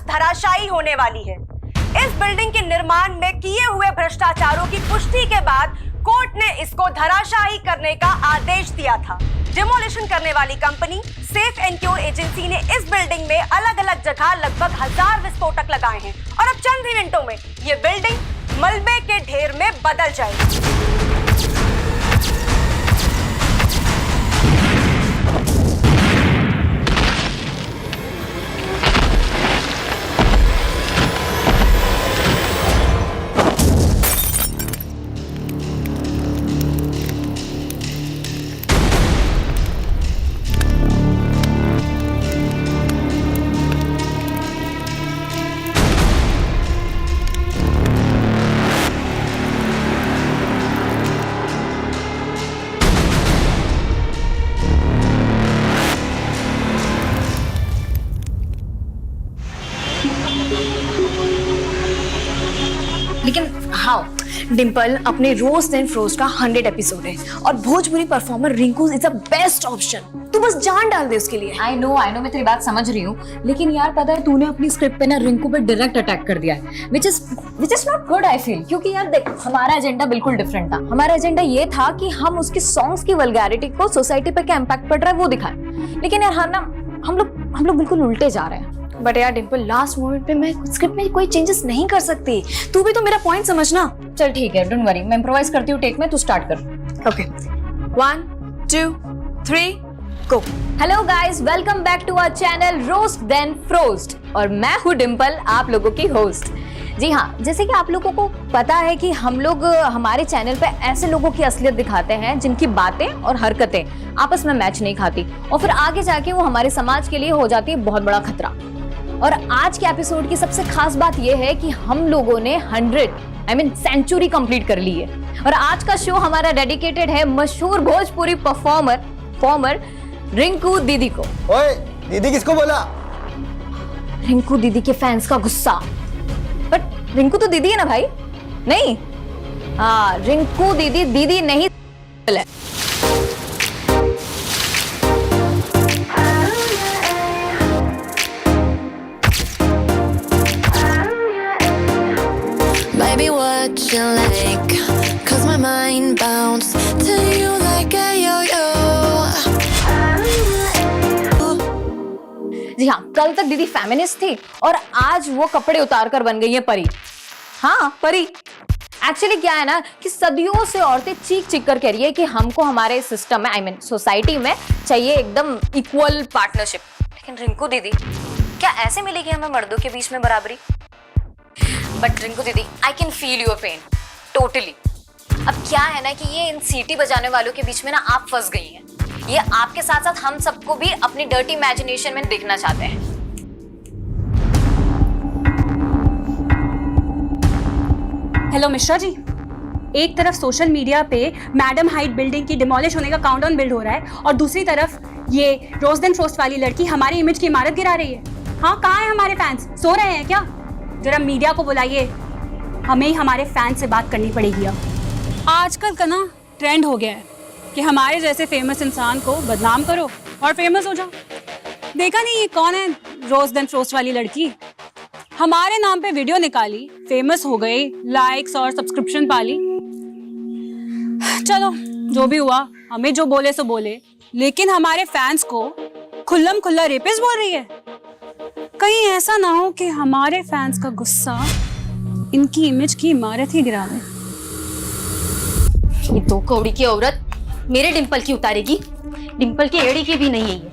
धराशायी होने वाली है। इस बिल्डिंग के निर्माण में किए हुए भ्रष्टाचारों की पुष्टि के बाद कोर्ट ने इसको धराशायी करने का आदेश दिया था। डिमोलिशन करने वाली कंपनी सेफ एंड एजेंसी ने इस बिल्डिंग में अलग अलग जगह लगभग 1000 विस्फोटक लगाए हैं और अब चंद ही मिनटों में ये बिल्डिंग मलबे के ढेर में बदल जाएगी। लेकिन हाँ डिम्पल, अपने रोज एंड फ्रोज का 100 एपिसोड है और Bhojpuri performer Rinku is the best option. तू बस जान डाल दे उसके लिए। आई नो मैं तेरी बात समझ रही हूँ, लेकिन यार पता है तूने अपनी स्क्रिप्ट पे ना रिंकू पे डायरेक्ट अटैक कर दिया है, which is not good I feel. क्योंकि यार देख, हमारा एजेंडा बिल्कुल डिफरेंट था। हमारा एजेंडा ये था कि हम उसके सॉन्ग्स की वल्गैरिटी को सोसाइटी पे क्या इम्पैक्ट पड़ रहा है वो दिखाएं, लेकिन यार हाँ ना हम लोग बिल्कुल उल्टे जा रहे हैं। बट यार डिम्पल, लास्ट मोमेंट पे मैं स्क्रिप्ट में कोई चेंजेस नहीं कर सकती। तू भी तो मेरा पॉइंट समझना। चल ठीक है, डोंट वरी, मैं इम्प्रोवाइज करती हूँ टेक में, तू स्टार्ट कर। Okay 1 2 3 go. Hello guys, welcome back to our channel roast then frost और मैं हूँ डिम्पल, आप लोगों की होस्ट। जी हाँ, जैसे कि आप लोगों को पता है कि हम लोग हमारे चैनल पे ऐसे लोगों की असलियत दिखाते हैं जिनकी बातें और हरकतें आपस में मैच नहीं खाती और फिर आगे जाके वो हमारे समाज के लिए हो जाती है बहुत बड़ा खतरा। और आज के एपिसोड की सबसे खास बात यह है कि हम लोगों ने 100 सेंचुरी कंप्लीट कर ली है और आज का शो हमारा डेडिकेटेड है मशहूर भोजपुरी परफॉर्मर रिंकू दीदी को। ओए, दीदी किसको बोला? रिंकू दीदी के फैंस का गुस्सा। बट रिंकू तो दीदी है ना भाई? नहीं, हाँ रिंकू दीदी नहीं है। Baby, what you like? 'Cause my mind bounced to you like a yo-yo. जी हाँ, कल तक दीदी फेमिनिस्ट थी और आज वो कपड़े उतार कर बन गई है परी। हाँ परी। एक्चुअली क्या है ना कि सदियों से औरतें चीख कर कह रही है कि हमको हमारे सिस्टम में सोसाइटी में चाहिए एकदम इक्वल पार्टनरशिप। लेकिन रिंकू दीदी, क्या ऐसे मिलेगी हमें मर्दों के बीच में बराबरी? But Rinku didi, I can feel your pain totally. अब क्या है ना कि ये इन सीटी बजाने वालों के बीच में ना आप फंस गई हैं। ये आपके साथ साथ हम सबको भी अपनी डर्टी इमेजिनेशन में देखना चाहते हैं। हेलो मिश्रा जी, एक तरफ सोशल मीडिया पे मैडम हाइट बिल्डिंग की डिमोलिश होने का काउंटडाउन बिल्ड हो रहा है और दूसरी तरफ ये रोज देन फ्रोस्ट वाली लड़की हमारी इमेज की इमारत गिरा रही है। हाँ, कहाँ है हमारे फैंस? सो रहे हैं क्या? जरा मीडिया को बुलाइए, हमें ही हमारे फैंस से बात करनी पड़ेगी। अब आजकल का ना ट्रेंड हो गया है कि हमारे जैसे फेमस इंसान को बदनाम करो और फेमस हो जाओ। देखा नहीं ये कौन है रोज देन फ्रोस्ट वाली लड़की? हमारे नाम पे वीडियो निकाली, फेमस हो गई, लाइक्स और सब्सक्रिप्शन पाली। चलो जो भी हुआ, हमें जो बोले सो बोले, लेकिन हमारे फैंस को खुल्लम खुल्ला रेपिस्ट बोल रही है। कहीं ऐसा ना हो कि हमारे फैंस का गुस्सा इनकी इमेज की इमारत ही गिरा दे। ये दो कौड़ी की औरत मेरे डिंपल की उतारेगी? डिंपल की एड़ी की भी नहीं है ये।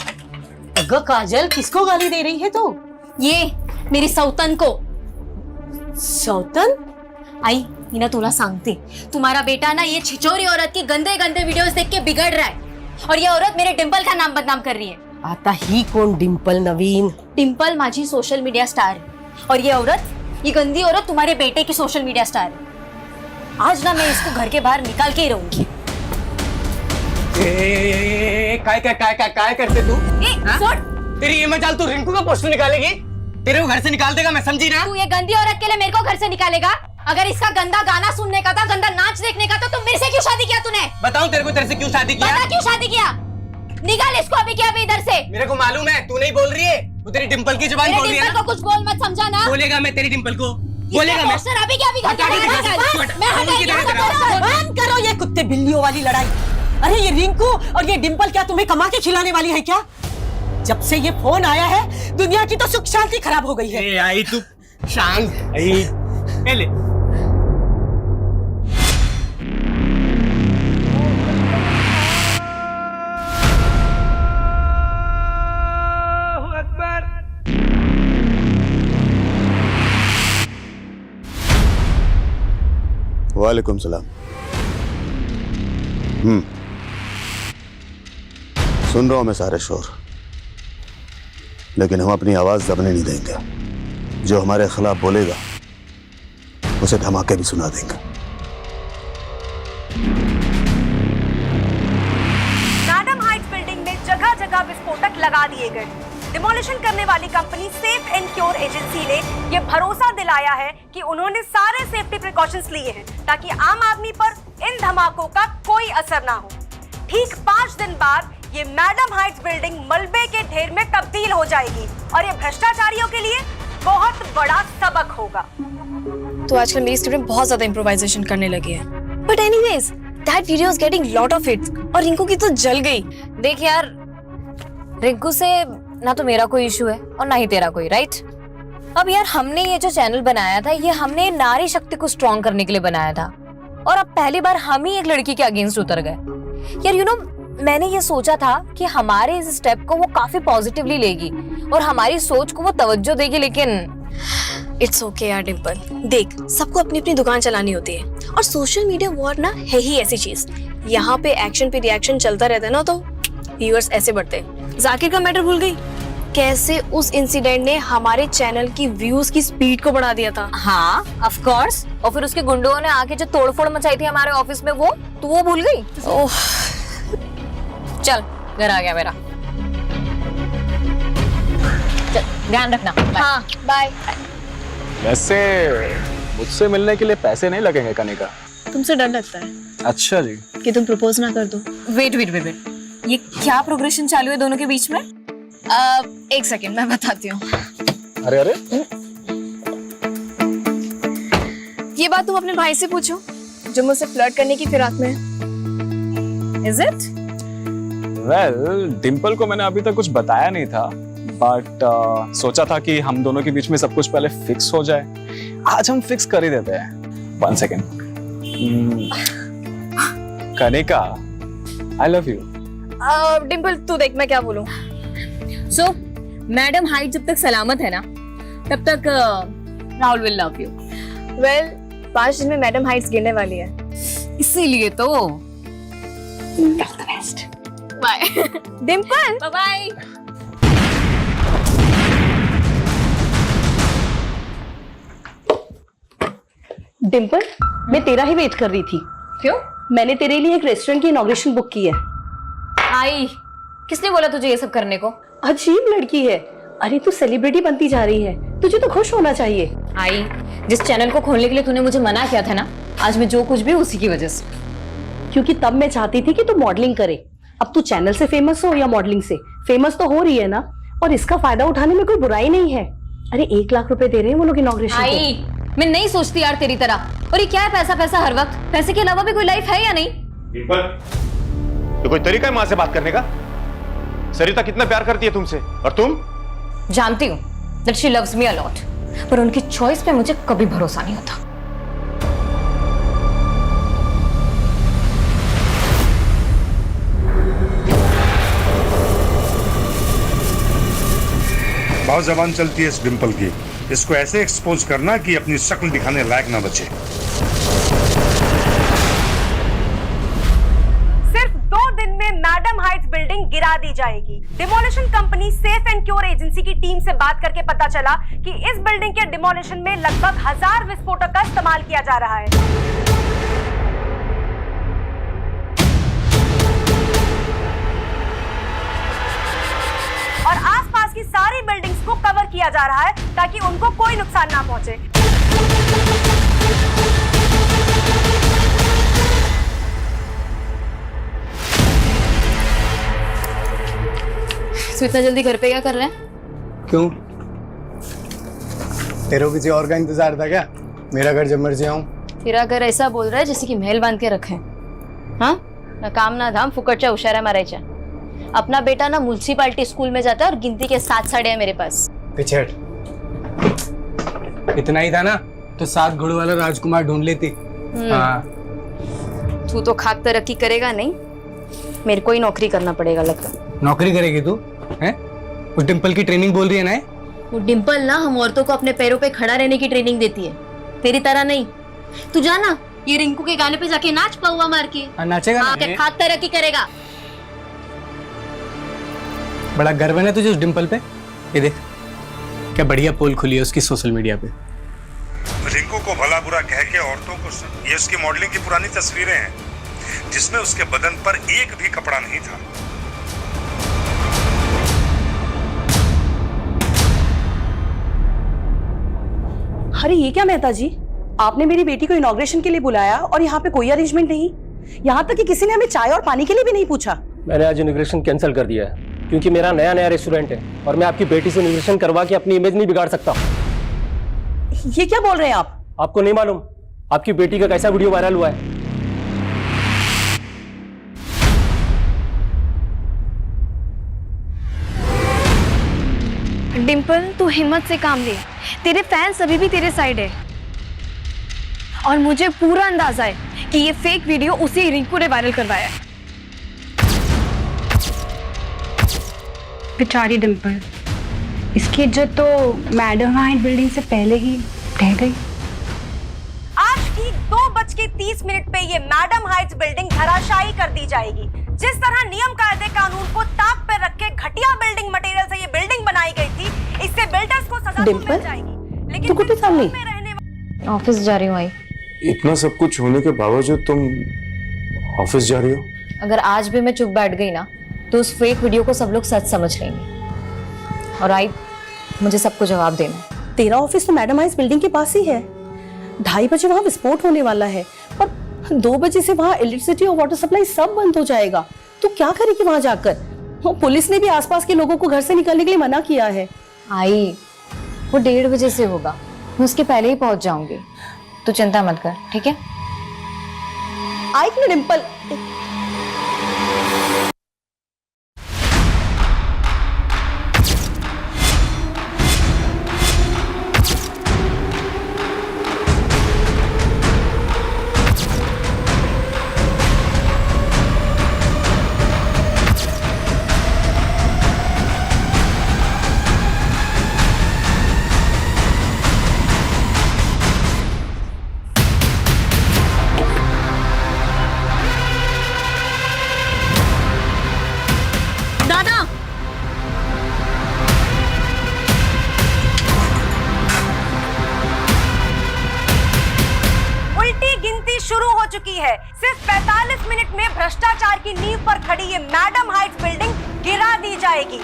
अगर काजल, किसको गाली दे रही है तू? ये मेरी सौतन को। सौतन? आई मीना, तोला सांगते, तुम्हारा बेटा ना ये छिचोरी औरत की गंदे गंदे वीडियोस देख के बिगड़ रहा है और ये औरत मेरे डिंपल का नाम बदनाम कर रही है। आता ही कौन डिंपल नवीन? डिंपल माझी सोशल मीडिया स्टार है और ये औरत, ये गंदी औरत तुम्हारे बेटे की सोशल मीडिया स्टार है। आज ना मैं इसको घर के बाहर निकाल के ही रहूंगी। काय करते तू? छोड़। तेरी ये मजाल तू रिंकू का पोस्टर निकालेगी? तेरे को घर से निकाल देगा, मैं समझी ना? तू ये गंदी औरत के लिए मेरे को घर से निकालेगा? अगर इसका गंदा गाना सुनने का था, गंदा नाच देखने का था, तो मेरे से क्यों शादी किया तूने? बताऊं तेरे से क्यों शादी किया? बता क्यों शादी किया? निकाल इसको अभी के अभी इधर से। मेरे को मालूम है तू नहीं बोल रही है, तू तेरी डिंपल की जुबान बोल रही है डिंपल ना। को कुछ बोल मत, समझा ना। बोलेगा मैं तेरी डिंपल को, बोलेगा मैं। पोस्टर अभी के अभी घर हटा के निकाल। मैं हटाई बंद करो ये कुत्ते बिल्लियों वाली लड़ाई। अरे ये रिंकू और ये डिंपल क्या तुम्हें कमा के खिलाने वाली है क्या? जब से ये फोन आया है दुनिया की तो सुख शांति खराब हो गई है। ए आई तू शांत। ए ले वालेकुम सलाम। सुन रहा हूं मैं सारे शोर, लेकिन हम अपनी आवाज दबने नहीं देंगे। जो हमारे खिलाफ बोलेगा उसे धमाके भी सुना देंगे। मैडम हाइट्स बिल्डिंग में जगह जगह विस्फोटक लगा दिए गए। डिमोलिशन करने वाली company safe and cure agency ने यह भरोसा दिलाया है कि उन्होंने सारे सेफ्टी प्रिकॉशंस लिए हैं ताकि आम आदमी पर इन धमाकों का कोई असर ना हो। ठीक 5 दिन बाद ये मैडम हाइट्स बिल्डिंग मलबे के ढेर में तब्दील हो जाएगी और ये भ्रष्टाचारियों के लिए बहुत बड़ा सबक होगा। तो आजकल मेरी स्टूडेंट बहुत ज्यादा इम्प्रोवाइजेशन करने लगी है। But anyways that video is getting lot of hits और रिंकू की तो जल गई। देख यार, रिंकू से ना तो मेरा कोई इशू है और ना ही तेरा कोई, राइट? अब यार हमने ये जो चैनल बनाया था ये हमने नारी शक्ति को स्ट्रॉन्ग करने के लिए बनाया था और अब पहली बार हम ही एक लड़की के अगेंस्ट उतर गए। यार यू नो, मैंने ये सोचा था कि हमारे इस स्टेप को वो काफी पॉजिटिवली लेगी और हमारी सोच को वो तवज्जो देगी, लेकिन इट्स ओके यार डिम्पल, देख सबको अपनी अपनी दुकान चलानी होती है और सोशल मीडिया वॉर ना है ही ऐसी चीज। यहाँ पे एक्शन पे रिएक्शन चलता रहता है ना, तो व्यूअर्स ऐसे बढ़ते हैं। जाकिर का मैटर भूल गई? कैसे उस इंसिडेंट ने हमारे चैनल की व्यूज की स्पीड को बढ़ा दिया था। हाँ ऑफ कोर्स, और फिर उसके गुंडों ने आके जो तोड़फोड़ मचाई थी हमारे ऑफिस में, वो तू वो भूल गई? ओह चल घर आ गया मेरा, चल ध्यान रखना। हाँ बाय। वैसे मुझसे मिलने के लिए पैसे नहीं लगेंगे कनिका? तुमसे डर लगता है अच्छा जी। कि तुम प्रपोज ना कर दो? वेट वेट वेट वेट, ये क्या प्रोग्रेशन चालू है दोनों के बीच में? एक सेकेंड मैं बताती हूँ। अरे अरे ये बात तुम अपने भाई से पूछो जो मुझसे फ्लर्ट करने की फिराक में है। Is it? वेल डिम्पल को मैंने अभी तक कुछ बताया नहीं था, बट सोचा था कि हम दोनों के बीच में सब कुछ पहले फिक्स हो जाए। आज हम फिक्स कर ही देते हैं। 1 second. Kanika I love you. Dimple तू देख मैं क्या बोलूं। सो मैडम हाइट जब तक सलामत है ना तब तक Rahul will love you. Well 5 दिन में मैडम हाइट्स गिरने वाली है, इसीलिए तो bye. Dimple bye bye. Dimple मैं तेरा ही वेट कर रही थी। क्यों? मैंने तेरे लिए एक रेस्टोरेंट की इनॉग्रेशन बुक की है। आई, किसने बोला तुझे ये सब करने को? अजीब लड़की है। अरे तू सेलिब्रिटी बनती जा रही है, तुझे तो खुश होना चाहिए। आई, जिस चैनल को खोलने के लिए तूने मुझे मना किया था ना, आज मैं जो कुछ भी उसी की वजह से। क्योंकि तब मैं चाहती थी कि तू मॉडलिंग करे। अब तू चैनल से फेमस हो या मॉडलिंग से, फेमस तो हो रही है ना, और इसका फायदा उठाने में कोई बुराई नहीं है। अरे 1 लाख रुपए दे रहे हैं वो लोग इनॉग्रेशन के। आई, मैं नहीं सोचती यार तेरी तरह। और ये क्या है पैसा पैसा हर वक्त? पैसे के अलावा भी कोई लाइफ है या नहीं? तो कोई तरीका है माँ से बात करने का? सरिता कितना प्यार करती है तुमसे, और तुम? जानती हूँ that she loves me a lot, पर उनकी चॉइस पे मुझे कभी भरोसा नहीं होता। बहुत जबान चलती है इस डिंपल की। इसको ऐसे एक्सपोज करना कि अपनी शक्ल दिखाने लायक ना बचे। सिर्फ 2 दिन में मैडम हाइट्स बिल्डिंग गिरा दी जाएगी। Demolition company safe and cure agency की टीम से बात करके पता चला कि इस बिल्डिंग के डिमोलिशन में लगभग 1000 विस्फोटक का इस्तेमाल किया जा रहा है। और आसपास की सारी बिल्डिंग्स को कवर किया जा रहा है ताकि उनको कोई नुकसान ना पहुंचे। तो इतना जल्दी घर पे क्या कर रहे हैं? क्यों, तेरे को किसी और का इंतजार था क्या? मेरा घर जब मर्जी आऊं। तेरा घर ऐसा बोल रहा है जैसे कि महल बांध के रखे। हाँ, ना काम ना धाम, फुकटच्या उशारा मारायच्या। अपना बेटा ना म्युनिसिपालिटी स्कूल में जाता है और गिनती के 7 साड़े हैं मेरे पास। पीछे हट। इतना ही था ना तो 7 घोड़ों वाला राजकुमार ढूंढ लेती। हाँ। तू तो खाक तरक्की करेगा नहीं, मेरे को ही नौकरी करना पड़ेगा लगता। नौकरी करेगी तू? हैं? उस डिम्पल की ट्रेनिंग बोल रही है ना? वो डिम्पल ना हम औरतों को अपने पैरों पे खड़ा रहने की ट्रेनिंग देती है, तेरी तरह नहीं। तू जाना ये रिंकू के गाने पे जाके नाच पौवा मार के। नाचेगा हाँ, ना? खाक तरक्की करेगा। बड़ा गर्व है ना तुझे उस डिम्पल पे? ये देख क्या बढ़िया पोल खुली है उसकी सोशल मीडिया पे। रिंकू को भला बुरा कह के औरतों को ये उसकी मॉडलिंग की पुरानी तस्वीरें हैं जिसमें उसके बदन पर एक भी कपड़ा नहीं था। अरे ये क्या मेहता जी, आपने मेरी बेटी को इनॉग्रेशन के लिए बुलाया और यहाँ पे कोई अरेंजमेंट नहीं, यहाँ तक कि किसी ने हमें चाय और पानी के लिए भी नहीं पूछा। मैंने आज इनॉग्रेशन कैंसिल कर दिया है क्योंकि मेरा नया रेस्टोरेंट है और मैं आपकी बेटी से इनॉग्रेशन करवा के अपनी इमेज नहीं बिगाड़ सकता। ये क्या बोल रहे हैं आप? आपको नहीं मालूम आपकी बेटी का कैसा वीडियो वायरल हुआ है? डिम्पल, तू हिम्मत से काम ले, तेरे फैंस अभी भी तेरे साइड है और मुझे पूरा अंदाजा है कि ये फेक वीडियो उसी रिंकू ने वायरल करवाया है। बेचारी डिम्पल, इसकी इज्जत तो मैडम हाइट बिल्डिंग से पहले ही ढह गई। आज ठीक 2:30 पे ये मैडम हाइट्स बिल्डिंग धराशायी कर दी जाएगी। जिस तरह नियम कायदे कानून को ताक पे रख के घटिया बिल्डिंग मटेरियल से ये बिल्डिंग बनाई गई थी, इससे बिल्डर्स को सजा तो मिल जाएगी। लेकिन कुछ सामने ऑफिस जा रही हूँ आई। इतना सब कुछ होने के बावजूद तुम ऑफिस जा रही हो? अगर आज भी मैं चुप बैठ गई ना तो उस फेक वीडियो को सब लोग सच समझ लेंगे और आई मुझे सबको जवाब देना। तेरा ऑफिस तो मैडम हाइट्स बिल्डिंग के पास ही है। 2:30 बजे वहाँ विस्फोट होने वाला है और 2 बजे से वहाँ इलेक्ट्रिसिटी और वाटर सप्लाई सब बंद हो जाएगा। तो क्या करेगी वहाँ जाकर? पुलिस ने भी आसपास के लोगों को घर से निकलने के लिए मना किया है। आई वो 1:30 बजे से होगा, मैं उसके पहले ही पहुंच जाऊंगी, तू चिंता मत कर, ठीक है? आई ना डिम्पल, शुरू हो चुकी है। सिर्फ 45 मिनट में भ्रष्टाचार की नींव पर खड़ी ये मैडम हाइट्स बिल्डिंग गिरा दी जाएगी।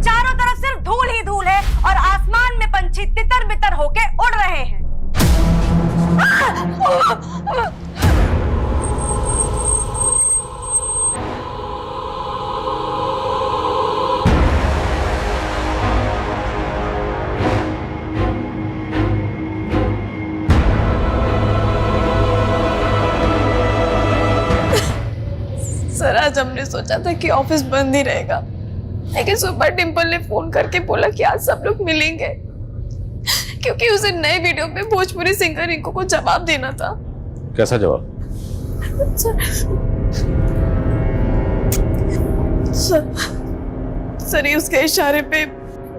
चारों तरफ सिर्फ धूल ही धूल है और आसमान में पंछी तितर बितर होके उड़ रहे हैं। सर आज हमने सोचा था कि ऑफिस बंद ही रहेगा, लेकिन सुबह डिम्पल ने फोन करके बोला कि आज सब लोग मिलेंगे क्योंकि उसे नए वीडियो में भोजपुरी सिंगर रिंकू को जवाब देना था। कैसा जवाब? सर ये उसके इशारे पे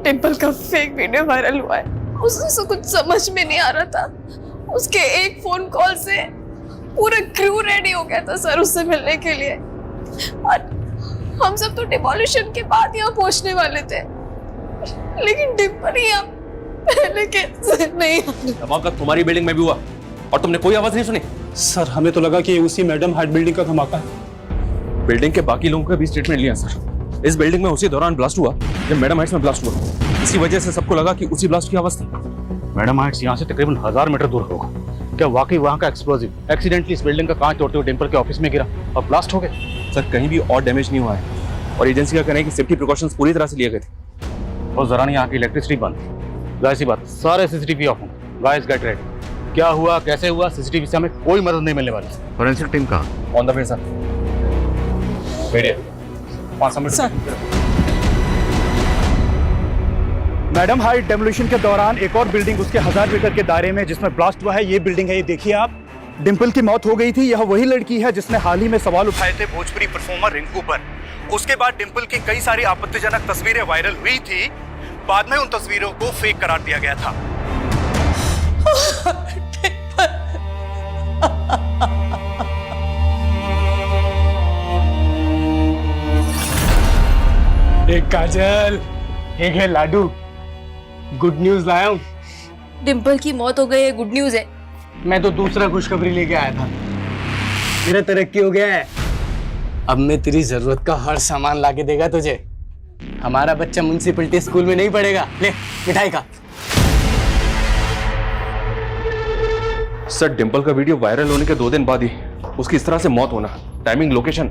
डिम्पल का फेक वीडियो वायरल हुआ है। उसे कुछ समझ में नहीं आ रहा था, उसके एक फोन कॉल से पूरा क्रू रेडी हो गया था सर उससे मिलने के लिए। और हम सब तो डिमोलिशन के बाद यहाँ पहुंचने वाले थे, लेकिन डिम्पल यहाँ पहले कैसे नहीं आने? धमाका तुम्हारी बिल्डिंग में भी हुआ और तुमने कोई आवाज नहीं सुनी? सर हमें तो लगा कि ये उसी मैडम हाइट बिल्डिंग का धमाका है। बिल्डिंग के बाकी लोगों का भी स्टेटमेंट लिया सर। इस बिल्डिंग में उसी दौरान ब्लास्ट हुआ जब मैडम हाइट्स में ब्लास्ट हुआ। इसी वजह से सबको लगा कि उसी ब्लास्ट की आवाज थी। मैडम हाइट्स यहाँ से तकरीबन 1000 मीटर दूर होगा। क्या वाकई वहाँ का एक्सप्लोजिव एक्सीडेंटली इस बिल्डिंग का कांच तोड़ते हुए डिम्पल के ऑफिस में गिरा और ब्लास्ट हो गए? सर कहीं भी और डैमेज नहीं हुआ है और एजेंसी का कहना है कि सेफ्टी प्रिकॉशंस पूरी तरह से लिए गए थे। और जरा यहाँ की इलेक्ट्रिसिटी बंद थी। जाहिर सी बात, सारे सीसीटीवी ऑफ होंगे। Guys get ready. क्या हुआ, कैसे हुआ, सीसीटीवी से हमें कोई मदद नहीं मिलने वाली। फोरेंसिक टीम कहाँ? On the way sir. Bhediya 5 minute sir. Madam height demolition के दौरान एक और बिल्डिंग उसके 1000 मीटर के दायरे में जिसमें ब्लास्ट हुआ है, ये बिल्डिंग है, ये देखिए आप। डिम्पल की मौत हो गई थी। यह वही लड़की है जिसने हाल ही में सवाल उठाए थे भोजपुरी परफॉर्मर रिंकू पर। उसके बाद डिम्पल की कई सारी आपत्तिजनक तस्वीरें वायरल हुई थी। बाद में उन तस्वीरों को फेक करार दिया गया था। एक काजल, एक है लाडू, गुड न्यूज लाया हूँ। डिम्पल की मौत हो गई है, गुड न्यूज है। मैं तो दूसरा खुशखबरी लेके आया था। मेरा तरक्की हो गया है। अब मैं तेरी जरूरत का हर सामान लाके देगा तुझे। हमारा बच्चा म्युनिसिपैलिटी स्कूल में नहीं पढ़ेगा। ले मिठाई खा। सर डिम्पल का वीडियो वायरल होने के 2 दिन बाद ही उसकी इस तरह से मौत होना, टाइमिंग, लोकेशन,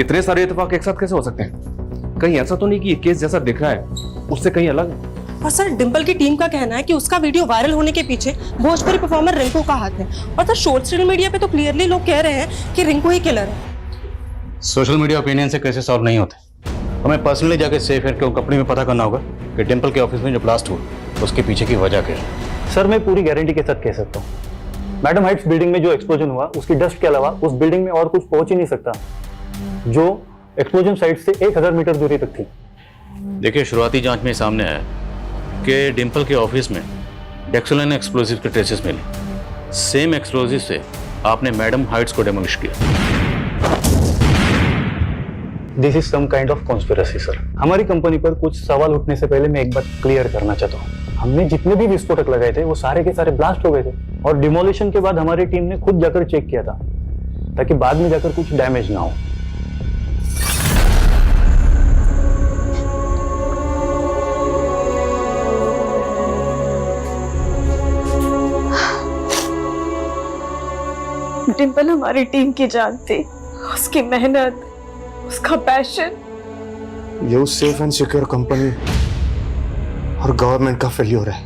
इतने सारे इत्तेफाक एक साथ कैसे हो सकते हैं? कहीं ऐसा तो नहीं कि ये केस जैसा दिख रहा है उससे कहीं अलग है? और सर डिम्पल की टीम का कहना है कि उसका वीडियो वायरल होने के पीछे भोजपुरी परफॉर्मर रिंकू का हाथ है। और सर सोशल मीडिया पे तो क्लियरली लोग कह रहे हैं कि रिंकू ही किलर है। सोशल मीडिया ओपिनियन से कैसे सॉल्व नहीं होते। हमें पर्सनली जाके सेफ एयर के कंपनी में पता करना होगा कि डिम्पल के ऑफिस में जो ब्लास्ट हुआ उसके पीछे की वजह क्या है। सर मैं पूरी गारंटी के साथ कह सकता हूँ, मैडम हाइट्स बिल्डिंग में जो एक्सप्लोजन हुआ उसकी डस्ट के अलावा उस बिल्डिंग में और कुछ पहुंच ही नहीं सकता जो एक्सप्लोजन साइट से 1000 मीटर दूरी तक थी। देखिए शुरुआती जांच में सामने आया कि डिम्पल के ऑफिस में डेक्सोलाइन एक्सप्लोजिव के ट्रेसेस मिले। सेम एक्सप्लोजिव से आपने मैडम हाइट्स को डेमोलिश किया। This is some kind of conspiracy sir. हमारी कंपनी पर कुछ सवाल उठने से पहले मैं एक बात क्लियर करना चाहता हूँ। हमने जितने भी विस्फोटक लगाए थे वो सारे के सारे ब्लास्ट हो गए थे और डिमोलिशन के बाद हमारी टीम ने खुद जाकर चेक किया था ताकि बाद में जाकर कुछ डैमेज ना हो। डिम्पल हमारी टीम की जान थी, उसकी मेहनत, उसका पैशन। ये सेफ एंड सिक्योर कंपनी और गवर्नमेंट का फेल्योर है।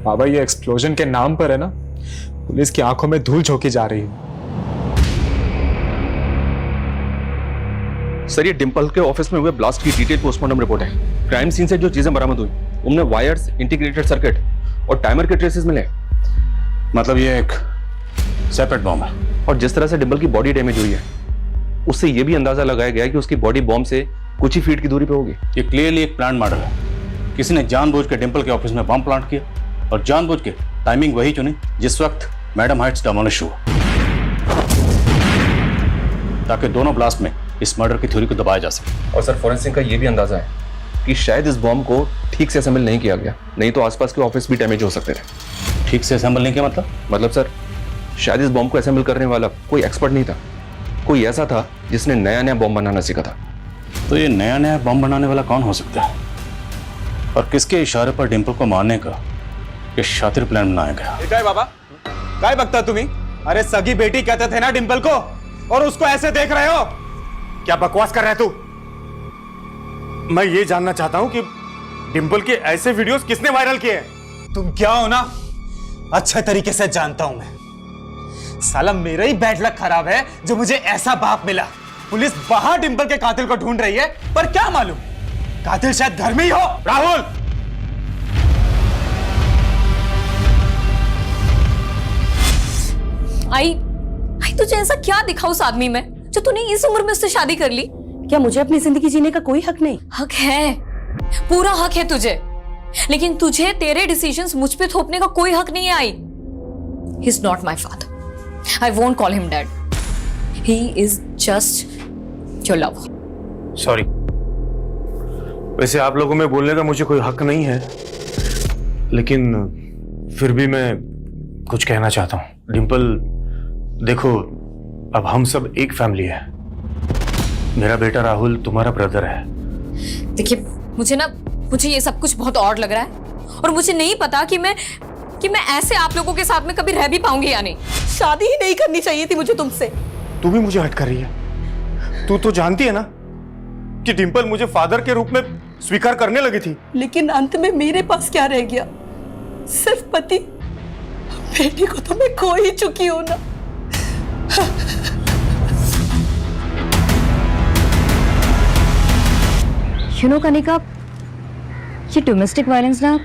बाबा ये एक्सप्लोजन के नाम पर है ना, पुलिस की आंखों में धूल झोंकी जा रही है। सर ये डिम्पल के ऑफिस में हुए ब्लास्ट की डिटेल पोस्टमार्टम रिपोर्ट है। क्राइम सीन से जो चीजें बरामद हुई उनमें वायर्स, इंटीग्रेटेड सर्किट और टाइमर के ट्रेसेस मिले। मतलब ये एक सेपरेट बॉम्ब है। और जिस तरह से डिम्पल की बॉडी डैमेज हुई है उससे यह भी अंदाजा लगाया गया है कि उसकी बॉडी बॉम्ब से कुछ ही फीट की दूरी पे होगी। ये क्लियरली एक प्लान मॉडल है। किसी ने जानबूझ के डिम्पल के ऑफिस में बम प्लांट किया और जानबूझ के टाइमिंग वही चुनी जिस वक्त मैडम हाइट्स डेमोलिश हुआ ताकि दोनों ब्लास्ट में इस मर्डर की थ्योरी को दबाया जा सके। और सर फॉरेंसिक का यह भी अंदाजा है कि शायद इस बॉम्ब को ठीक से असेंबल नहीं किया गया, नहीं तो आसपास के ऑफिस भी डैमेज हो सकते थे। ठीक से असेंबल नहीं किया मतलब सर शायद इस बॉम्ब को असेंबल करने वाला कोई एक्सपर्ट नहीं था, कोई ऐसा था जिसने नया नया बॉम्ब बनाना सीखा था। तो ये नया नया बॉम्ब बनाने वाला कौन हो सकता है और किसके इशारे पर डिम्पल को मारने का ये शातिर प्लान बनाया गया? काय बाबा, काय बकता तुम्ही? अरे सगी बेटी कहते थे ना डिम्पल को, और उसको ऐसे देख रहे हो? क्या बकवास कर रहे तू? मैं ये जानना चाहता हूं कि डिम्पल के ऐसे वीडियोस किसने वायरल किए? तुम क्या हो ना अच्छे तरीके से जानता हूं मैं। साला मेरा ही बैड लक खराब है जो मुझे ऐसा बाप मिला। पुलिस बाहर डिम्पल के कातिल को ढूंढ रही है, पर क्या मालूम कातिल शायद घर में ही हो। राहुल, आई तुझे ऐसा क्या दिखा उस आदमी में जो तूने इस उम्र में उससे शादी कर ली? क्या मुझे अपनी जिंदगी जीने का कोई हक नहीं? हक है, पूरा हक है तुझे, लेकिन तुझे तेरे डिसीजंस मुझ पे थोपने का कोई हक नहीं है। I he is not my father, I won't call him dad. He is just चलो सॉरी। वैसे आप लोगों में बोलने का मुझे कोई हक नहीं है, लेकिन फिर भी मैं कुछ कहना चाहता हूँ। डिम्पल देखो, अब हम सब एक फैमिली है। मेरा बेटा राहुल तुम्हारा ब्रदर है। देखिए मुझे ये सब कुछ बहुत ऑड लग रहा है और मुझे नहीं पता कि मैं ऐसे आप लोगों के साथ में कभी रह भी पाऊंगी या नहीं। शादी ही नहीं करनी चाहिए थी मुझे तुमसे। तू भी मुझे हट कर रही है। तू तो जानती है ना कि डिम्पल मुझे फादर के रूप में स्वीकार करने लगी थी। लेकिन अंत में मेरे पास क्या रह गया? सिर्फ पति। बेटी को तो मैं खो ही चुकी हूं ना। कनिका, ये डोमेस्टिक वायलेंस ना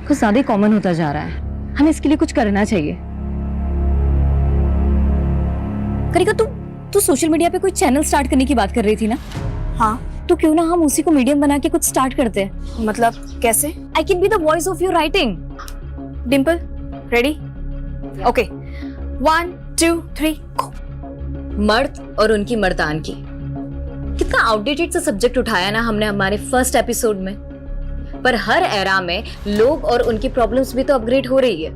कुछ ज्यादा कॉमन होता जा रहा है। हमें इसके लिए कुछ करना चाहिए। कनिका, तू सोशल मीडिया पे कोई चैनल स्टार्ट करने की बात कर रही थी ना? हाँ, तो क्यों ना हम उसी को मीडियम बना के कुछ स्टार्ट करते हैं? मतलब कैसे? I can be the voice of your writing. Dimple, ready? Okay, 1 2 3 गो। मर्द और उनकी मर्दानगी, कितना आउटडेटेड सा सब्जेक्ट उठाया ना हमने हमारे फर्स्ट एपिसोड में। पर हर एरा में लोग और उनकी प्रॉब्लम्स भी तो अपग्रेड हो रही है।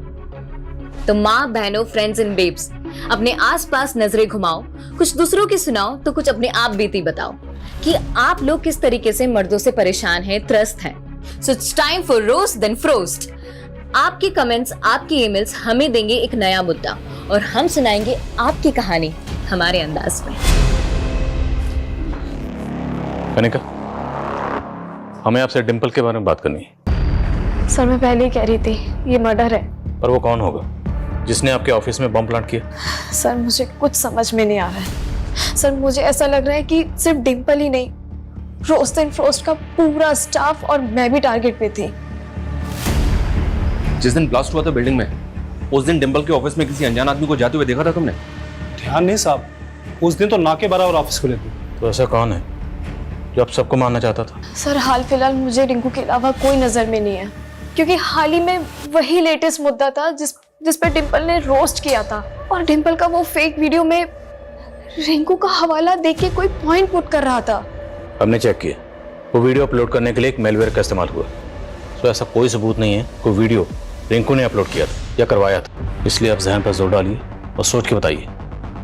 तो माँ बहनों, फ्रेंड्स एंड बेब्स, अपने आसपास नजरें घुमाओ, कुछ दूसरों की सुनाओ तो कुछ अपने आप बीती बताओ कि आप लोग किस तरीके से मर्दों से परेशान हैं, त्रस्त हैं। So it's time for roast then frost. आपके कमेंट्स, आपकी ईमेल्स हमें देंगे एक नया मुद्दा और हम सुनाएंगे आपकी कहानी हमारे अंदाज में। कनिका, हमें आपसे डिम्पल के बारे में बात करनी है। सर, मैं पहले ही कह रही थी, ये मर्डर है। और वो कौन होगा जिसने आपके ऑफिस में बम प्लांट किया? सर, मुझे कुछ समझ में नहीं आ रहा है। सर, मुझे ऐसा लग रहा है कि सिर्फ डिम्पल ही नहीं, रोस्ट एंड फ्रोस्ट का पूरा स्टाफ और मैं भी टारगेट पे थी। जिस दिन ब्लास्ट हुआ था बिल्डिंग में, उस दिन डिम्पल के ऑफिस में किसी अनजान आदमी को जाते हुए देखा था तुमने? ध्यान नहीं साहब, उस दिन तो ना के बराबर ऑफिस खुले थे। तो ऐसा कौन है जो आप सबको मारना चाहता था? सर, हाल फिलहाल मुझे रिंकू के अलावा कोई नजर में नहीं है, क्योंकि हाल ही में वही लेटेस्ट मुद्दा था जिस पर डिम्पल ने रोस्ट किया था। और डिम्पल का वो फेक वीडियो में रिंकू का हवाला देख के कोई पॉइंट पुट कर रहा था। हमने चेक किया, वो वीडियो अपलोड करने के लिए एक मेलवेयर का इस्तेमाल हुआ। तो ऐसा कोई सबूत नहीं है कोई वीडियो रिंकू ने अपलोड किया था या करवाया था। इसलिए आप जहन पर जोर डालिए और सोच के बताइए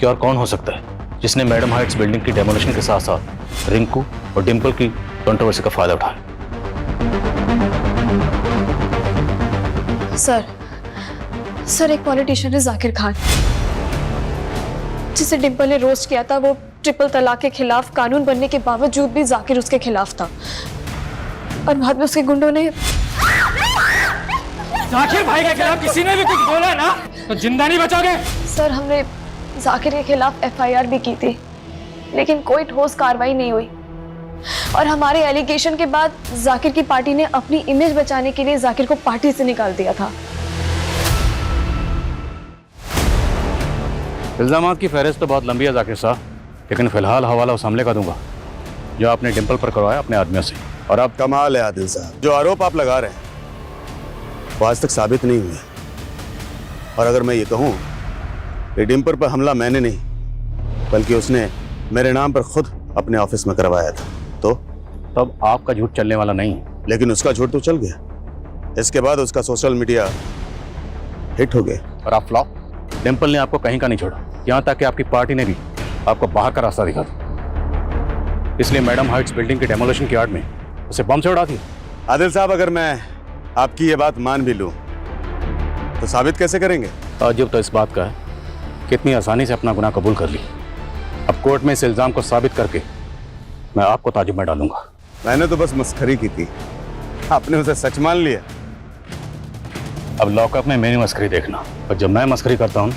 कि और कौन हो सकता है जिसने मैडम हाइट्स बिल्डिंग की डेमोलिशन के साथ साथ रिंकू और डिम्पल की कंट्रोवर्सी का फायदा उठाया। सर, एक पॉलिटिशियन है जाकिर खान, जिसे डिम्पल ने रोस्ट किया था। वो ट्रिपल तलाक के खिलाफ कानून बनने के बावजूद भी जाकिर उसके खिलाफ था और बाद में उसके गुंडों ने। जाकिर भाई के खिलाफ किसी ने भी कुछ बोला ना तो जिंदा नहीं बचोगे। सर, हमने जाकिर के खिलाफ FIR भी की थी, लेकिन कोई ठोस कार्रवाई नहीं हुई। और हमारे एलिगेशन के बाद जाकिर की पार्टी ने अपनी इमेज बचाने के लिए जाकिर को पार्टी से निकाल दिया था। इल्जामात की फहरिस्त तो बहुत लंबी है जाकिर साहब, लेकिन फिलहाल हवाला उस हमले का दूंगा जो आपने डिम्पल पर करवाया अपने आदमियों से। और आप कमाल है आदिल साहब, जो आरोप आप लगा रहे हैं वो आज तक साबित नहीं हुए। और अगर मैं ये कहूँ कि डिम्पल पर हमला मैंने नहीं बल्कि उसने मेरे नाम पर खुद अपने ऑफिस में करवाया था, तो तब आपका झूठ चलने वाला नहीं है। लेकिन उसका झूठ तो चल गया। इसके बाद उसका सोशल मीडिया हिट हो गया और आप फ्लॉप। डिम्पल ने आपको कहीं का नहीं छोड़ा, यहाँ तक कि आपकी पार्टी ने भी आपको बाहर का रास्ता दिखा था। इसलिए मैडम हाइट्स बिल्डिंग की डेमोलिशन की आड़ में उसे बम से उड़ा दिया। आदिल साहब, अगर मैं आपकी ये बात मान भी लूं तो साबित कैसे करेंगे? ताज्जुब तो इस बात का है कितनी आसानी से अपना गुनाह कबूल कर ली। अब कोर्ट में इस इल्जाम को साबित करके मैं आपको ताजुब में डालूंगा। मैंने तो बस मस्खरी की थी, आपने उसे सच मान लिया। अब लॉकअप में मेरी मस्करी देखना, और जब मैं मस्करी करता हूँ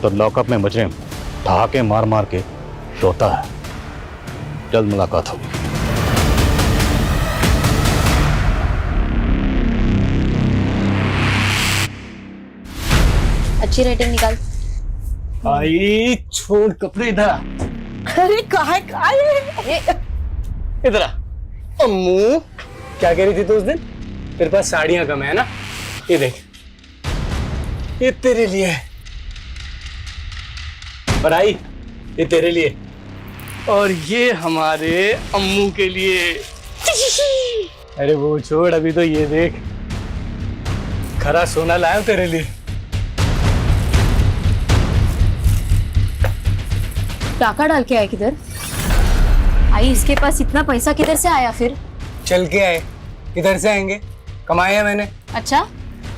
तो लॉकअप में मुजरिम ठहाके मार मार के रोता है। जल्द मुलाकात होगी। अच्छी रेटिंग निकाल। भाई छोड़ कपड़े इधर आ। अरे कहाँ इधर आ। अम्मू क्या कह रही थी तू उस दिन? तेरे पास साड़ियां कम है ना? ये देख, ये तेरे लिए है। और आई, ये तेरे लिए। और ये हमारे अम्मू के लिए। अरे वो छोड़, अभी तो ये देख, खरा सोना लाया तेरे लिए। टाका डाल के आए किधर? आई, इसके पास इतना पैसा किधर से आया फिर? चल के आए। किधर से आएंगे? कमाया मैंने। अच्छा,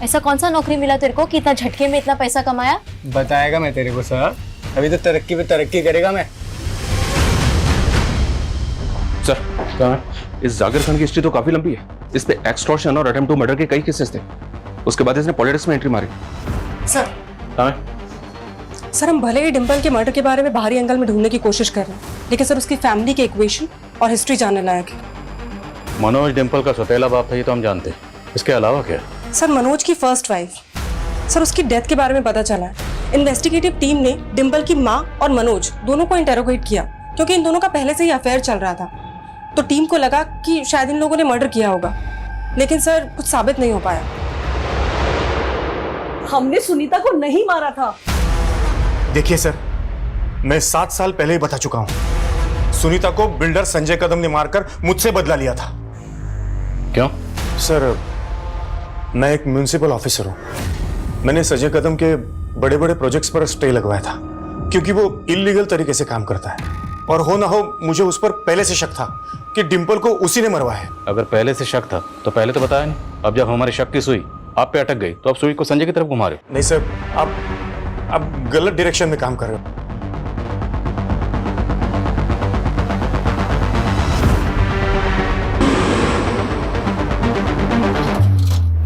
ऐसा कौन सा नौकरी मिला तेरे को कि इतना झटके में इतना पैसा कमाया? बताएगा मैं तेरे को सर, अभी तो तरक्की पे तरक्की करेगा मैं। सर, इस जाकिर खान की हिस्ट्री तो काफी लंबी है। इस पे एक्सटॉर्शन और अटेम्प्ट टू मर्डर के कई केसेस थे। उसके बाद इसने पॉलिटिक्स में एंट्री मारी। सर हम भले ही डिंपल के मर्डर के बारे में बाहरी एंगल में ढूंढने की कोशिश कर रहे हैं, लेकिन सर उसकी फैमिली के इक्वेशन और हिस्ट्री जानने लायक है। मनोज डिंपल का सौतेला बाप था, ये तो हम जानते हैं। इसके अलावा क्या? सर मनोज की फर्स्ट वाइफ, सर उसकी डेथ के बारे में पता चला है। इन्वेस्टिगेटिव टीम ने डिंपल की माँ और मनोज दोनों को इंटेरोगेट किया, क्योंकि इन दोनों का पहले से ही अफेयर चल रहा था। तो टीम को लगा कि शायद इन लोगों ने मर्डर किया होगा, लेकिन सर कुछ साबित नहीं हो पाया। हमने सुनीता को नहीं मारा था। देखिए सर, मैं 7 साल पहले ही बता चुका हूं। सुनीता को बिल्डर संजय कदम ने मारकर मुझसे बदला लिया था। क्यों? सर, मैं एक म्युनिसिपल ऑफिसर हूं। मैंने संजय कदम के बड़े बड़े प्रोजेक्ट्स पर स्टे लगवाया था, क्योंकि वो इलीगल तरीके से काम करता है। और हो ना हो, मुझे उस पर पहले से शक था कि डिंपल को उसी ने मरवाया है। अगर पहले से शक था तो पहले तो बताया नहीं। अब जब हमारे शक की सुई आप पे अटक गई तो अब सुई को संजय की तरफ घुमा रहे हो। नहीं सर, आप गलत डायरेक्शन में काम कर रहे हो।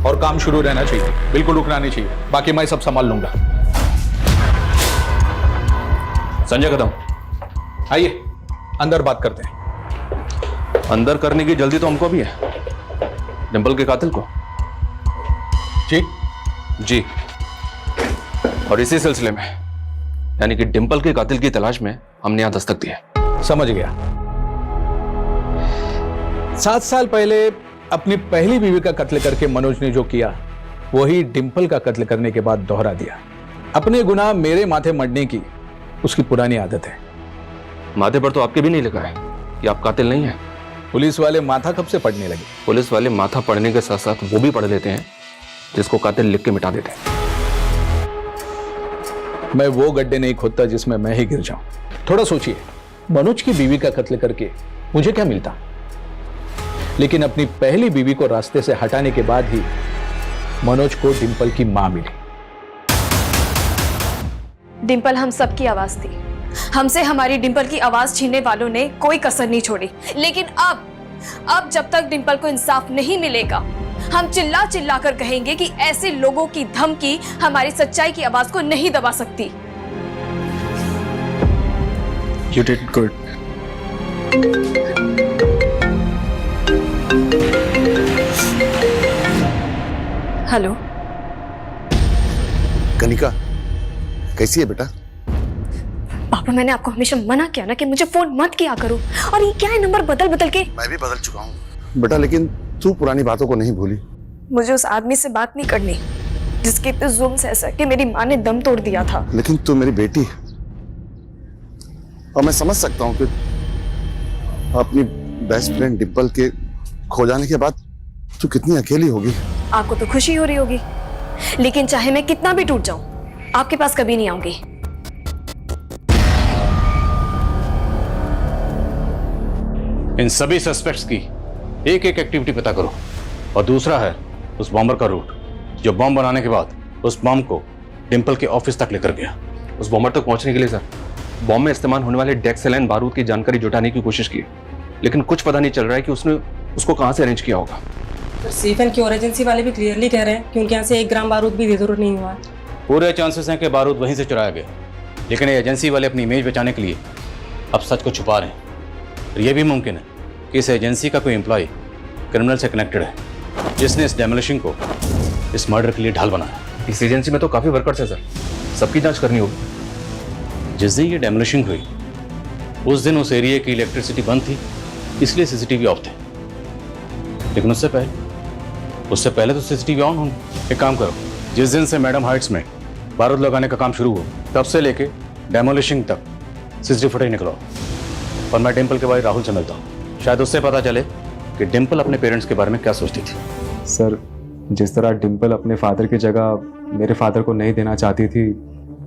और काम शुरू रहना चाहिए, बिल्कुल रुकना नहीं चाहिए। बाकी मैं सब संभाल लूंगा। संजय कदम, आइए अंदर बात करते हैं। अंदर करने की जल्दी तो हमको भी है। डिंपल के कातिल को? जी। और इसी सिलसिले में, यानी कि डिंपल के कातिल की तलाश में हमने यहां दस्तक दी है। समझ गया। 7 साल पहले अपनी पहली बीवी का कत्ल करके मनोज ने जो किया, वही डिंपल का कत्ल करने के बाद दोहरा दिया। अपने गुनाह मेरे माथे मढ़ने की उसकी पुरानी आदत है। माथे पर तो आपके भी नहीं लिखा है कि आप कातिल नहीं हैं। पुलिस वाले माथा कब से पढ़ने लगे? पुलिस वाले माथा पढ़ने के साथ साथ वो भी पढ़ लेते हैं जिसको कातिल लिख के मिटा देते हैं। मैं वो गड्ढे नहीं खोदता जिसमें मैं ही गिर जाऊं। थोड़ा सोचिए, मनोज की बीवी का कत्ल करके मुझे क्या मिलता? लेकिन अपनी पहली बीवी को रास्ते से हटाने के बाद ही मनोज को डिंपल की मां मिली। डिंपल हम सबकी आवाज थी। हमसे हमारी डिंपल की आवाज छीनने वालों ने कोई कसर नहीं छोड़ी। लेकिन अब जब तक डिंपल को इंसाफ नहीं मिलेगा, हम चिल्ला चिल्ला कर कहेंगे कि ऐसे लोगों की धमकी हमारी सच्चाई की आवाज को नहीं दबा सकती। You did good. Hello Kanika, कैसी है बेटा? पापा, मैंने आपको हमेशा मना किया ना कि मुझे फोन मत किया करो, और ये क्या है नंबर बदल बदल के? मैं भी बदल चुका हूँ बेटा, लेकिन तू पुरानी बातों को नहीं भूली। मुझे उस आदमी से बात नहीं करनी जिसके पे जुल्म से ऐसा कि मेरी माँ ने दम तोड़ दिया था। लेकिन तू मेरी बेटी है, और मैं समझ सकता हूँ कि अपनी बेस्ट फ्रेंड डिंपल के खो जाने के बाद तू कितनी अकेली होगी। आपको तो खुशी हो रही होगी, लेकिन चाहे मैं कितना भी टूट जाऊं, आपके पास कभी नहीं आऊंगी। इन सभी सस्पेक्ट्स की एक एक एक्टिविटी पता करो, और दूसरा है उस बॉम्बर का रूट जो बॉम्ब बनाने के बाद उस बॉम्ब को डिंपल के ऑफिस तक लेकर गया। उस बॉम्बर तक पहुंचने के लिए सर, बॉम्ब में इस्तेमाल होने वाले डेक्सेलाइन बारूद की जानकारी जुटाने की कोशिश की, लेकिन कुछ पता नहीं चल रहा है कि उसने उसको कहां से अरेंज किया होगा। सेफ एंड क्योर एजेंसी वाले भी क्लियरली कह रहे हैं कि उनके यहाँ से 1 ग्राम बारूद भी इधर नहीं हुआ है। पूरे चांसेस हैं कि बारूद वहीं से चुराया गया, लेकिन ये एजेंसी वाले अपनी इमेज बचाने के लिए अब सच को छुपा रहे हैं। और यह भी मुमकिन है कि इस एजेंसी का कोई एम्प्लॉय क्रिमिनल से कनेक्टेड है, जिसने इस डेमोलिशिंग को इस मर्डर के लिए ढाल बनाया। इस एजेंसी में तो काफी वर्कर्स हैं सर, सबकी जांच करनी होगी। जिस दिन ये डेमोलिशिंग हुई उस दिन उस एरिया की इलेक्ट्रिसिटी बंद थी, इसलिए सीसीटीवी ऑफ थे। लेकिन उससे पहले तो सीसीटीवी ऑन होंगे। एक काम करो, जिस दिन से मैडम हाइट्स में बारूद लगाने का काम शुरू हुआ, तब से लेके डेमोलिशिंग तक सीसीटीवी फुटेज निकलवाओ, और मैं डिम्पल के भाई राहुल से मिलता हूँ। शायद उससे पता चले कि डिम्पल अपने पेरेंट्स के बारे में क्या सोचती थी। सर, जिस तरह डिम्पल अपने फादर की जगह मेरे फादर को नहीं देना चाहती थी,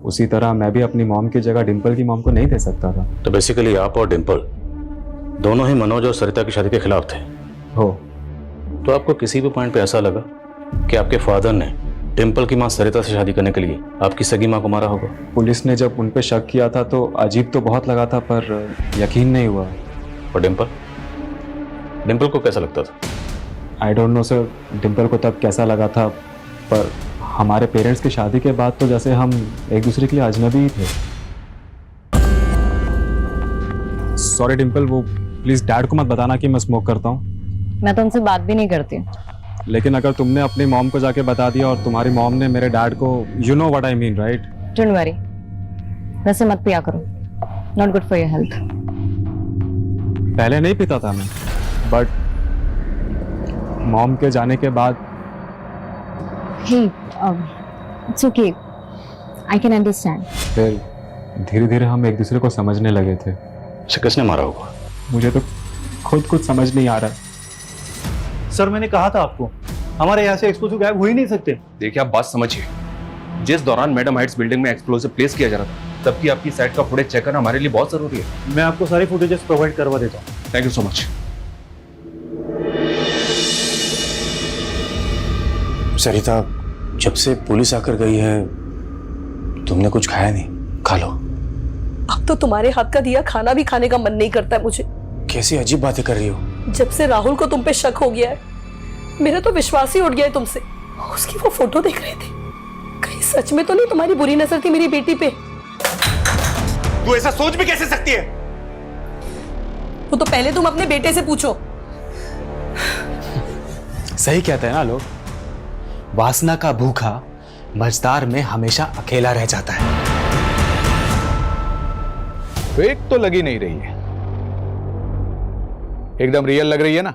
उसी तरह मैं भी अपनी मॉम की जगह डिम्पल की मॉम को नहीं दे सकता था। तो बेसिकली आप और डिम्पल दोनों ही मनोज और सरिता की शादी के खिलाफ थे। हो। तो आपको किसी भी पॉइंट पे ऐसा लगा कि आपके फादर ने डिम्पल की मां सरिता से शादी करने के लिए आपकी सगी मां को मारा होगा? पुलिस ने जब उन पे शक किया था तो अजीब तो बहुत लगा था, पर यकीन नहीं हुआ। और डिम्पल को कैसा लगता था? I don't know sir, Dimple को तब कैसा लगा था, पर हमारे पेरेंट्स की शादी के बाद तो जैसे हम एक दूसरे के लिए अजनबी ही थे। सॉरी डिम्पल, वो प्लीज डैड को मत बताना कि मैं स्मोक करता हूँ। मैं तो उनसे बात भी नहीं करती। लेकिन अगर तुमने अपनी मॉम को जाके बता दिया और तुम्हारी मॉम ने मेरे डैड को, you know what I mean right? Don't worry, वैसे मत पिया करो, not good for your health. पहले नहीं पीता था मैं, बट मॉम के जाने के बाद hey it's okay, I can understand. फिर धीरे धीरे हम एक दूसरे को समझने लगे थे। किसने मारा होगा? मुझे तो खुद कुछ समझ नहीं आ रहा। सर मैंने कहा था आपको, हमारे यहाँ से एक्सप्लोसिव गायब हो ही नहीं सकते। देखिए आप बात समझिए, जिस दौरान मैडम हाइट्स बिल्डिंग में एक्सप्लोसिव प्लेस किया जा रहा था, तब की आपकी साइट का फुटेज चेक करना हमारे लिए बहुत जरूरी है। मैं आपको सारी फुटेजेस प्रोवाइड करवा देता हूँ। Thank you so much. Sarita, जब से पुलिस आकर गई है तुमने कुछ खाया नहीं? खा लो। अब तो तुम्हारे हाथ का दिया खाना भी खाने का मन नहीं करता है मुझे। कैसी अजीब बातें कर रही हो। जब से राहुल को तुम पे शक हो गया है, मेरा तो विश्वास ही उठ गया है तुमसे। उसकी वो फोटो देख रहे थे, कहीं सच में तो नहीं तुम्हारी बुरी नजर थी मेरी बेटी पे? तू ऐसा सोच भी कैसे सकती है? वो तो पहले तुम अपने बेटे से पूछो। सही कहते हैं ना लोग, वासना का भूखा मझदार में हमेशा अकेला रह जाता है। फेक तो लगी नहीं रही है, एकदम रियल लग रही है ना?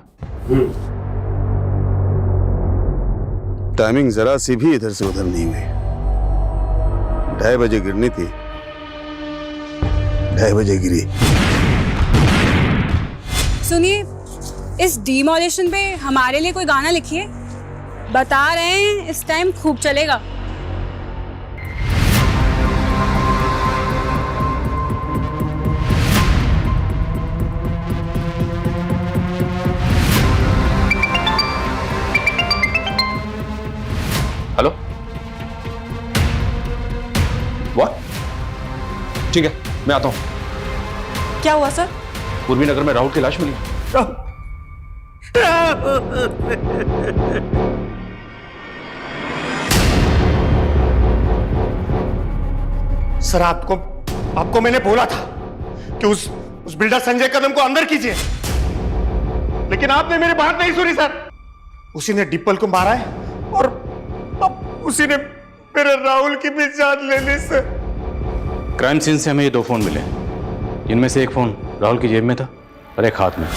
टाइमिंग जरा सी भी इधर से उधर नहीं हुई। 2:30 बजे गिरनी थी, 2:30 बजे गिरी। सुनिए, इस डिमोलिशन पे हमारे लिए कोई गाना लिखिए, बता रहे हैं इस टाइम खूब चलेगा। Hello, what? ठीक है, मैं आता हूँ। क्या हुआ सर? पूर्वी नगर में राहुल की लाश मिली। सर आपको मैंने बोला था कि उस बिल्डर संजय कदम को अंदर कीजिए, लेकिन आपने मेरी बात नहीं सुनी सर। उसी ने डिम्पल को मारा है और उसी ने मेरे राहुल की भी जान ले ली सर। क्राइम सीन से हमें ये 2 फोन मिले, जिनमें से एक फोन राहुल की जेब में था और एक हाथ में।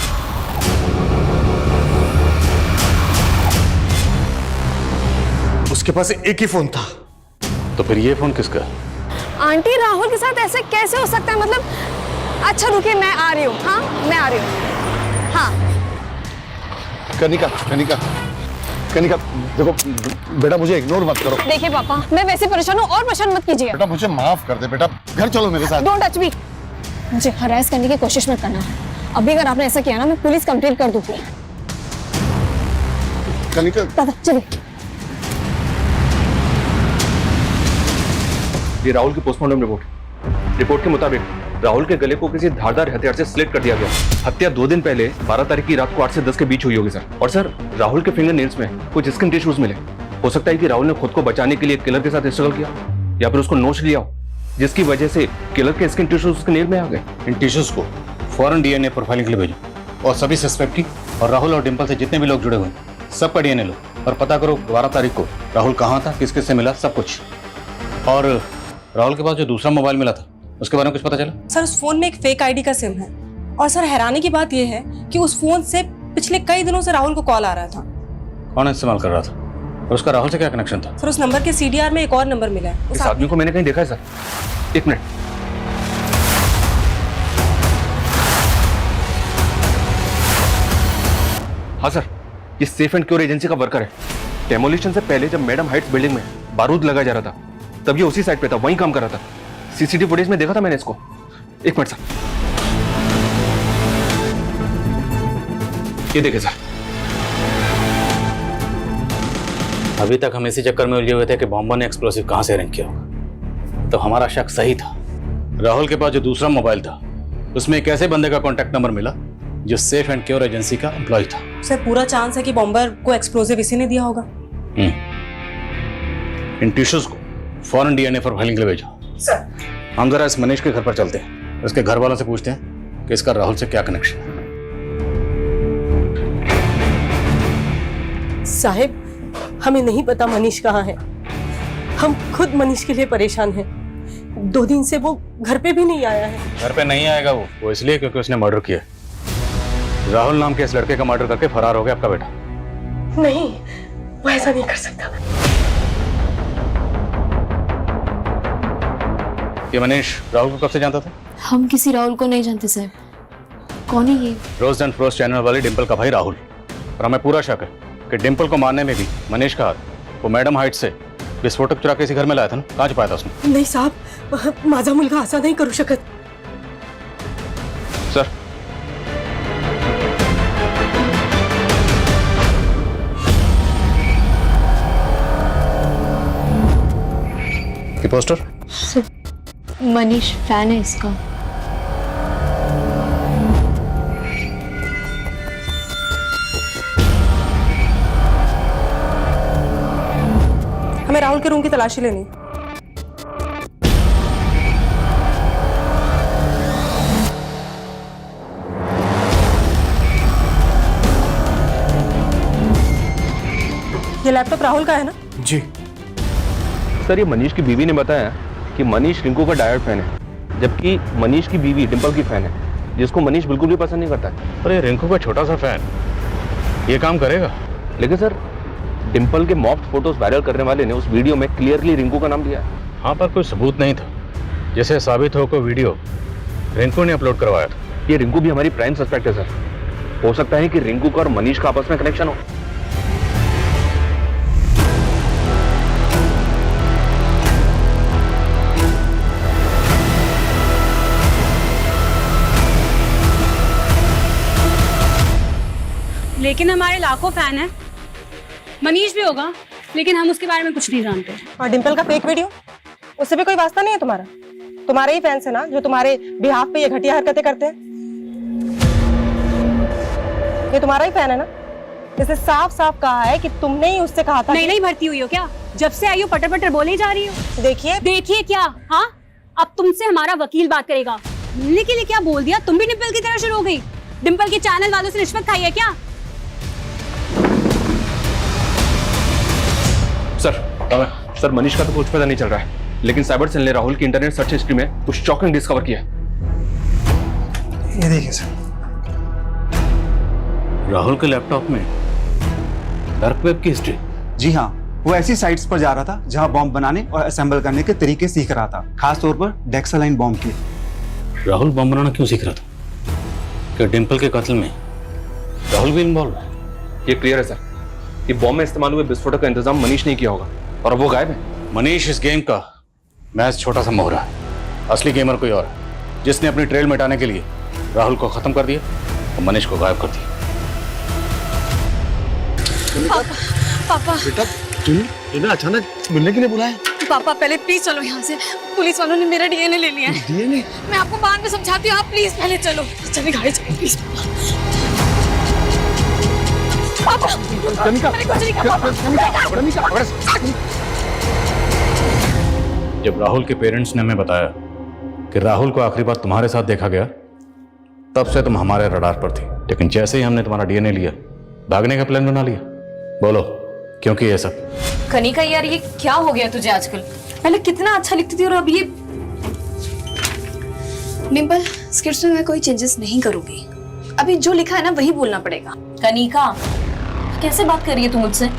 उसके पास एक ही फोन था। तो फिर ये फोन किसका? आंटी, राहुल के साथ ऐसे कैसे हो सकता है? मतलब, अच्छा रुकिए, मैं आ रही हूँ। हाँ, मैं आ रही हूँ। हाँ कनिका, देखो बेटा, मुझे इग्नोर मत करो। देखिए पापा, मैं वैसे परेशान हूँ और परेशान मत कीजिए। बेटा मुझे माफ कर दे बेटा, घर चलो मेरे साथ। Don't touch me. मुझे हरास करने की कोशिश मत करना। अभी अगर आपने ऐसा किया ना, मैं पुलिस कंप्लेंट कर दूंगी। कनिका, दादा चलिए। ये राहुल की पोस्टमार्टम रिपोर्ट के मुताबिक राहुल के गले को किसी धारदार हथियार से स्लिट कर दिया गया। हत्या 2 दिन पहले 12 तारीख की रात को 8 से 10 के बीच हुई होगी सर। और सर, राहुल के फिंगर नेल्स में कुछ स्किन टिश्यूज मिले। हो सकता है कि राहुल ने खुद को बचाने के लिए किलर के साथ स्ट्रगल किया, या फिर उसको नोच लिया हो, जिसकी वजह से किलर के स्किन टिश्यूज उसके नेल में आ गए। इन टिश्यूज को फौरन डीएनए प्रोफाइलिंग के लिए भेजो और सभी सस्पेक्ट की और राहुल और डिम्पल से जितने भी लोग जुड़े हुए हैं सबका डीएनए लो और पता करो 12 तारीख को राहुल कहाँ था, किस किस से मिला, सब कुछ। और राहुल के पास जो दूसरा मोबाइल मिला था उसके बारे में कुछ पता चला? सर, उस फोन में एक फेक आईडी का सिम है। और सर, हैरानी की बात यह है कि उस फोन से पिछले कई दिनों से राहुल को कॉल आ रहा था। कौन इस्तेमाल कर रहा था और उसका राहुल से क्या कनेक्शन था? सर, उस नंबर के सीडीआर में एक और नंबर मिला है। इस आदमी को मैंने कहीं देखा है सर। 1 मिनट। हाँ सर, ये सेफ एंड क्योर एजेंसी का वर्कर है। डेमोलिशन से पहले जब मैडम हाइट्स बिल्डिंग में बारूद लगाया जा रहा था तब ये उसी साइड पे था, वहीं काम कर रहा था। सीसीटीवी फुटेज में देखा था मैंने इसको। एक मिनट सर, ये देखिए सर। अभी तक हम इसी चक्कर में उलझे हुए थे कि बॉम्बर ने एक्सप्लोसिव कहां से अरेंज किया होगा। तो हमारा शक सही था। राहुल के पास जो दूसरा मोबाइल था उसमें एक ऐसे बंदे का कॉन्टैक्ट नंबर मिला जो सेफ एंड क्योर एजेंसी का एम्प्लॉय था। सर पूरा चांस है कि बॉम्बर को एक्सप्लोसिव इसी ने दिया होगा। इन टिश्यूज को फॉरेन डीएनए फॉर फाइलिंग के लिए भेजो। सर हम जरा इस मनीष के घर पर चलते हैं, उसके घर वालों से पूछते हैं कि इसका राहुल से क्या कनेक्शन है। साहब हमें नहीं पता मनीष कहाँ है। हम खुद मनीष के लिए परेशान हैं। 2 दिन से वो घर पे भी नहीं आया है। घर पे नहीं आएगा वो इसलिए क्योंकि उसने मर्डर किया। राहुल नाम के इस लड़के का मर्डर करके फरार हो गया आपका बेटा। नहीं, वो ऐसा नहीं कर सकता। ये मनीष राहुल को कब से जानता था? हम किसी राहुल को नहीं जानते साहब। कौन है ये? रोज एंड फ्रोस्ट चैनल वाली डिंपल का भाई राहुल। और हमें पूरा शक है कि डिंपल को मारने में भी मनीष का हाथ वो मैडम हाइट से विस्फोटक चुरा के इसी घर में लाया था ना। कहाँ छुपाया था उसने? नहीं साहब, माझा मुलगा असा नहीं करू शकत। सर ये पोस्टर? मनीष फैन है इसका। हमें राहुल के रूम की तलाशी लेनी। ये लैपटॉप राहुल का है ना? जी सर, ये मनीष की बीवी ने बताया कि मनीष रिंकू का डायरेक्ट फैन है, जबकि मनीष की बीवी डिंपल की फैन है, जिसको मनीष बिल्कुल भी पसंद नहीं करता है। अरे रिंकू का छोटा सा फैन ये काम करेगा? लेकिन सर, डिंपल के मॉफ्ड फोटोज वायरल करने वाले ने उस वीडियो में क्लियरली रिंकू का नाम लिया है। हाँ, पर कोई सबूत नहीं था जिसे साबित हो को वीडियो रिंकू ने अपलोड करवाया था। ये रिंकू भी हमारी प्राइम सस्पेक्ट है सर। हो सकता है कि रिंकू का और मनीष का आपस में कनेक्शन हो। लेकिन हमारे लाखों फैन है, मनीष भी होगा, लेकिन हम उसके बारे में कुछ नहीं जानते। और डिंपल का फेक वीडियो, उससे भी कोई वास्ता नहीं है तुम्हारा? तुम्हारे ही फैंस है ना जो तुम्हारे बिहाफ पे ये घटिया हरकतें करते हैं। ये तुम्हारा ही फैन है ना? इसने साफ साफ कहा है कि तुमने ही उससे कहा था। नहीं भर्ती हुई हो क्या? जब से आई हो पटर पटर बोले जा रही हो। देखिए क्या? हाँ, अब तुमसे हमारा वकील बात करेगा। मिलने के लिए क्या बोल दिया? तुम भी डिंपल की तरह शुरू हो गई। डिंपल के चैनल वालों से रिश्वत खाई है क्या? सर मनीष का तो कुछ पता नहीं चल रहा है, लेकिन साइबर सेल ने राहुल की इंटरनेट सर्च हिस्ट्री में कुछ शॉकिंग डिस्कवर किया। ये देखिए सर, राहुल के लैपटॉप में डार्क वेब की हिस्ट्री। जी हाँ, वो ऐसी साइट्स पर जा रहा था जहां बॉम्ब बनाने और असेंबल करने के तरीके सीख रहा था, खास तौर पर डेक्सालाइन बॉम्ब की। राहुल बॉम्ब बनाना क्यों सीख रहा था? क्या डिंपल के कत्ल में राहुल भी इन्वॉल्व है? ये क्लियर है सर कि बॉम्ब में इस्तेमाल हुए विस्फोटक का इंतजाम मनीष ने किया होगा और अब वो गायब है। मनीष इस गेम का मैच छोटा सा मोहरा है। असली गेमर कोई और है, जिसने अपनी ट्रेल मिटाने के लिए राहुल को खत्म कर दिया और मनीष को गायब कर दिया। पापा बेटा तुम्हें अचानक मिलने के लिए बुलाया? पापा पहले प्लीज चलो यहाँ से। पुलिस वालों ने मेरा डीएनए ले लिया है। डीएनए? मैं आपको बाद में समझाती हूँ, आप प्लीज पहले चलो। चलिए गाड़ी चलिए प्लीज। पापा जब राहुल के पेरेंट्स ने हमें बताया कि राहुल को आखिरी बार तुम्हारे साथ देखा गया, तब से तुम हमारे रडार पर थी। लेकिन जैसे ही हमने तुम्हारा डीएनए लिया, भागने का प्लान बना लिया। बोलो क्योंकि ये सब? कनिका यार, ये क्या हो गया तुझे आजकल? पहले कितना अच्छा लिखती थी और अब ये। डिंपल, स्क्रिप्ट में मैं कोई चेंजेस नहीं करूंगी। अभी जो लिखा है ना वही बोलना पड़ेगा। कनिका, कैसे बात कर रही है तू मुझसे?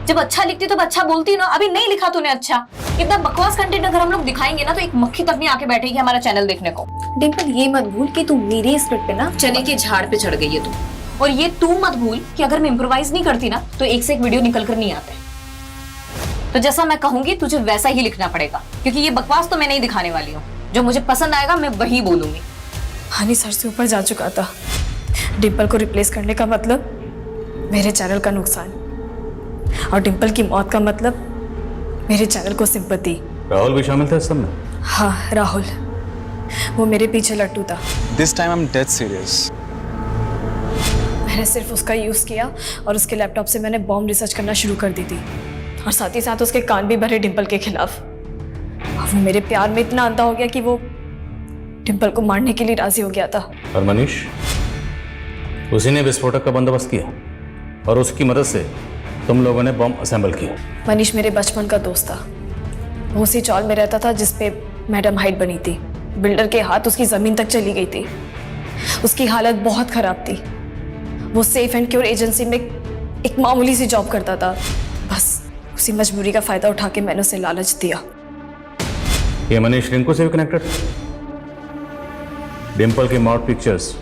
जब अच्छा लिखती तो अच्छा बोलती ना। अभी नहीं लिखा तूने अच्छा। इतना बकवास कंटेंट अगर हम लोग दिखाएंगे ना तो एक मक्खी तक नहीं आके बैठेगी हमारा चैनल देखने को। डिंपल, ये मत भूल कि तू मेरे स्क्रिप्ट पे ना चने के झाड़ पे चढ़ गई है तू। और ये तू मत भूल कि अगर मैं इम्प्रोवाइज नहीं करती ना तो एक से एक वीडियो निकल कर नहीं आते। तो जैसा मैं कहूंगी तुझे वैसा ही लिखना पड़ेगा, क्योंकि ये बकवास तो मैं नहीं दिखाने वाली हूँ। जो मुझे पसंद आएगा मैं वही बोलूंगी। हनी सर से ऊपर जा चुका था। डिम्पल को रिप्लेस करने का मतलब मेरे चैनल का नुकसान, और डिम्पल की मौत का मतलब मेरे चैनल को सिंपैथी। राहुल भी शामिल था इस सब में? हाँ राहुल, वो मेरे पीछे लट्टू था। This time I am dead serious. मैंने सिर्फ उसका यूज़ किया और उसके लैपटॉप से मैंने बॉम्ब रिसर्च करना शुरू कर दी थी, और साथ ही साथ उसके कान भी भरे डिम्पल के खिलाफ। और वो मेरे प्यार में इतना अंधा हो गया कि वो डिम्पल को मारने के लिए राजी हो गया था। और मनीष, उसी ने विस्फोटक का बंदोबस्त किया और उसकी मदद से तुम लोगों ने बॉम्ब असेंबल किया। मनीष मेरे बचपन का दोस्त था। वो उसी चौल में रहता था जिस पे मैडम हाइट बनी थी। बिल्डर के हाथ उसकी ज़मीन तक चली गई थी। उसकी हालत बहुत ख़राब थी। वो सेफ एंड क्योर एजेंसी में एक मामूली सी जॉब करता था। बस उसी मजबूरी का फ़ायदा उठा के मैंने उसे लालच दिया। ये मनीष रिंकू से भी कनेक्टेड था? डिम्पल के मॉड पिक्चर्स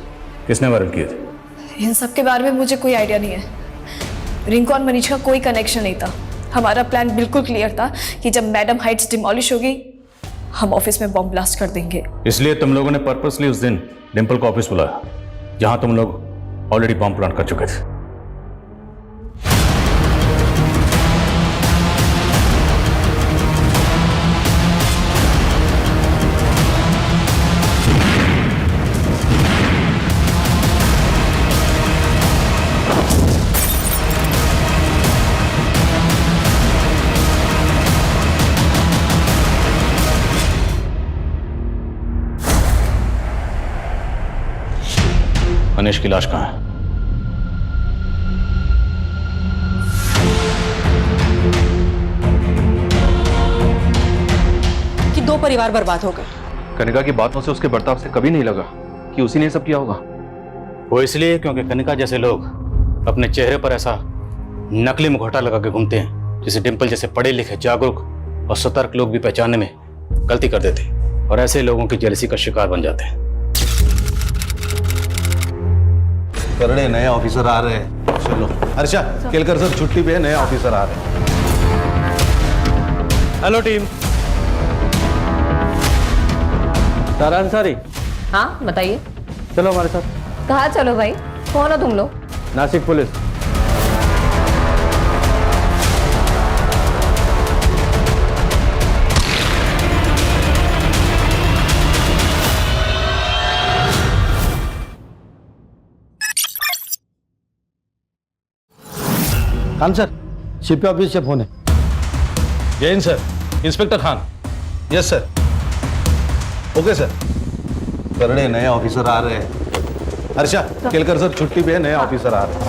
किसने वायरल किए थे? इन सब के बारे में मुझे कोई आइडिया नहीं है। रिंकू और मनीष का कोई कनेक्शन नहीं था। हमारा प्लान बिल्कुल क्लियर था कि जब मैडम हाइट्स डिमोलिश होगी हम ऑफिस में बॉम्ब ब्लास्ट कर देंगे। इसलिए तुम लोगों ने पर्पसली उस दिन डिम्पल को ऑफिस बुलाया जहां तुम लोग ऑलरेडी बॉम्ब प्लांट कर चुके थे। मनीष की लाश कहाँ है? कि 2 परिवार बर्बाद हो गए। कनिका की बातों से, उसके बर्ताव से कभी नहीं लगा कि उसी ने सब किया होगा। वो इसलिए क्योंकि कनिका जैसे लोग अपने चेहरे पर ऐसा नकली मुखौटा लगा के घूमते हैं जिसे डिम्पल जैसे पढ़े लिखे, जागरूक और सतर्क लोग भी पहचानने में गलती कर देते हैं, और ऐसे लोगों की जेलसी का शिकार बन जाते हैं। करड़े नए ऑफिसर आ रहे हैं। चलो हर्षा, केलकर सर छुट्टी पे है, नए ऑफिसर आ रहे हैं। Hello team. सारा अंसारी, हाँ बताइए। चलो हमारे साथ। कहाँ चलो भाई? कौन हो तुम लोग? Nashik police. Khan sir, CP office से फोन है। Jain sir, inspector Khan. Yes sir. Okay sir. Karade नए ऑफिसर आ रहे हैं। हर्षा, केलकर सर छुट्टी पे है, नए ऑफिसर आ रहे हैं।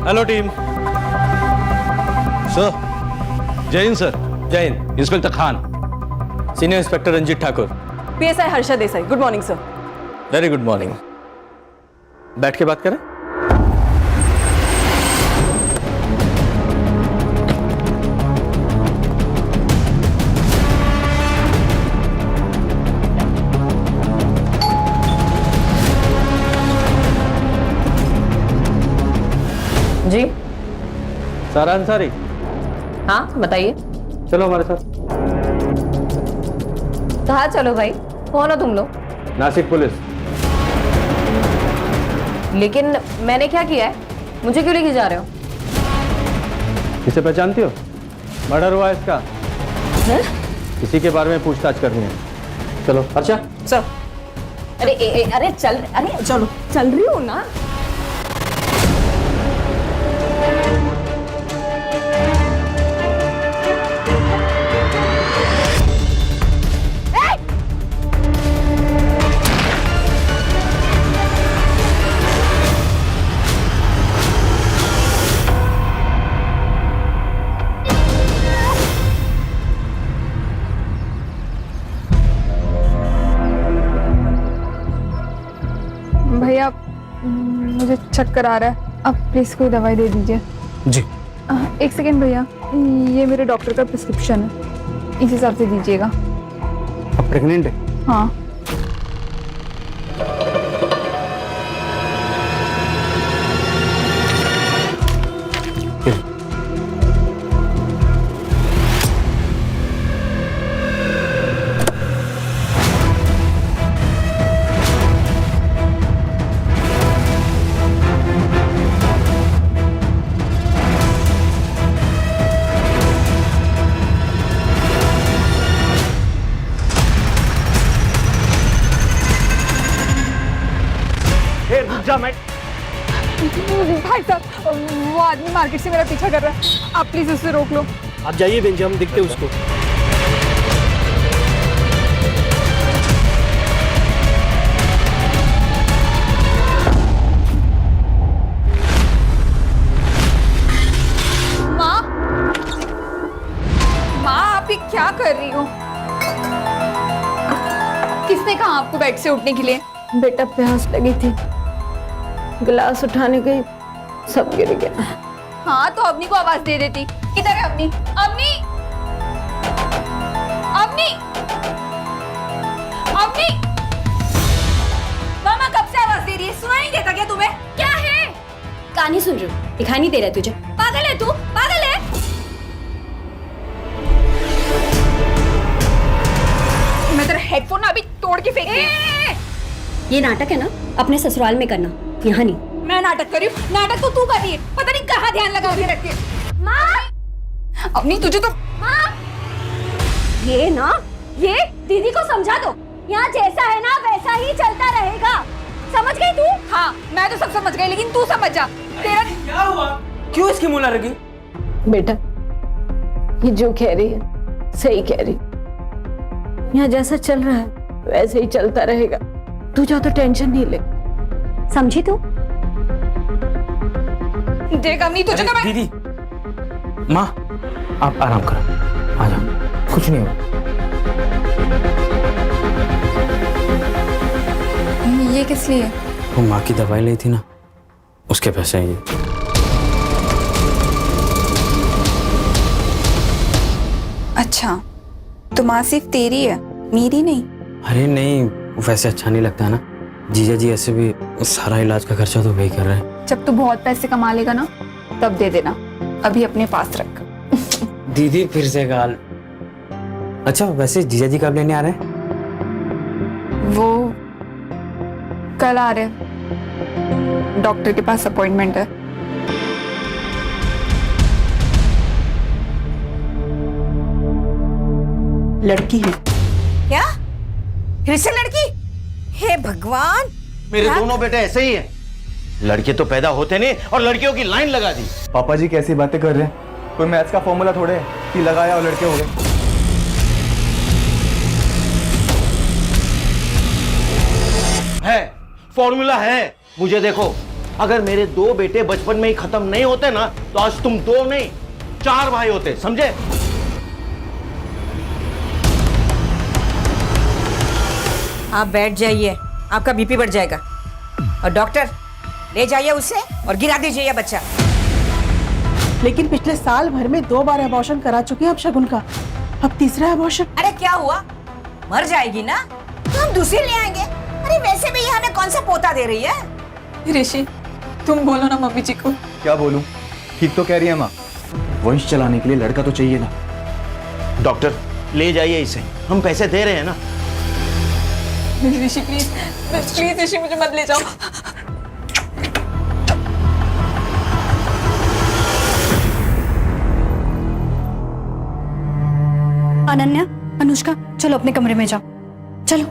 Hello team. सर, जय हिंद सर। जय हिंद। Inspector Khan. Senior inspector Ranjit Thakur. PSI Harsha Desai. Good morning sir. Very good morning. बैठ के बात करें। जी सारा अंसारी, हाँ बताइए। चलो हमारे साथ। कहाँ चलो भाई? कौन हो तुम लोग? नासिक पुलिस। लेकिन मैंने क्या किया है? मुझे क्यों लेके जा रहे हो? किसे पहचानती हो? मर्डर हुआ इसका। इसी के बारे में पूछताछ करनी है। चलो। अच्छा सर। अरे चलो चल रही हो ना। भैया मुझे चक्कर आ रहा है, आप प्लीज कोई दवाई दे दीजिए। जी, एक सेकेंड भैया, ये मेरे डॉक्टर का प्रिस्क्रिप्शन है, इस हिसाब से दीजिएगा। अब प्रेग्नेंट है? हाँ। भाई साहब, वो आदमी मार्केट से मेरा पीछा कर रहा है, आप प्लीज उससे रोक लो। आप जाइए बेंच, हम देखते हैं उसको। माँ, आप ये क्या कर रही हो? किसने कहा आपको बेड से उठने के लिए? बेटा प्यास लगी थी, गिलास उठाने गई, सब गिर गया। हाँ तो अवनी को आवाज दे देती। किधर है अवनी? अवनी, अवनी, अवनी! मामा कब से आवाज दे रही है, सुनाई नहीं देता क्या तुम्हें? क्या है? कहानी सुन रही हूँ, दिखाई नहीं दे रहा तुझे? पागल है तू, पागल है? मैं तेरा हेडफोन अभी तोड़ के फेंक दूंगी। ये नाटक है ना, अपने ससुराल में करना, यहाँ नहीं। मैं नाटक कर रही हूँ? नाटक तो तू कर रही है, पता नहीं कहाँ ध्यान लगा के रखती है। माँ, अपनी तुझे तो माँ, ये ना, ये दीदी को समझा दो, यहाँ जैसा है ना वैसा ही चलता रहेगा, समझ गई तू? हाँ मैं तो सब समझ गई, लेकिन तू समझ जा। तेरा क्या हुआ? क्यों इसकी मुँह लगी? बेटा, ये जो कह रही है सही कह रही, यहाँ जैसा चल रहा है वैसे ही चलता रहेगा, तू ज्यादा टेंशन नहीं ले, समझी तू? देख अम्मी तुझे तो मैं... दीदी, माँ आप आराम करो, आ जाओ, कुछ नहीं होगा। ये किस लिए? वो माँ की दवाई ली थी ना, उसके पैसे हैं ये। अच्छा, तो माँ सिर्फ तेरी है, मेरी नहीं? अरे नहीं, वैसे अच्छा नहीं लगता है ना, जीजा जी ऐसे भी सारा इलाज का खर्चा तो वही कर रहे हैं। जब तू बहुत पैसे कमा लेगा ना तब दे देना, अभी अपने पास रख। दीदी फिर से गाल। अच्छा वैसे जीजा जी कब लेने आ रहे हैं? वो कल आ रहे, डॉक्टर के पास अपॉइंटमेंट है। लड़की है क्या? फिर से लड़की? हे भगवान! मेरे दोनों बेटे ऐसे ही हैं। लड़के तो पैदा होते नहीं और लड़कियों की लाइन लगा दी। पापा जी कैसी बातें कर रहे हैं? कोई मैथ्स का फॉर्मूला थोड़े है कि लगाया और लड़के हो गए। है, फॉर्मूला है। मुझे देखो, अगर मेरे दो बेटे बचपन में ही खत्म नहीं होते ना तो आज तुम दो नहीं 4 भाई होते, समझे? आप बैठ जाइए, आपका बीपी बढ़ जाएगा। और डॉक्टर ले जाइए उसे और गिरा दीजिए ये बच्चा। लेकिन पिछले साल भर में 2 बार अबॉर्शन करा चुके हैं अब शगुन का, अब तीसरा अबॉर्शन। अरे क्या हुआ, मर जाएगी ना तो हम दूसरी ले आएंगे। अरे वैसे भी ये हमें कौन सा पोता दे रही है? ऋषि तुम बोलो ना मम्मी जी को। क्या बोलूं? ठीक तो कह रही है माँ, वंश चलाने के लिए लड़का तो चाहिए ना। डॉक्टर ले जाइए इसे, हम पैसे दे रहे हैं ना। ऋषि प्लीज, प्लीज ऋषि मुझे मत ले जाओ। अनन्या, अनुष्का, चलो अपने कमरे में जाओ, चलो।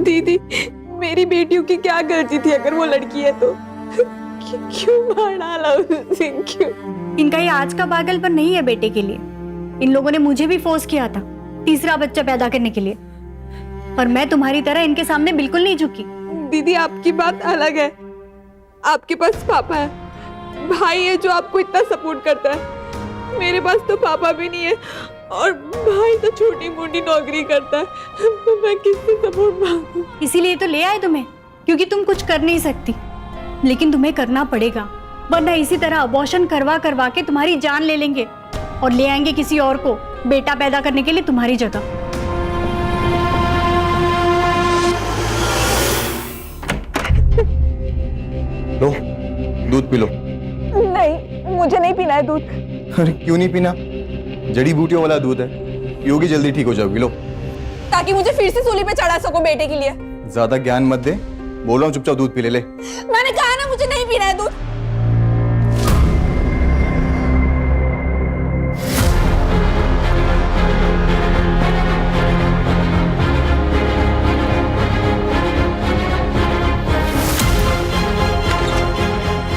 दीदी, मेरी बेटियों की क्या गलती थी अगर वो लड़की है तो? क्यों मार डाला उसे, क्यों? इनका ये आज का पागलपन नहीं है बेटे के लिए, इन लोगों ने मुझे भी फोर्स किया था तीसरा बच्चा पैदा करने के लिए, पर मैं तुम्हारी तरह इनके सामने बिल्कुल नहीं झुकी। दीदी आपकी बात अलग है, आपके पास पापा है, भाई है जो आपको इतना सपोर्ट करता है। मेरे पास तो पापा भी नहीं है और भाई तो छोटी मोटी नौकरी करता है, तो मैं किससे सपोर्ट मांगूं? इसीलिए तो ले आए तुम्हें, क्योंकि तुम कुछ कर नहीं सकती, लेकिन तुम्हें करना पड़ेगा, वरना इसी तरह अबॉर्शन करवा करवा के तुम्हारी जान ले लेंगे और ले आएंगे किसी और को बेटा पैदा करने के लिए तुम्हारी जगह। लो दूध पी लो। नहीं, मुझे नहीं पीना है दूध। अरे क्यों नहीं पीना? जड़ी बूटियों वाला दूध है, पियोगी जल्दी ठीक हो जाओगी। लो। ताकि मुझे फिर से सूली पे चढ़ा सको बेटे के लिए। ज्यादा ज्ञान मत दे, बोल रहा हूँ चुपचाप दूध पी ले। मैंने कहा ना मुझे नहीं पीना है दूध।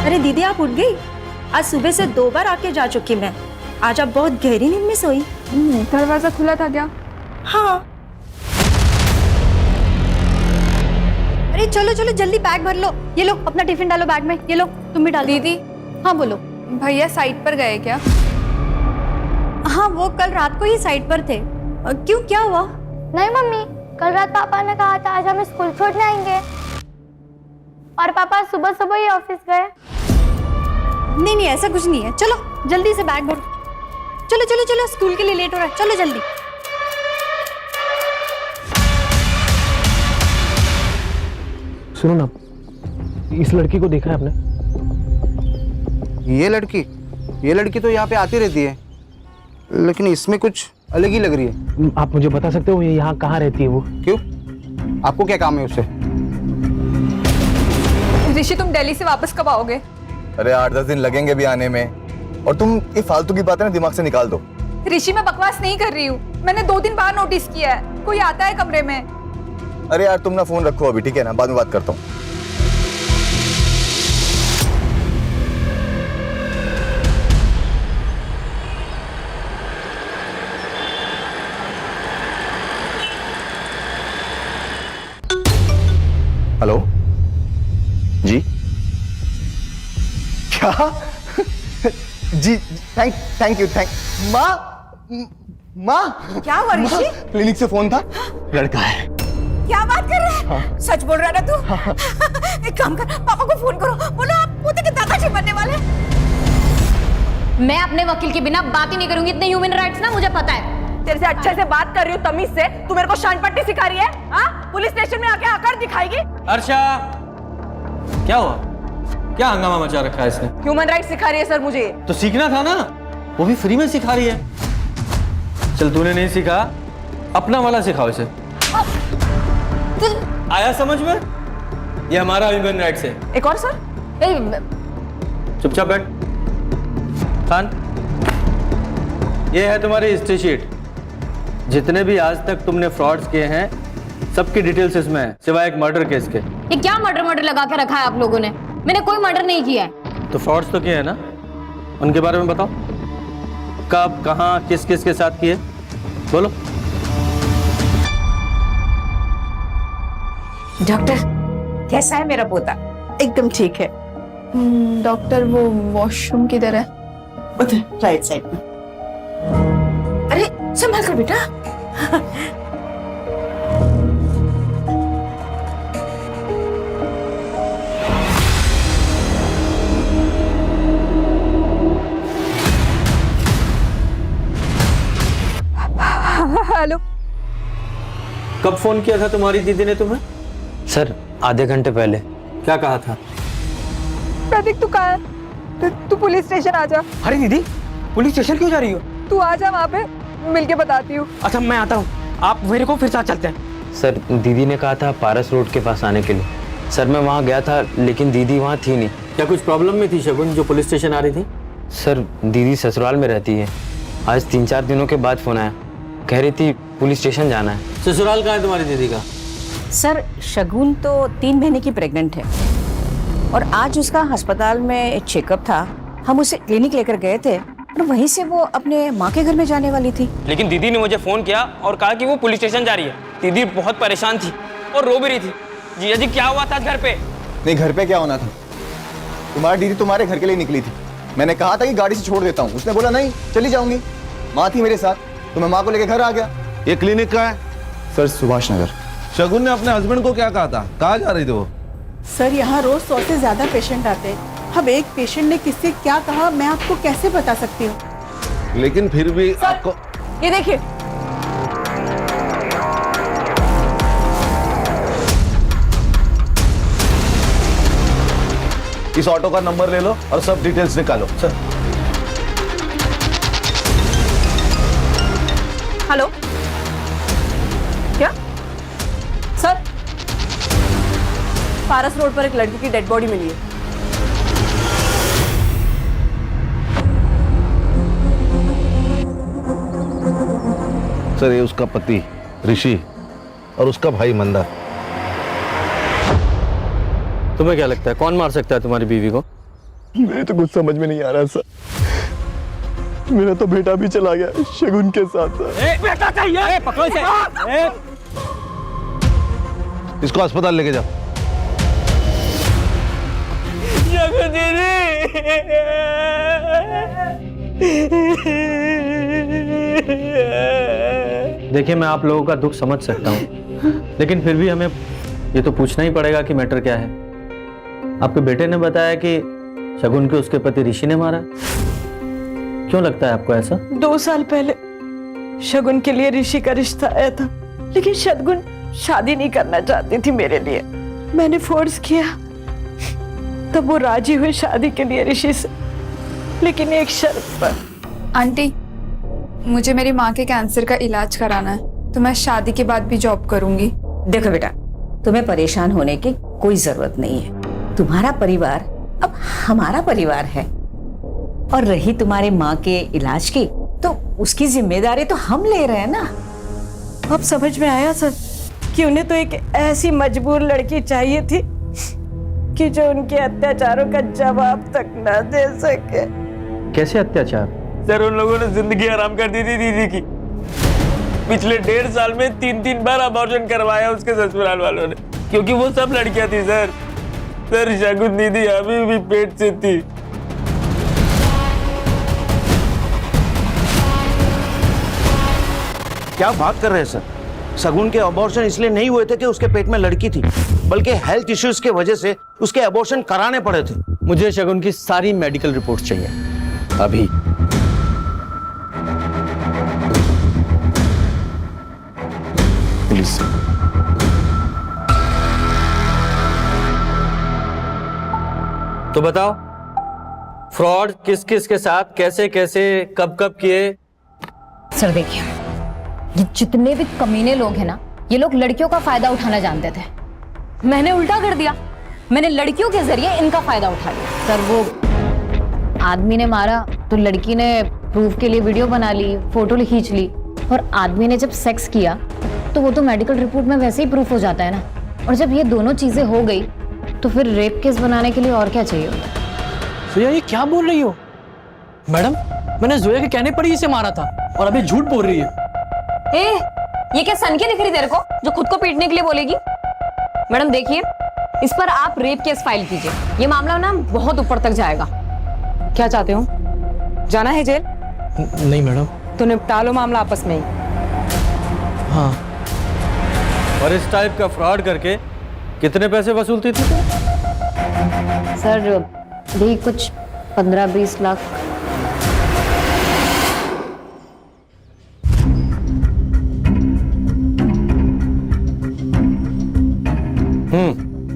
अरे दीदी आप उठ गई? आज सुबह से 2 बार आके जा चुकी मैं। आज आप बहुत गहरी नींद में सोई। दरवाजा खुला था क्या? हाँ। अरे चलो चलो जल्दी बैग भर लो। ये लो अपना टिफिन डालो बैग में। ये लो तुम भी डालो। दीदी, हाँ बोलो। भैया साइट पर गए क्या? हाँ वो कल रात को ही साइट पर थे। क्यों, क्या हुआ? नहीं मम्मी, कल रात पापा ने कहा था आज हम स्कूल छोड़ने आएंगे और पापा सुबह सुबह ही ऑफिस गए। नहीं नहीं ऐसा कुछ नहीं है। चलो जल्दी से बैग भरो। चलो चलो चलो, स्कूल के लिए लेट हो रहा है, चलो जल्दी। सुनो ना, इस लड़की को देखा है आपने? ये लड़की तो यहाँ पे आती रहती है, लेकिन इसमें कुछ अलग ही लग रही है। आप मुझे बता सकते हो ये यहाँ कहाँ रहती है वो? क्यों, आपको क्या काम है उससे? ऋषि तुम दिल्ली से वापस कब आओगे? अरे 8-10 दिन लगेंगे भी आने में, और तुम ये फालतू की बातें ना दिमाग से निकाल दो। ऋषि मैं बकवास नहीं कर रही हूँ, मैंने 2 दिन बाद नोटिस किया है कोई आता है कमरे में। अरे यार तुम ना फोन रखो अभी, ठीक है ना, बाद में बात करता हूँ। हेलो जी, क्या? जी थैंक यू। माँ क्या हुआ ऋषि? क्लिनिक से फोन था, लड़का है। क्या बात कर रहे हैं? हाँ। सच बोल रहा है ना तू? एक काम कर, पापा को फोन करो, बोलो आप पोते के दादाजी बनने वाले। मैं अपने वकील के बिना बात ही नहीं करूंगी। इतने ह्यूमन राइट्स ना मुझे पता है। तेरे से अच्छे से बात कर रही हूँ तमीज से, तू मेरे को शान पट्टी सिखा रही है? हाँ, पुलिस स्टेशन में आके आकर दिखाएगी। अर्षा, क्या हुआ? क्या हंगामा मचा रखा है इसने? ह्यूमन राइट्स सिखा रही है सर मुझे। तो सीखना था ना, वो भी फ्री में सिखा रही है। चल तूने नहीं सीखा, अपना वाला सिखाओ इसे। आया समझ में? ये हमारा ह्यूमन राइट्स है। एक और सर? चुपचाप बैठ। खान, ये है तुम्हारी हिस्ट्री शीट। जितने भी आज तक तुमने फ्रॉड्स किए हैं सबकी डिटेल्स इसमें है, सिवाय एक मर्डर केस के। ये क्या मर्डर लगा के रखा है आप लोगों ने? मैंने कोई मर्डर नहीं किया है। तो फ्रॉड्स तो किए हैं ना, उनके बारे में बताओ। कब, कहाँ, किस किस के साथ किए, बोलो। डॉक्टर कैसा है मेरा पोता? एकदम ठीक है डॉक्टर। वो वॉशरूम किधर है? उधर राइट साइड में। अरे संभाल कर बेटा। हेलो, कब फोन किया था तुम्हारी दीदी ने तुम्हें? सर आधे घंटे पहले। क्या कहा था? प्रतीक तू कहाँ है? तू पुलिस स्टेशन आ जा। अरे दीदी, पुलिस स्टेशन क्यों जा रही हो? तू आ जा, वहाँ पे मिलके बताती हूँ। अच्छा मैं आता हूँ, आप मेरे को फिर साथ चलते हैं। सर दीदी ने कहा था पारस रोड के पास आने के लिए। सर मैं वहाँ गया था लेकिन दीदी वहाँ थी नहीं। क्या कुछ प्रॉब्लम में थी शगुन जो पुलिस स्टेशन आ रही थी? सर दीदी ससुराल में रहती है। आज 3-4 दिनों के बाद फोन आया, कह रही थी पुलिस स्टेशन जाना है। ससुराल कहाँ है तुम्हारी दीदी का? सर शगुन तो 3 महीने की प्रेग्नेंट है और आज उसका अस्पताल में चेकअप था। हम उसे क्लिनिक लेकर गए थे और वहीं से वो अपने माँ के घर में जाने वाली थी। लेकिन दीदी ने मुझे फोन किया और कहा कि वो पुलिस स्टेशन जा रही है। दीदी बहुत परेशान थी और रो भी रही थी। जीजा जी क्या हुआ था घर पे? नहीं, घर पे क्या होना था, तुम्हारी दीदी तुम्हारे घर के लिए निकली थी। मैंने कहा था कि गाड़ी से छोड़ देता हूँ, उसने बोला नहीं चली जाऊंगी। माँ थी मेरे साथ तो मैं माँ को लेकर घर आ गया। ये क्लिनिक का है? सर सुभाष नगर। शगुन ने अपने हस्बैंड को क्या कहा था? कहाँ जा रही थी वो? सर यहाँ रोज 100 से ज्यादा पेशेंट आते हैं। अब एक पेशेंट ने किससे क्या कहा मैं आपको कैसे बता सकती हूँ। लेकिन फिर भी आपको ये देखिए, इस ऑटो का नंबर ले लो और सब डिटेल्स निकालो। सर हेलो, क्या सर? पारस रोड पर एक लड़की की डेड बॉडी मिली है। सर ये उसका पति ऋषि और उसका भाई मंदा। तुम्हें क्या लगता है कौन मार सकता है तुम्हारी बीवी को? मेरे तो कुछ समझ में नहीं आ रहा सर। मेरा तो बेटा भी चला गया शगुन के साथ। बेटा चाहिए, पकड़ो इसे। इसको अस्पताल लेके जाओ। देखिए मैं आप लोगों का दुख समझ सकता हूँ, लेकिन फिर भी हमें ये तो पूछना ही पड़ेगा कि मैटर क्या है। आपके बेटे ने बताया कि शगुन के उसके पति ऋषि ने मारा। क्यों लगता है आपको ऐसा? 2 साल पहले शगुन के लिए ऋषि का रिश्ता आया था, लेकिन शगुन शादी नहीं करना चाहती थी मेरे लिए। मैंने फोर्स किया, तब वो राजी हुई शादी के लिए ऋषि से, लेकिन एक शर्त पर। आंटी, मुझे मेरी माँ के कैंसर का इलाज कराना है, तो मैं शादी के बाद भी जॉब करूंगी। देखो बेटा, तुम्हें परेशान होने की कोई जरूरत नहीं है। तुम्हारा परिवार अब हमारा परिवार है, और रही तुम्हारे माँ के इलाज की, तो उसकी जिम्मेदारी तो हम ले रहे हैं ना। अब समझ में आया सर कि उन्हें तो एक ऐसी मजबूर लड़की चाहिए थी कि जो उनके अत्याचारों का जवाब तक न दे सके। कैसे अत्याचार? सर उन लोगों ने जिंदगी आराम कर दी थी दीदी की। पिछले 1.5 साल में 3 बार अबॉर्शन करवाया उसके ससुराल वालों ने, क्योंकि वो सब लड़कियां थी सर। सर शगुन दीदी अभी भी पेट से थी। क्या बात कर रहे हैं सर? शगुन के अबॉर्शन इसलिए नहीं हुए थे कि उसके पेट में लड़की थी, बल्कि हेल्थ इश्यूज के वजह से उसके अबॉर्शन कराने पड़े थे। मुझे शगुन की सारी मेडिकल रिपोर्ट चाहिए अभी। प्लीज। तो बताओ फ्रॉड किस किस के साथ कैसे कैसे कब कब किए? सर देखिए, ये जितने भी कमीने लोग हैं ना, ये लोग लड़कियों का फायदा उठाना जानते थे। मैंने उल्टा कर दिया, मैंने लड़कियों के जरिए इनका फायदा उठा लिया। सर वो आदमी ने मारा तो लड़की ने प्रूफ के लिए वीडियो बना ली, फोटो खींच ली, और आदमी ने जब सेक्स किया तो वो तो मेडिकल रिपोर्ट में वैसे ही प्रूफ हो जाता है ना। और जब ये दोनों चीजें हो गई तो फिर रेप केस बनाने के लिए और क्या चाहिए होता? जोया ये क्या बोल रही हो? मैडम मैंने जोया के कहने पर ही इसे मारा था और अभी झूठ बोल रही है। ये क्या सन की दिख रही तेरे को जो खुद को पीटने के लिए बोलेगी? मैडम देखिए, इस पर आप रेप केस फाइल कीजिए। ये मामला ना बहुत ऊपर तक जाएगा। क्या चाहते हो? जाना है जेल? नहीं मैडम। तो निपटा लो मामला आपस में ही। हाँ। और इस टाइप का फ्रॉड करके कितने पैसे वसूलती थी तुम? सर यही कुछ 15-20 लाख।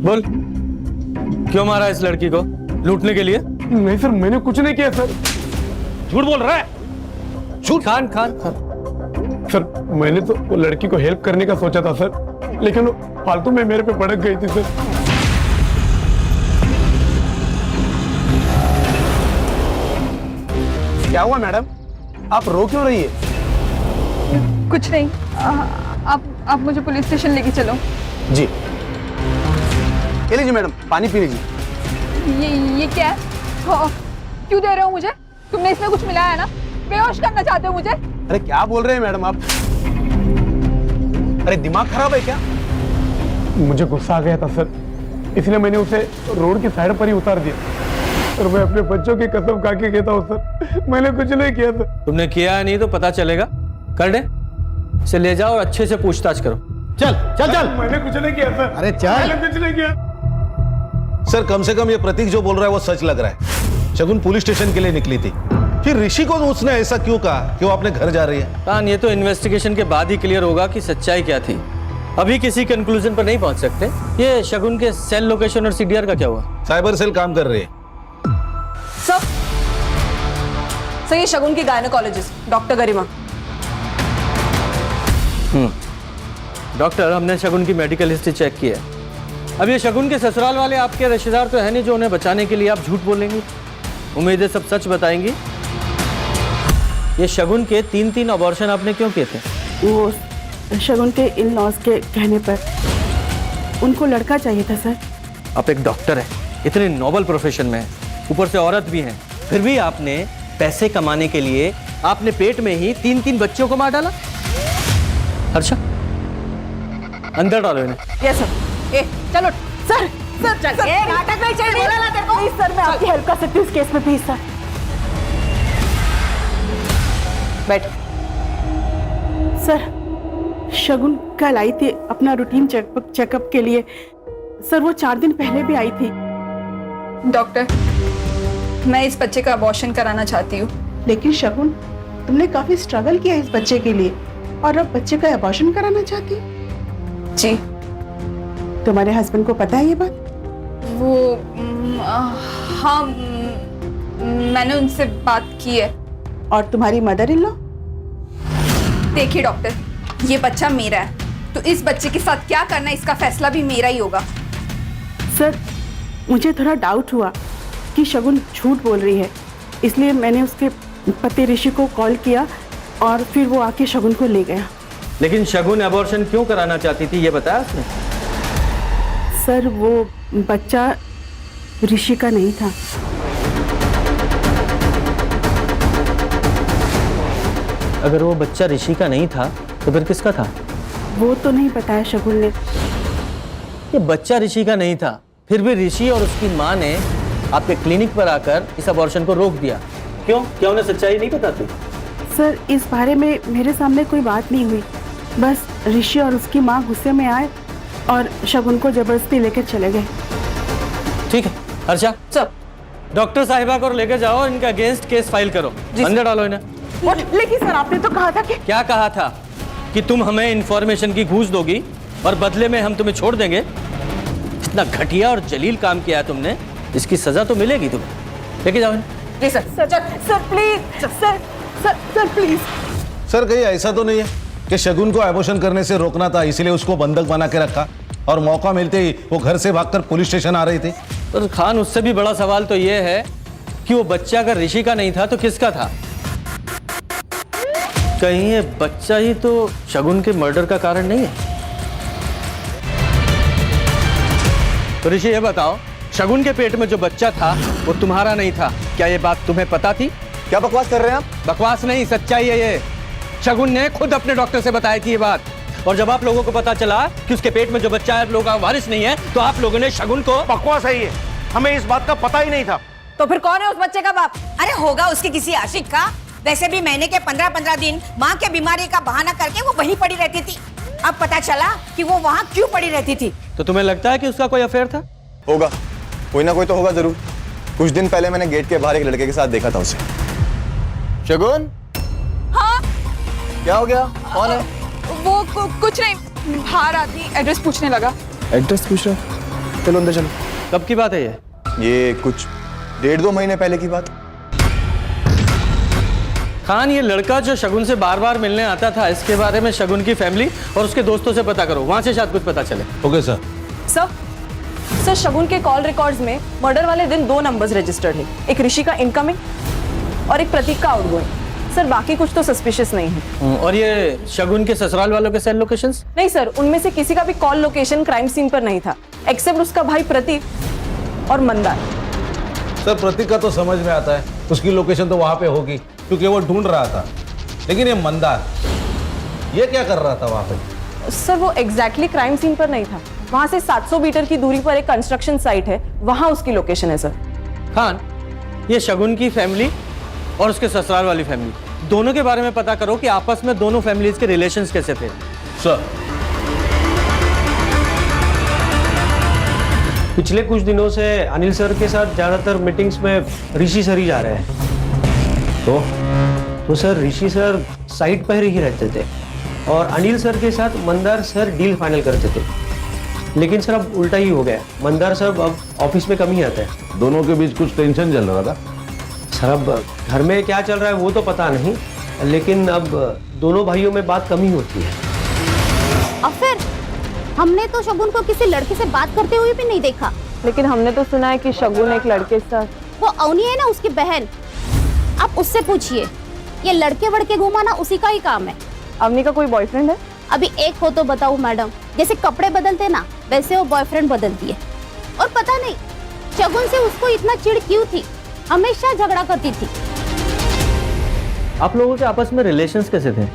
बोल, क्यों मारा इस लड़की को? लूटने के लिए? नहीं सर, मैंने कुछ नहीं किया सर। झूठ बोल रहा है। झूठ। खान सर मैंने तो वो लड़की को हेल्प करने का सोचा था सर, लेकिन वो फालतू में मेरे पे भड़क गई थी सर। क्या हुआ मैडम, आप रो क्यों रही है? कुछ नहीं, आप मुझे पुलिस स्टेशन लेके चलो। जी। ये लीजिए मैडम, पानी पी लीजिए। ये क्या है? क्यों दे रहे हो मुझे? तुमने इसमें कुछ मिलाया है ना? बेहोश करना चाहते हो मुझे? अरे क्या बोल रहे हैं मैडम आप? अरे दिमाग खराब है क्या? मुझे गुस्सा आ गया था सर, इसलिए मैंने उसे रोड की साइड पर ही उतार दिया। और मैं अपने बच्चों की कसम खा के कहता हूँ सर, मैंने कुछ नहीं किया था। तुमने किया नहीं तो पता चलेगा। कर दे, इसे ले जाओ और अच्छे से पूछताछ करो। चल चल चल। मैंने कुछ नहीं किया सर। अरे चल। मैंने कुछ नहीं किया। सर कम से कम ये प्रतीक जो बोल रहा है वो सच लग रहा है। शगुन पुलिस स्टेशन के लिए निकली थी, फिर ऋषि को उसने ऐसा क्यों कहा कि वो अपने घर जा रही है? खान, ये तो इन्वेस्टिगेशन के बाद ही क्लियर होगा कि सच्चाई क्या थी। अभी किसी कंक्लूजन पर नहीं पहुंच सकते। ये शगुन के सेल लोकेशन और सीडीआर का क्या हुआ? साइबर सेल काम कर रही है। सर ये शगुन की गायनेकोलॉजिस्ट डॉक्टर गरिमा। डॉक्टर, हमने शगुन की मेडिकल हिस्ट्री चेक की है। अब ये शगुन के ससुराल वाले आपके रिश्तेदार तो है नहीं जो उन्हें बचाने के लिए आप झूठ बोलेंगी। उम्मीद है सब सच बताएंगी। ये शगुन के 3 अबॉर्शन आपने क्यों किए थे? वो शगुन के इन लॉज के कहने पर उनको लड़का चाहिए था सर। आप एक डॉक्टर हैं, इतने नोबल प्रोफेशन में, ऊपर से औरत भी हैं, फिर भी आपने पैसे कमाने के लिए आपने पेट में ही 3 बच्चों को मार डाला। हर्षा, अंदर डालो इन्हें। Yes sir. ए चलो सर। सर ये नाटक नहीं चाहिए, बोला ना तेरे को। प्लीज सर, मैं आपकी हेल्प कर सकती हूँ इस केस में, प्लीज सर। बैठ। सर शगुन कल आई थी अपना रूटीन चेकअप के लिए। सर वो 4 दिन पहले भी आई थी। डॉक्टर, मैं इस बच्चे का अबॉर्शन कराना चाहती हूँ। लेकिन शगुन, तुमने काफी स्ट्रगल किया इस बच्चे के लिए और अब बच्चे का अबॉर्शन कराना चाहती हो? जी। तुम्हारे हस्बैंड को पता है ये बात? वो हाँ, मैंने उनसे बात की है। और तुम्हारी मदर इन लॉ? देखिए डॉक्टर, ये बच्चा मेरा है, तो इस बच्चे के साथ क्या करना है इसका फैसला भी मेरा ही होगा। सर मुझे थोड़ा डाउट हुआ कि शगुन झूठ बोल रही है, इसलिए मैंने उसके पति ऋषि को कॉल किया और फिर वो आके शगुन को ले गया। लेकिन शगुन अबॉर्शन क्यों कराना चाहती थी, ये बताया उसने? सर वो बच्चा ऋषि का नहीं था। अगर वो बच्चा ऋषि का नहीं था तो फिर किसका था? वो तो नहीं बताया शगुन ने। ये बच्चा ऋषि का नहीं था, फिर भी ऋषि और उसकी माँ ने आपके क्लिनिक पर आकर इस अबॉर्शन को रोक दिया। क्यों? क्या उन्हें सच्चाई नहीं पता थी? सर इस बारे में मेरे सामने कोई बात नहीं हुई, बस ऋषि और उसकी माँ गुस्से में आए और शगुन को जबरदस्ती लेकर चले गए। ठीक है हर्षा, सर डॉक्टर साहिबा को लेकर जाओ, इनका अगेंस्ट केस फाइल करो। अंदर डालो इन्हें। लेकिन सर आपने तो कहा था कि क्या कहा था? कि तुम हमें इंफॉर्मेशन की घूस दोगी और बदले में हम तुम्हें छोड़ देंगे। इतना घटिया और जलील काम किया है तुमने, इसकी सजा तो मिलेगी तुम्हें। लेके जाओ इन्हें। जी sir. Sir please sir please. Sir कहीं ऐसा तो नहीं है कि शगुन को अबॉर्शन करने से रोकना था, इसलिए उसको बंधक बना के रखा और मौका मिलते ही वो घर से भागकर पुलिस स्टेशन आ रही थी? पर खान, उससे भी बड़ा सवाल तो ये है कि वो बच्चा अगर ऋषि का नहीं था तो किसका था? कहीं ये बच्चा ही तो शगुन के मर्डर का कारण नहीं है? तो ऋषि ये बताओ, शगुन के पेट में जो बच्चा था वो तुम्हारा नहीं था, क्या ये बात तुम्हें पता थी? क्या बकवास कर रहे हैं आप? बकवास नहीं, सच्चाई है ये। शगुन ने खुद अपने डॉक्टर से बताई थी ये बात, और जब आप लोगों को पता चला कि उसके पेट में जो बच्चा है आप लोगों का वारिस नहीं है, तो आप लोगों ने शगुन को... बकवास है ये, हमें इस बात का पता ही नहीं था। तो फिर कौन है उस बच्चे का बाप? अरे होगा उसके किसी आशिक का। वैसे भी महीने के 15-15 दिन माँ के बीमारी का बहाना करके वो वहीं पड़ी रहती थी। अब पता चला कि वो वहाँ क्यों पड़ी रहती थी। तो तुम्हें लगता है कि उसका कोई अफेयर था? होगा, कोई ना कोई तो होगा जरूर। कुछ दिन पहले मैंने गेट के बाहर एक लड़के के साथ देखा था उसे। शगुन? हाँ? क्या हो गया? कौन है? वो कुछ नहीं, बाहर आदमी एड्रेस पूछने लगा। एड्रेस पूछ रहा? चलो अंदर चलो। कब की बात है ये? ये कुछ 1.5-2 महीने पहले की बात। खान, ये लड़का जो शगुन से बार बार मिलने आता था, इसके बारे में शगुन की फैमिली और उसके दोस्तों से पता करो, वहां से शायद कुछ पता चले। Okay sir. सर शगुन के कॉल रिकॉर्ड्स में मर्डर वाले दिन 2 नंबर्स रजिस्टर्ड है, एक ऋषि का इनकमिंग और एक प्रतीक का आउटगोइंग। सर बाकी कुछ तो सस्पिशियस नहीं है। और ये शगुन के ससुराल वालों के सेल लोकेशंस? नहीं सर, उनमें से किसी का भी कॉल लोकेशन क्राइम सीन पर नहीं था, एक्सेप्ट उसका भाई प्रतीक और मंदार। सर प्रतीक का तो समझ में आता है, उसकी लोकेशन तो वहां पे होगी क्योंकि वो ढूंढ रहा था। लेकिन ये मंदार, ये क्या कर रहा था वहां पे? सर वो एग्जैक्टली क्राइम सीन पर नहीं था, वहां से 700 मीटर की दूरी पर एक कंस्ट्रक्शन साइट है, वहां उसकी लोकेशन है सर। खान, ये शगुन की फैमिली और उसके ससुराल वाली फैमिली, दोनों के बारे में पता करो कि आपस में दोनों फैमिलीज के रिलेशंस कैसे थे। सर पिछले कुछ दिनों से अनिल सर के साथ ज़्यादातर मीटिंग्स में ऋषि सर ही जा रहे हैं। तो सर ऋषि सर साइट पर ही रहते थे और अनिल सर के साथ मंदार सर डील फाइनल करते थे। लेकिन सर अब उल्टा ही हो गया, मंदार सर अब ऑफिस में कम ही आता है। दोनों के बीच कुछ टेंशन चल रहा था? सर अब घर में क्या चल रहा है वो तो पता नहीं, लेकिन अब दोनों भाइयों में बात कम ही होती है। और फिर हमने तो शगुन को किसी लड़के से बात करते हुए भी नहीं देखा। लेकिन हमने तो सुना है कि शगुन एक लड़के के साथ। वो अवनी है ना उसकी बहन, आप उससे पूछिए। ये लड़के वड़के घुमाना उसी का ही काम है। अवनी का कोई बॉयफ्रेंड है? अभी एक हो तो बताऊं मैडम, जैसे कपड़े बदलते ना वैसे वो बॉयफ्रेंड बदलती है। और पता नहीं शगुन से उसको इतना चिढ़ क्यों थी, हमेशा झगड़ा करती थी। आप लोगों के आपस में रिलेशंस कैसे थे?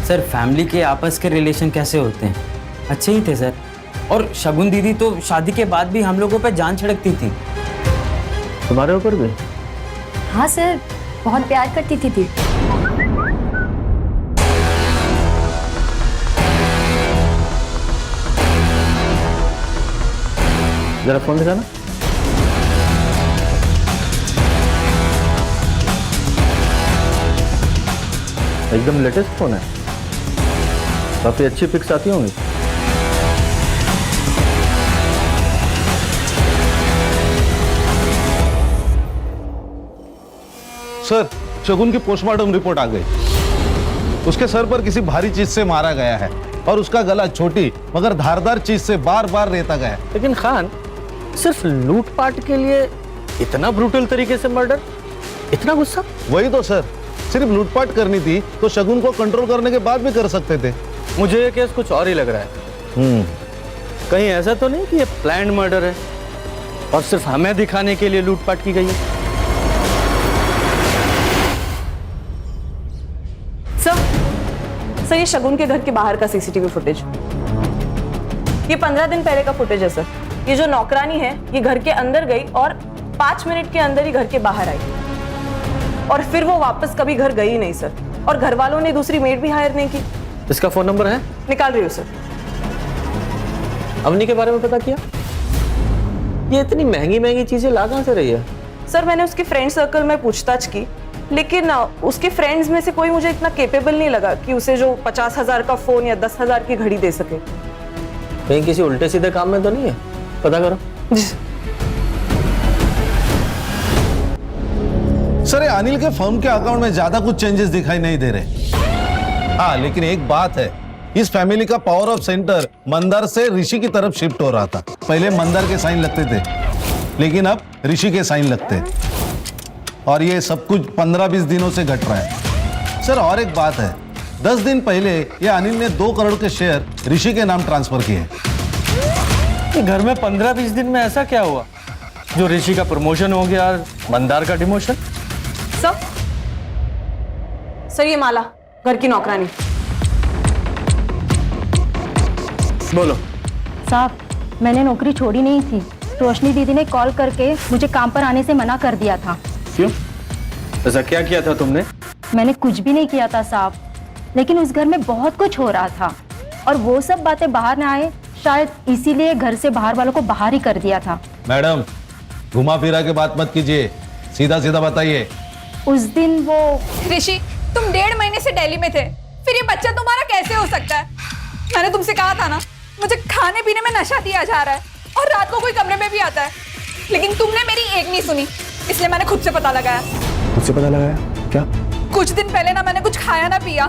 सर फैमिली के आपस के रिलेशन कैसे होते हैं, अच्छे ही थे सर। और शगुन दीदी तो शादी के बाद भी हम लोगों पे जान छिड़कती थी। तुम्हारे ऊपर भी? हाँ सर, बहुत प्यार करती थी। जरा फोन दिखाना। एकदम लेटेस्ट फोन है, काफी अच्छी पिक्स आती होंगी। सर शगुन की पोस्टमार्टम रिपोर्ट आ गई। उसके सर पर किसी भारी चीज से मारा गया है और उसका गला छोटी मगर धारदार चीज से बार बार रेता गया है। लेकिन खान, सिर्फ लूटपाट के लिए इतना ब्रूटल तरीके से मर्डर, इतना गुस्सा? वही तो सर, सिर्फ लूटपाट करनी थी तो शगुन को कंट्रोल करने के बाद भी कर सकते थे। मुझे ये केस कुछ और ही लग रहा है। कहीं ऐसा तो नहीं कि ये प्लान्ड मर्डर है और सिर्फ हमें दिखाने के लिए लूटपाट की गई है? सर ये शगुन के घर के बाहर का सीसीटीवी फुटेज, ये 15 दिन पहले का फुटेज है सर। ये जो नौकरानी है ये घर के अंदर गई और 5 मिनट के अंदर ही घर के बाहर आई और फिर वो वापस कभी घर गई नहीं सर। और घर वालों ने दूसरी मेड भी हायर नहीं की। इसका फोन नंबर है? निकाल रही हूँ सर। अवनी के बारे में पता किया? ये इतनी महंगी महंगी चीजें ला कहां से रही है? सर मैंने उसके फ्रेंड सर्कल में पूछताछ की, लेकिन उसके फ्रेंड्स में से कोई मुझे इतना केपेबल नहीं लगा कि उसे जो 50,000 का फोन या 10,000 की घड़ी दे सके। कहीं किसी उल्टे सीधे काम में तो नहीं है? पता करो। सर ये अनिल के फर्म के अकाउंट में ज्यादा कुछ चेंजेस दिखाई नहीं दे रहे। हाँ लेकिन एक बात है, इस फैमिली का पावर ऑफ सेंटर मंदार से ऋषि की तरफ शिफ्ट हो रहा था। पहले मंदार के साइन लगते थे लेकिन अब ऋषि के साइन लगते हैं और ये सब कुछ 15-20 दिनों से घट रहा है। सर और एक बात है, 10 दिन पहले ये अनिल ने 2 करोड़ के शेयर ऋषि के नाम ट्रांसफर किए। घर में 15-20 दिन में ऐसा क्या हुआ जो ऋषि का प्रमोशन हो गया और मंदार का डिमोशन? सर ये माला घर की नौकरानी। बोलो। साहब मैंने नौकरी छोड़ी नहीं थी, रोशनी दीदी ने कॉल करके मुझे काम पर आने से मना कर दिया था। क्यों? ऐसा क्या किया था तुमने? मैंने कुछ भी नहीं किया था साहब, लेकिन उस घर में बहुत कुछ हो रहा था और वो सब बातें बाहर ना आए, शायद इसीलिए घर से बाहर वालों को बाहर ही कर दिया था। मैडम घुमा फिरा के बात मत कीजिए, सीधा सीधा बताइए। उस दिन वो ऋषि, तुम 1.5 महीने से दिल्ली में थे, फिर ये बच्चा तुम्हारा कैसे हो सकता है? मैंने तुमसे कहा था ना, मुझे खाने पीने में नशा दिया जा रहा है और रात को कोई कमरे में भी आता है, लेकिन तुमने मेरी एक नहीं सुनी, इसलिए मैंने खुद से पता लगाया। खुद से पता लगाया? क्या? कुछ दिन पहले ना मैंने कुछ खाया ना पिया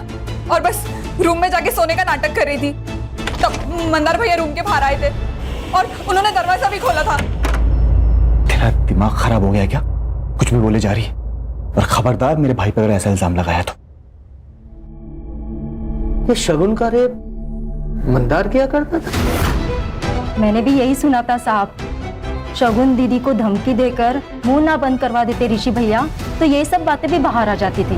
और बस रूम में जाके सोने का नाटक कर रही थी, तब मंदार भैया रूम के बाहर आए थे और उन्होंने दरवाजा भी खोला था। तेरा दिमाग खराब हो गया क्या? कुछ भी बोले जा रही है, और खबरदार मेरे भाई पर अगर ऐसा इल्जाम लगाया तो। ये शगुन का रेप मंदार किया करता था? मैंने भी यही सुना था साहब। शगुन दीदी को धमकी देकर मुंह ना बंद करवा देते ऋषि भैया तो ये सब बातें भी बाहर आ जाती थी।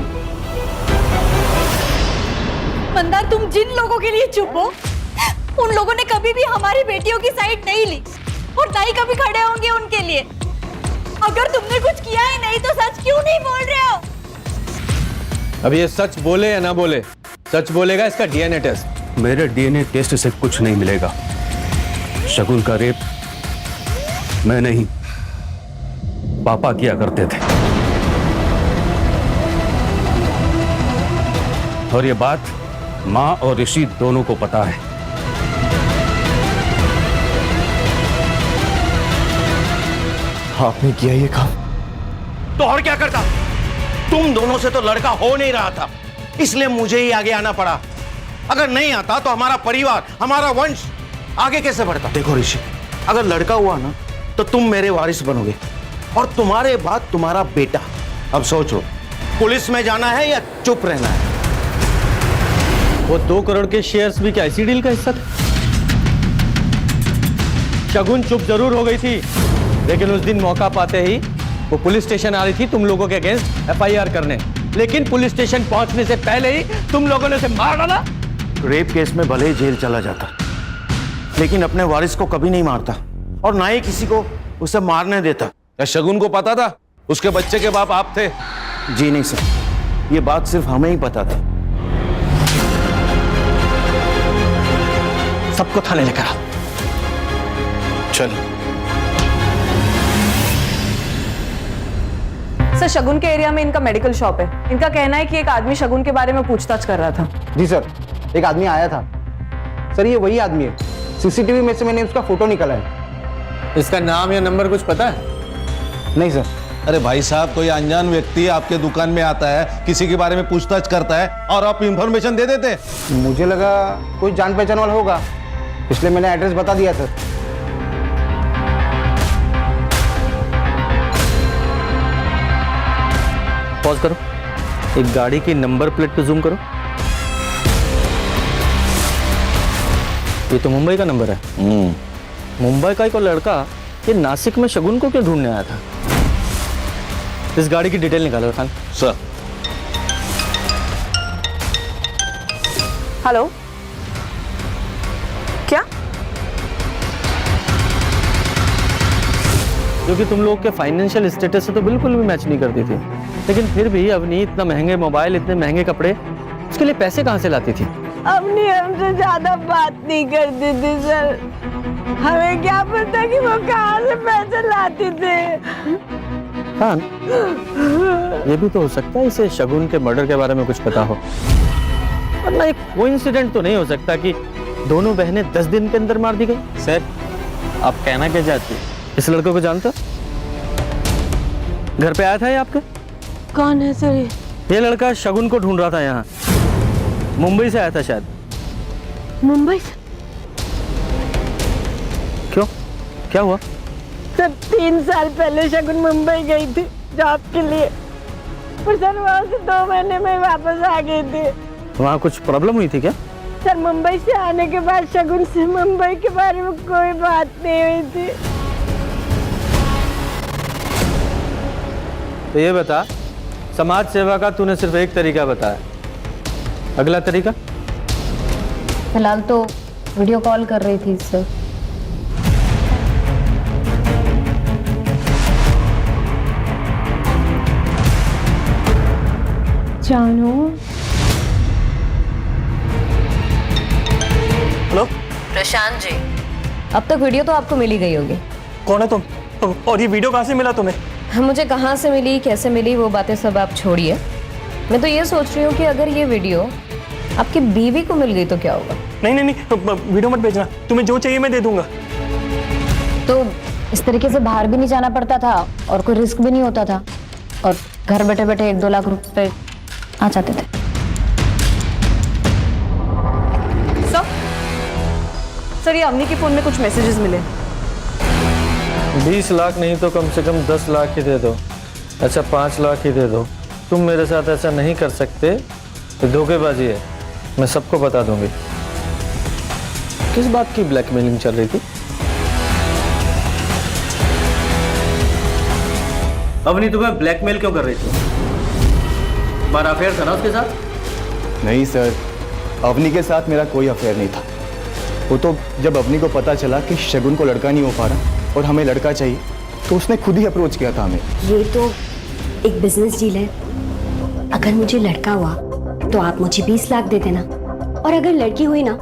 मंदार तुम जिन लोगों के लिए चुप हो, उन लोगों ने कभी भी हमारी बेटियों की साइड नहीं ली और ना ही कभी खड़े होंगे उनके लिए। अगर तुमने कुछ किया ही नहीं तो सच क्यों नहीं बोल रहे हो? अब ये सच बोले या ना बोले, सच बोलेगा इसका डीएनए टेस्ट। मेरे डीएनए टेस्ट से कुछ नहीं मिलेगा। शगुन का रेप मैं नहीं, पापा किया करते थे। और ये बात माँ और ऋषि दोनों को पता है। आपने किया ये काम तो और क्या करता? तुम दोनों से तो लड़का हो नहीं रहा था, इसलिए मुझे ही आगे आना पड़ा। अगर नहीं आता तो हमारा परिवार, हमारा वंश आगे कैसे बढ़ता? देखो ऋषि, अगर लड़का हुआ ना तो तुम मेरे वारिस बनोगे और तुम्हारे बाद तुम्हारा बेटा। अब सोचो, पुलिस में जाना है या चुप रहना है? वो 2 करोड़ के शेयर्स भी क्या इसी डील का हिस्सा थे? शगुन चुप जरूर हो गई थी, लेकिन उस दिन मौका पाते ही वो पुलिस स्टेशन आ रही थी तुम लोगों के अगेंस्ट FIR करने, लेकिन पुलिस स्टेशन पहुंचने से पहले ही तुम लोगों ने उसे मार डाला। रेप केस में भले ही जेल चला जाता, लेकिन अपने वारिस को कभी नहीं मारता और ना ही किसी को उसे मारने देता। क्या शगुन को पता था उसके बच्चे के बाप आप थे? जी नहीं सर, ये बात सिर्फ हमें ही पता था। सबको थाने लेकर आओ। चल। सर, शगुन के एरिया में इनका मेडिकल शॉप है। इनका कहना है कि एक आदमी शगुन के बारे में पूछताछ कर रहा था। जी सर, एक आदमी आया था। सर, ये वही आदमी है। CCTV में से मैंने उसका फोटो निकाला है। इसका नाम या नंबर कुछ पता है? नहीं सर। अरे भाई साहब, कोई अनजान व्यक्ति आपके दुकान में आता है, किसी के बारे में पूछताछ करता है और आप इंफॉर्मेशन दे देते? मुझे लगा कोई जान पहचान वाला होगा, इसलिए मैंने एड्रेस बता दिया सर। पॉज करो, एक गाड़ी की नंबर प्लेट पे जूम करो। ये तो मुंबई का नंबर है। मुंबई का एक और लड़का ये नासिक में शगुन को क्यों ढूंढने आया था? इस गाड़ी की डिटेल निकालो खान। सर। हेलो, क्या? जो कि तुम लोग के फाइनेंशियल स्टेटस से तो बिल्कुल भी मैच नहीं करती थी, लेकिन फिर भी अवनी इतना महंगे मोबाइल, इतने महंगे कपड़े, उसके लिए पैसे कहाँ से लाती थी? अपनी हमसे ज्यादा बात नहीं करती थी सर, हमें क्या पता कि वो कहाँ से पैसे लाती थे। हाँ, ये भी तो हो सकता है इसे शगुन के मर्डर के बारे में कुछ पता हो, वरना एक कोइंसिडेंट तो नहीं हो सकता कि दोनों बहनें 10 दिन के अंदर मार दी गई। सर, आप कहना क्या चाहते? इस लड़के को जानते हो? घर पे आया था ये आपके? कौन है सर ये लड़का शगुन को ढूंढ रहा था यहाँ, मुंबई से आया था शायद। मुंबई से? क्यों, क्या हुआ? सर, 3 साल पहले शगुन मुंबई गई थी जॉब के लिए, और सर वहाँ से 2 महीने में वापस आ गई थी। वहाँ कुछ प्रॉब्लम हुई थी क्या? सर, मुंबई से आने के बाद शगुन से मुंबई के बारे में कोई बात नहीं हुई थी। तो ये बता, समाज सेवा का तूने सिर्फ एक तरीका बताया, अगला तरीका? फिलहाल तो वीडियो कॉल कर रही थी सर। जानू। हेलो प्रशांत जी, अब तक वीडियो तो आपको मिल ही गई होगी। कौन है तुम? और ये वीडियो कहाँ से मिला तुम्हें? मुझे कहाँ से मिली, कैसे मिली, वो बातें सब आप छोड़िए। मैं तो ये सोच रही हूँ कि अगर ये वीडियो आपकी बीवी को मिल गई तो क्या होगा? नहीं नहीं नहीं, वीडियो मत भेजना, तुम्हें जो चाहिए मैं दे दूंगा। तो इस तरीके से बाहर भी नहीं जाना पड़ता था और कोई रिस्क भी नहीं होता था, और घर बैठे बैठे 1-2 लाख रुपए आ जाते थे। सर, ये अवनी के फोन में कुछ मैसेजेस मिले। 20 लाख नहीं तो कम से कम 10 लाख ही दे दो। अच्छा, 5 लाख ही दे दो। तुम मेरे साथ ऐसा नहीं कर सकते, ये धोखेबाजी है, मैं सबको बता दूंगी। किस बात की ब्लैकमेलिंग चल रही थी? अवनी तुम्हें ब्लैकमेल क्यों कर रही थी? तुम्हारा अफेयर था ना उसके साथ? नहीं सर, अवनी के साथ मेरा कोई अफेयर नहीं था। वो तो जब अवनी को पता चला कि शगुन को लड़का नहीं हो पा रहा और हमें लड़का चाहिए, तो उसने खुद ही अप्रोच किया था हमें। ये तो एक बिजनेस डील है। अगर मुझे लड़का हुआ तो आप मुझे 20 लाख दे देना, और अगर लड़की हुई ना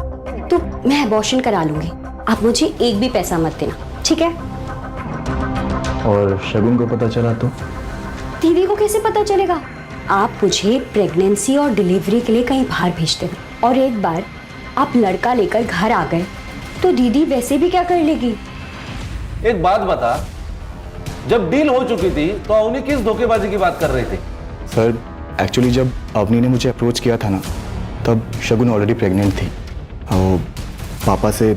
तो मैं अबॉर्शन करा लूंगी। आप मुझे एक भी पैसा मत देना, ठीक है? और शगुन को पता चला तो? दीदी को कैसे पता चलेगा? आप मुझे प्रेगनेंसी और डिलीवरी के लिए कहीं बाहर भेज देना, और एक बार आप लड़का लेकर घर आ गए तो दीदी वैसे भी क्या कर लेगी? एक बात बता, जब डील हो चुकी थी तो अवनी किस धोखेबाजी की बात कर रही थी? सर एक्चुअली जब अवनी ने मुझे अप्रोच किया था ना, तब शगुन ऑलरेडी प्रेग्नेंट थी और पापा से,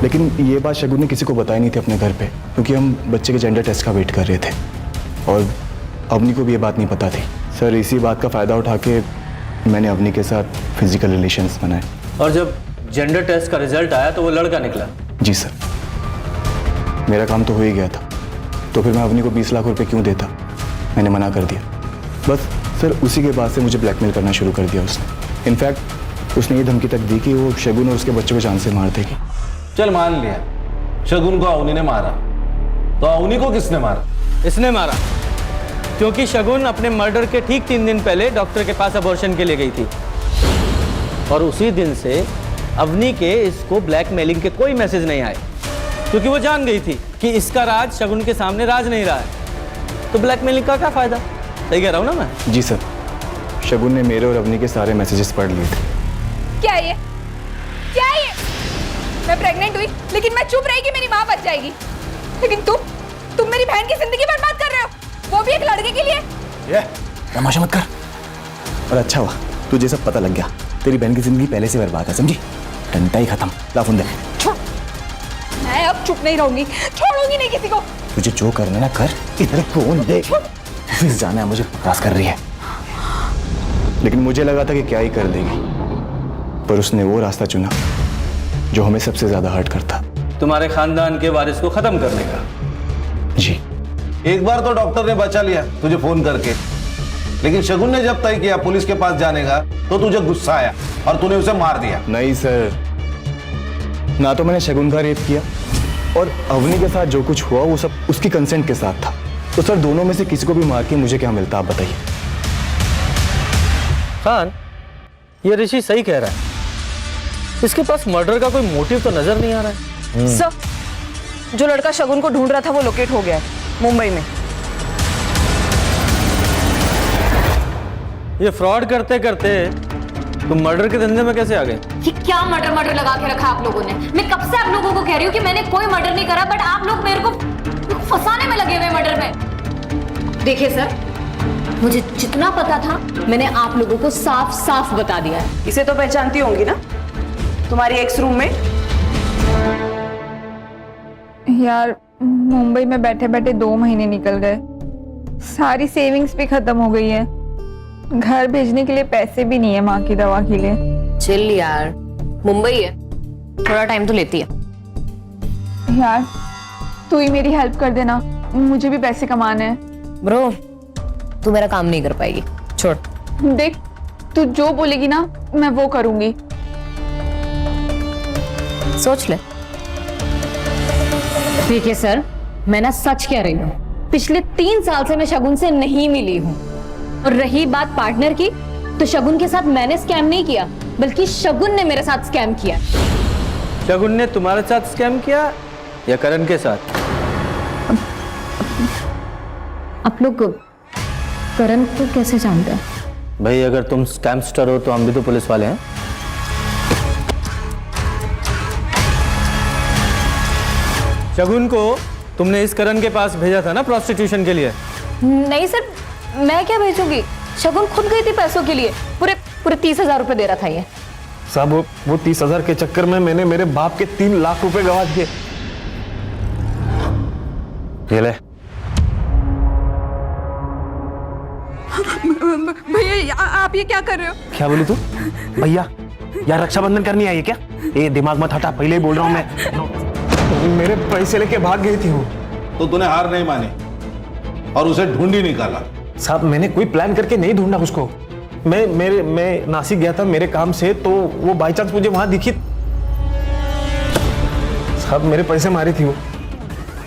लेकिन ये बात शगुन ने किसी को बताई नहीं थी अपने घर पे, क्योंकि हम बच्चे के जेंडर टेस्ट का वेट कर रहे थे और अवनी को भी ये बात नहीं पता थी। सर इसी बात का फ़ायदा उठा के मैंने अवनी के साथ फिजिकल रिलेशंस बनाए। और जब जेंडर टेस्ट का रिजल्ट आया तो वो लड़का निकला? जी सर, मेरा काम तो हो ही गया था, तो फिर मैं अवनी को 20 लाख रुपए क्यों देता? मैंने मना कर दिया। बस सर उसी के बाद से मुझे ब्लैकमेल करना शुरू कर दिया उसने। इनफैक्ट उसने ये धमकी तक दी कि वो शगुन और उसके बच्चों को जान से मार देगी। चल मान लिया शगुन को अवनी ने मारा, तो अवनी को किसने मारा? इसने मारा, क्योंकि शगुन अपने मर्डर के ठीक 3 दिन पहले डॉक्टर के पास अबॉर्शन के लिए गई थी, और उसी दिन से अवनी के इसको ब्लैकमेलिंग के कोई मैसेज नहीं आए, क्योंकि वो जान गई थी कि इसका राज शगुन के सामने राज नहीं रहा है, तो ब्लैकमेलिंग का क्या फायदा? सही कह रहा हूं ना मैं? जी सर, शगुन ने मेरे और अवनी के सारे मैसेजेस पढ़ लिए थे। क्या ये? क्या ये? मैं प्रेग्नेंट हुई लेकिन मैं चुप रही कि मेरी माँ बच जाएगी, लेकिन तुम मेरी बहन की जिंदगी बर्बाद कर रहे हो, वो भी एक लड़के के लिए। ये तमाशा मत कर। और अच्छा हुआ तुझे सब पता लग गया, तेरी बहन की जिंदगी पहले से बर्बाद है, समझी? डंडा ही खत्म। ला फोन दे। मैं अब चुप नहीं रहूंगी, छोड़ूंगी नहीं किसी को। तुझे जो करना ना कर, इधर फोन दे। ऑफिस जाना है मुझे, बकवास कर रही है। लेकिन मुझे लगा था कि क्या ही कर देगी, पर उसने वो रास्ता चुना जो हमें सबसे ज्यादा हर्ट करता। तुम्हारे खानदान के वारिस को खत्म करने का। जी। एक बार तो डॉक्टर ने बचा लिया तुझे फोन करके, लेकिन शगुन ने जब तय किया पुलिस के पास जाने का, तो तुझे गुस्सा आया और तूने उसे मार दिया। नहीं सर, ना तो मैंने शगुन का रेप किया, और अवनी के साथ जो कुछ हुआ वो सब उसकी कंसेंट के साथ था। तो सर दोनों में से किसी को भी मार के मुझे क्या मिलता, आप बताइए। खान, ये ऋषि सही कह रहा है, इसके पास मर्डर का कोई मोटिव तो नजर नहीं आ रहा है। सर जो लड़का शगुन को ढूंढ रहा था वो लोकेट हो गया है मुंबई में। ये फ्रॉड करते करते तुम मर्डर के धंधे में कैसे आ गए? ये क्या मर्डर लगा के रखा आप लोगों ने? मैं कब से आप लोगों को कह रही हूँ कि मैंने कोई मर्डर नहीं करा, बट आप लोग मेरे को फंसाने में लगे हुए मर्डर में। देखिए सर, मुझे जितना पता था मैंने आप लोगों को साफ साफ बता दिया है। इसे तो पहचानती होंगी ना, तुम्हारी एक्स रूममेट। यार मुंबई में बैठे बैठे 2 महीने निकल गए, सारी सेविंग्स भी खत्म हो गई है, घर भेजने के लिए पैसे भी नहीं है माँ की दवा के लिए। चिल यार, मुंबई है, थोड़ा टाइम तो लेती है। यार तू ही मेरी हेल्प कर देना, मुझे भी पैसे कमाने हैं। ब्रो, तू मेरा काम नहीं कर पाएगी, छोड़। देख, तू जो बोलेगी ना मैं वो करूंगी। सोच ले। देखिए सर, मैं ना सच कह रही हूँ, पिछले 3 साल से मैं शगुन से नहीं मिली हूँ। और रही बात पार्टनर की, तो शगुन के साथ मैंने स्कैम नहीं किया, बल्कि शगुन ने मेरे साथ स्कैम किया। शगुन ने तुम्हारे साथ स्कैम किया या करण के साथ? आप लोग करण को कैसे जानते हैं? भाई अगर तुम स्कैमस्टर हो तो हम भी तो पुलिस वाले हैं। शगुन को तुमने इस करण के पास भेजा था ना प्रोस्टिट्यूशन के लिए? नहीं सर, मैं क्या भेजूंगी, शगुन खुद गई थी पैसों के लिए, पूरे 30,000 रुपए दे रहा था ये। साहब वो 30,000 के चक्कर में मैंने मेरे बाप के 3 लाख रुपए गवा दिए। ये ले। भैया आप ये क्या कर रहे हो? क्या बोली तू? भैया यार रक्षाबंधन करनी आई है क्या? ये दिमाग मत हटा, पहले ही बोल रहा हूँ मैं। मेरे पैसे लेके भाग गई थी वो। तो तूने हार नहीं मानी और उसे ढूंढ ही निकाला? साहब मैंने कोई प्लान करके नहीं ढूंढा उसको। मैं नासिक गया था मेरे काम से, तो वो बाई चांस मुझे वहां दिखी। साहब मेरे पैसे मारे थी वो,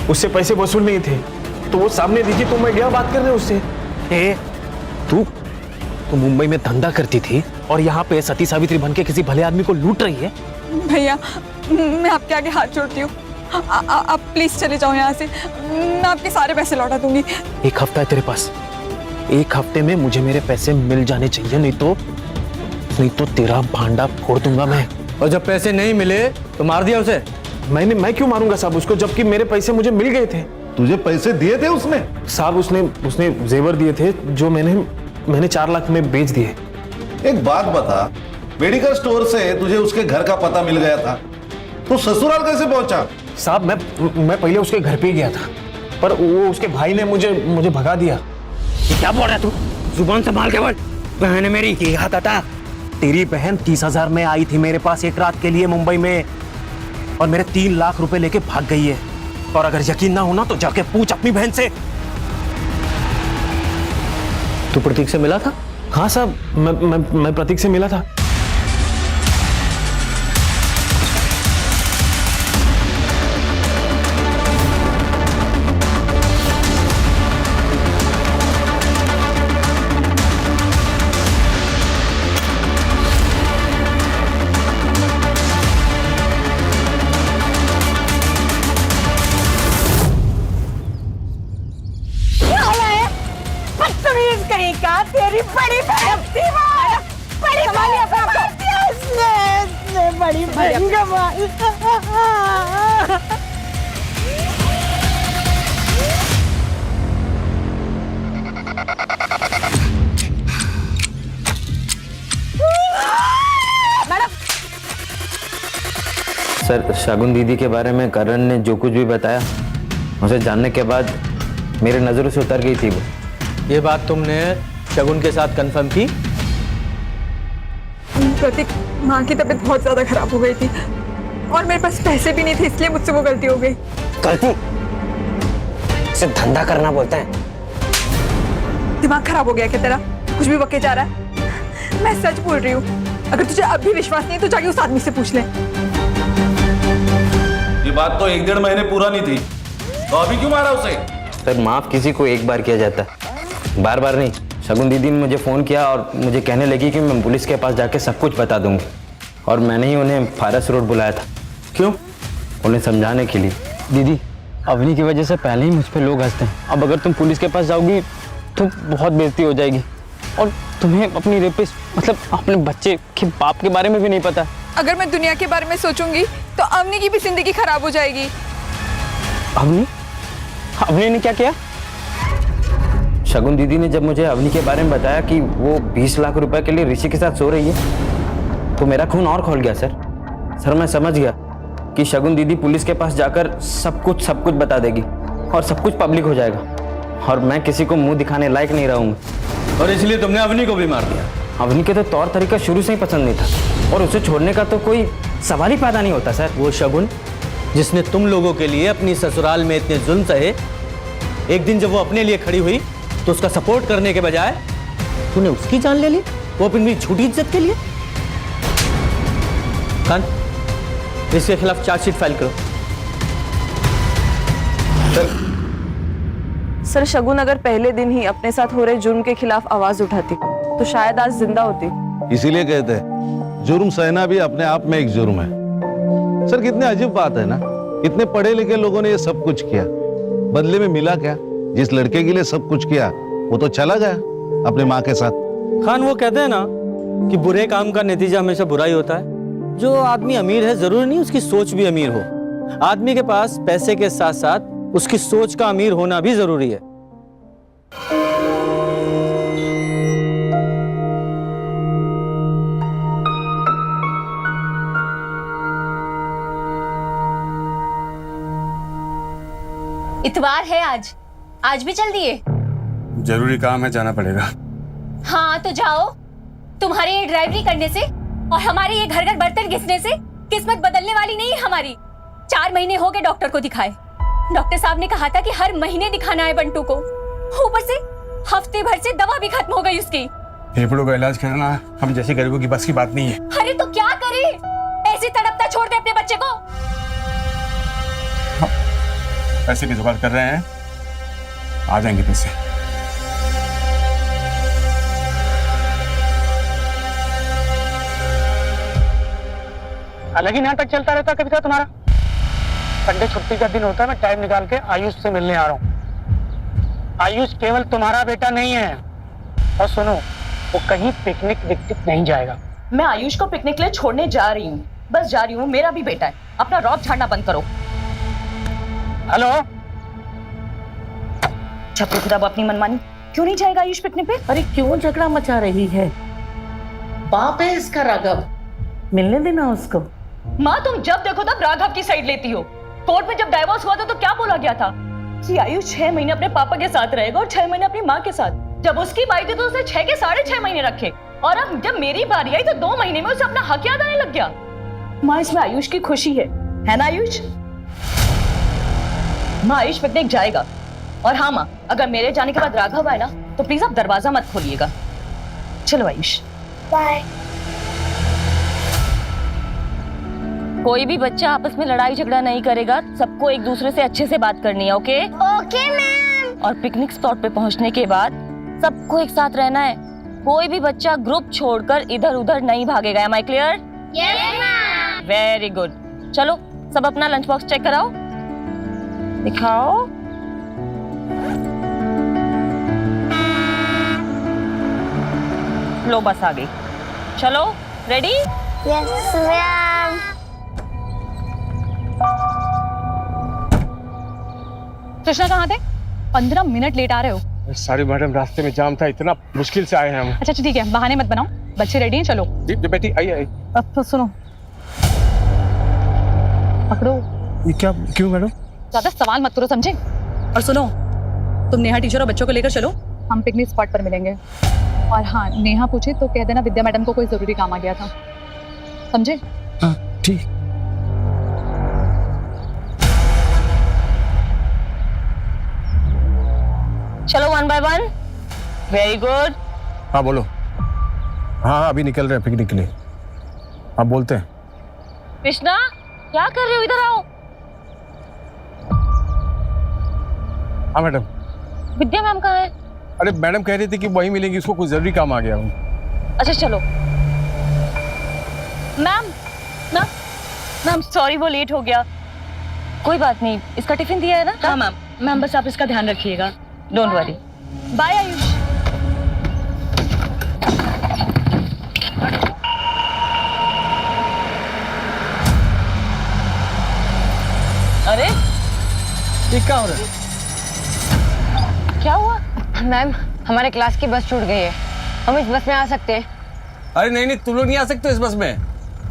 उससे पैसे वसूल नहीं थे, तो वो सामने दिखी तो मैं गया बात करने उससे। तू मुंबई में धंधा करती थी और यहाँ पे सती सावित्री बन के किसी भले आदमी को लूट रही है? भैया मैं आपके आगे हाथ जोड़ती हूँ, आप प्लीज चले जाओ यहाँ से, मैं आपके सारे पैसे लौटा दूंगी। एक हफ्ता है तेरे पास, एक हफ्ते में मुझे मेरे पैसे मिल जाने चाहिए, नहीं तो तेरा भांडा फोड़ दूंगा मैं। और जब पैसे नहीं मिले तो मार दिया उसे। मैं क्यों मारूंगा साहब उसको, जबकि मेरे पैसे मुझे मिल गए थे। तुझे पैसे दिए थे उसने? साहब उसने जेवर दिए थे जो मैंने 4 लाख में बेच दिए। एक बात बता, मेडिकल स्टोर से तुझे उसके घर का पता मिल गया था, तो ससुराल कैसे पहुंचा? साहब मैं पहले उसके घर पे ही गया था, पर वो उसके भाई ने मुझे भगा दिया। क्या बोल रहा है तू? जुबान संभाल के बोल। बहन है मेरी। ये हाथ आता, तेरी बहन 30,000 में आई थी मेरे पास एक रात के लिए मुंबई में, और मेरे 3 लाख रुपए लेके भाग गई है। और अगर यकीन ना होना तो जाके पूछ अपनी बहन से। तू प्रतीक से मिला था? हाँ साहब, मैं प्रतीक से मिला था। कहीं का तेरी बड़ी बहन थी, बड़ी बड़ी बहन का सर, शगुन दीदी के बारे में करण ने जो कुछ भी बताया, उसे जानने के बाद मेरे नजरों से उतर गई थी वो। ये बात तुमने शगुन के साथ कंफर्म की? प्रतीक, माँ की तबीयत बहुत ज्यादा खराब हो गई थी और मेरे पास पैसे भी नहीं थे, इसलिए मुझसे वो गलती हो गई। गलती? इसे धंधा करना बोलते हैं। दिमाग खराब हो गया क्या तेरा? कुछ भी बके जा रहा है। मैं सच बोल रही हूँ, अगर तुझे अब भी विश्वास नहीं है तो जाके उस आदमी से पूछ ले। ये बात तो 1-1.5 महीने पूरा नहीं थी, तो अभी क्यों मारा उसे? सर, माफ किसी को एक बार किया जाता है, बार बार नहीं। शगुन दीदी ने मुझे फ़ोन किया और मुझे कहने लगी कि मैं पुलिस के पास जाके सब कुछ बता दूंगी, और मैंने ही उन्हें फारस रोड बुलाया था। क्यों? उन्हें समझाने के लिए। दीदी, अवनी की वजह से पहले ही मुझ पे लोग हंसते हैं, अब अगर तुम पुलिस के पास जाओगी तो बहुत बेइज्जती हो जाएगी, और तुम्हें अपनी रेपिस्ट मतलब अपने बच्चे के बाप के बारे में भी नहीं पता। अगर मैं दुनिया के बारे में सोचूंगी तो अवनी की भी जिंदगी खराब हो जाएगी। अवनी ने क्या किया? शगुन दीदी ने जब मुझे अवनी के बारे में बताया कि वो 20 लाख रुपए के लिए ऋषि के साथ सो रही है, तो मेरा खून और खौल गया सर। मैं समझ गया कि शगुन दीदी पुलिस के पास जाकर सब कुछ बता देगी और सब कुछ पब्लिक हो जाएगा, और मैं किसी को मुंह दिखाने लायक नहीं रहूंगा। और इसलिए तुमने अवनी को भी मार दिया? अवनी के तो तौर तरीका शुरू से ही पसंद नहीं था, और उसे छोड़ने का तो कोई सवाल ही पैदा नहीं होता सर। वो शगुन जिसने तुम लोगों के लिए अपनी ससुराल में इतने जुल्म सहे, एक दिन जब वो अपने लिए खड़ी हुई तो उसका सपोर्ट करने के बजाय तूने उसकी जान ले ली, वो अपनी झूठी इज्जत के लिए। खान, इसके खिलाफ चार्जशीट फाइल करो। सर, शगुन अगर पहले दिन ही अपने साथ हो रहे जुर्म के खिलाफ आवाज उठाती तो शायद आज जिंदा होती। इसीलिए कहते हैं जुर्म सहना भी अपने आप में एक जुर्म है। सर, कितने अजीब बात है ना, इतने पढ़े लिखे लोगों ने ये सब कुछ किया, बदले में मिला क्या? जिस लड़के के लिए सब कुछ किया वो तो चला गया अपने माँ के साथ। खान, वो कहते हैं ना कि बुरे काम का नतीजा हमेशा बुरा ही होता है। जो आदमी अमीर है जरूरी नहीं उसकी सोच भी अमीर हो। आदमी के पास पैसे के साथ साथ उसकी सोच का अमीर होना भी जरूरी है। इतवार है आज भी चल दिए? जरूरी काम है, जाना पड़ेगा। हाँ तो जाओ। तुम्हारे ये ड्राइवरी करने से और हमारे ये घर घर बर्तन घिसने से किस्मत बदलने वाली नहीं है हमारी। 4 महीने हो गए डॉक्टर को दिखाए। डॉक्टर साहब ने कहा था कि हर महीने दिखाना है बंटू को, ऊपर से हफ्ते भर से दवा भी खत्म हो गई उसकी। फेफड़ों का इलाज करना हम जैसे गरीबों की बस की बात नहीं है। अरे तो क्या करे, ऐसे तड़पता छोड़ दे अपने बच्चे को। पैसे की जुगाड़ कर रहे हैं, आ जाएंगे पैसे। अलग ही नाटक चलता रहता कभी का तुम्हारा। संडे छुट्टी का दिन होता है, मैं टाइम निकाल के आयुष से मिलने आ रहा हूँ। आयुष केवल तुम्हारा बेटा नहीं है, और सुनो, वो कहीं पिकनिक विकनिक नहीं जाएगा। मैं आयुष को पिकनिक के लिए छोड़ने जा रही हूँ, बस जा रही हूँ, मेरा भी बेटा है। अपना रौब झाड़ना बंद करो। हेलो, छपरी खुदा अपनी मनमानी, क्यों नहीं जाएगा आयुष पिकनिक पे? अरे क्यों झगड़ा मचा रही है? बाप है इसका राघव, मिलने देना उसको। माँ तुम जब देखो तब राघव की साइड लेती हो। कोर्ट में जब डाइवोर्स हुआ था तो क्या बोला गया था कि आयुष 6 महीने अपने पापा के साथ रहेगा और 6 महीने अपनी माँ के साथ। जब उसकी बारी थी तो उसे 6 के 6.5 महीने रखे, और अब जब मेरी बारी आई तो 2 महीने में उसे अपना हक याद आने लग गया। माँ इसमें आयुष की खुशी है ना आयुष? माँ आयुष पिकनिक जाएगा, और हाँ माँ, अगर मेरे जाने के बाद राघव आए ना तो प्लीज आप दरवाजा मत खोलिएगा। चलो आयुष, बाय। कोई भी बच्चा आपस में लड़ाई झगड़ा नहीं करेगा, सबको एक दूसरे से अच्छे से बात करनी है। Okay okay ma'am. और पिकनिक स्पॉट पे पहुंचने के बाद सबको एक साथ रहना है, कोई भी बच्चा ग्रुप छोड़कर इधर उधर नहीं भागेगा। Am I clear? Yes ma'am. Very good. चलो सब अपना लंच बॉक्स चेक कराओ, दिखाओ। लो बस आ गई। चलो रेडी? Yes ma'am. कृष्णा कहाँ थे? 15 मिनट लेट आ रहे हो। सॉरी मैडम, रास्ते में जाम था, इतना मुश्किल से आए हैं हम। अच्छा ठीक है, बहाने मत बनाओ, बच्चे रेडी हैं, चलो। जी बेटी आइए। अब तो सुनो, पकड़ो। ये क्या, क्यों मैडम? ज्यादा सवाल मत करो, समझे? और सुनो, तुम नेहा टीचर और बच्चों को लेकर चलो, हम पिकनिक स्पॉट पर मिलेंगे। और हाँ, नेहा पूछे तो कह देना विद्या मैडम को कोई जरूरी काम आ गया था, समझे? हाँ ठीक। चलो 1 by 1। Very good. हाँ बोलो। हाँ अभी निकल रहे हैं पिकनिक के लिए। हाँ बोलते हैं। कृष्णा क्या कर रहे हो, इधर आओ। हाँ मैडम। विद्या मैम कहाँ है? अरे मैडम कह रही थी कि वही मिलेंगी, उसको कुछ जरूरी काम आ गया। अच्छा चलो। मैम मैम सॉरी, वो लेट हो गया। कोई बात नहीं, इसका टिफिन दिया है ना? हाँ मैम। मैम बस आप इसका ध्यान रखिएगा, डोंट वरी। बाय आयुष। अरे ये क्या हो रहा है? क्या हुआ? मैम हमारे क्लास की बस छूट गई है, हम इस बस में आ सकते हैं? अरे नहीं तुम लोग नहीं आ सकते इस बस में,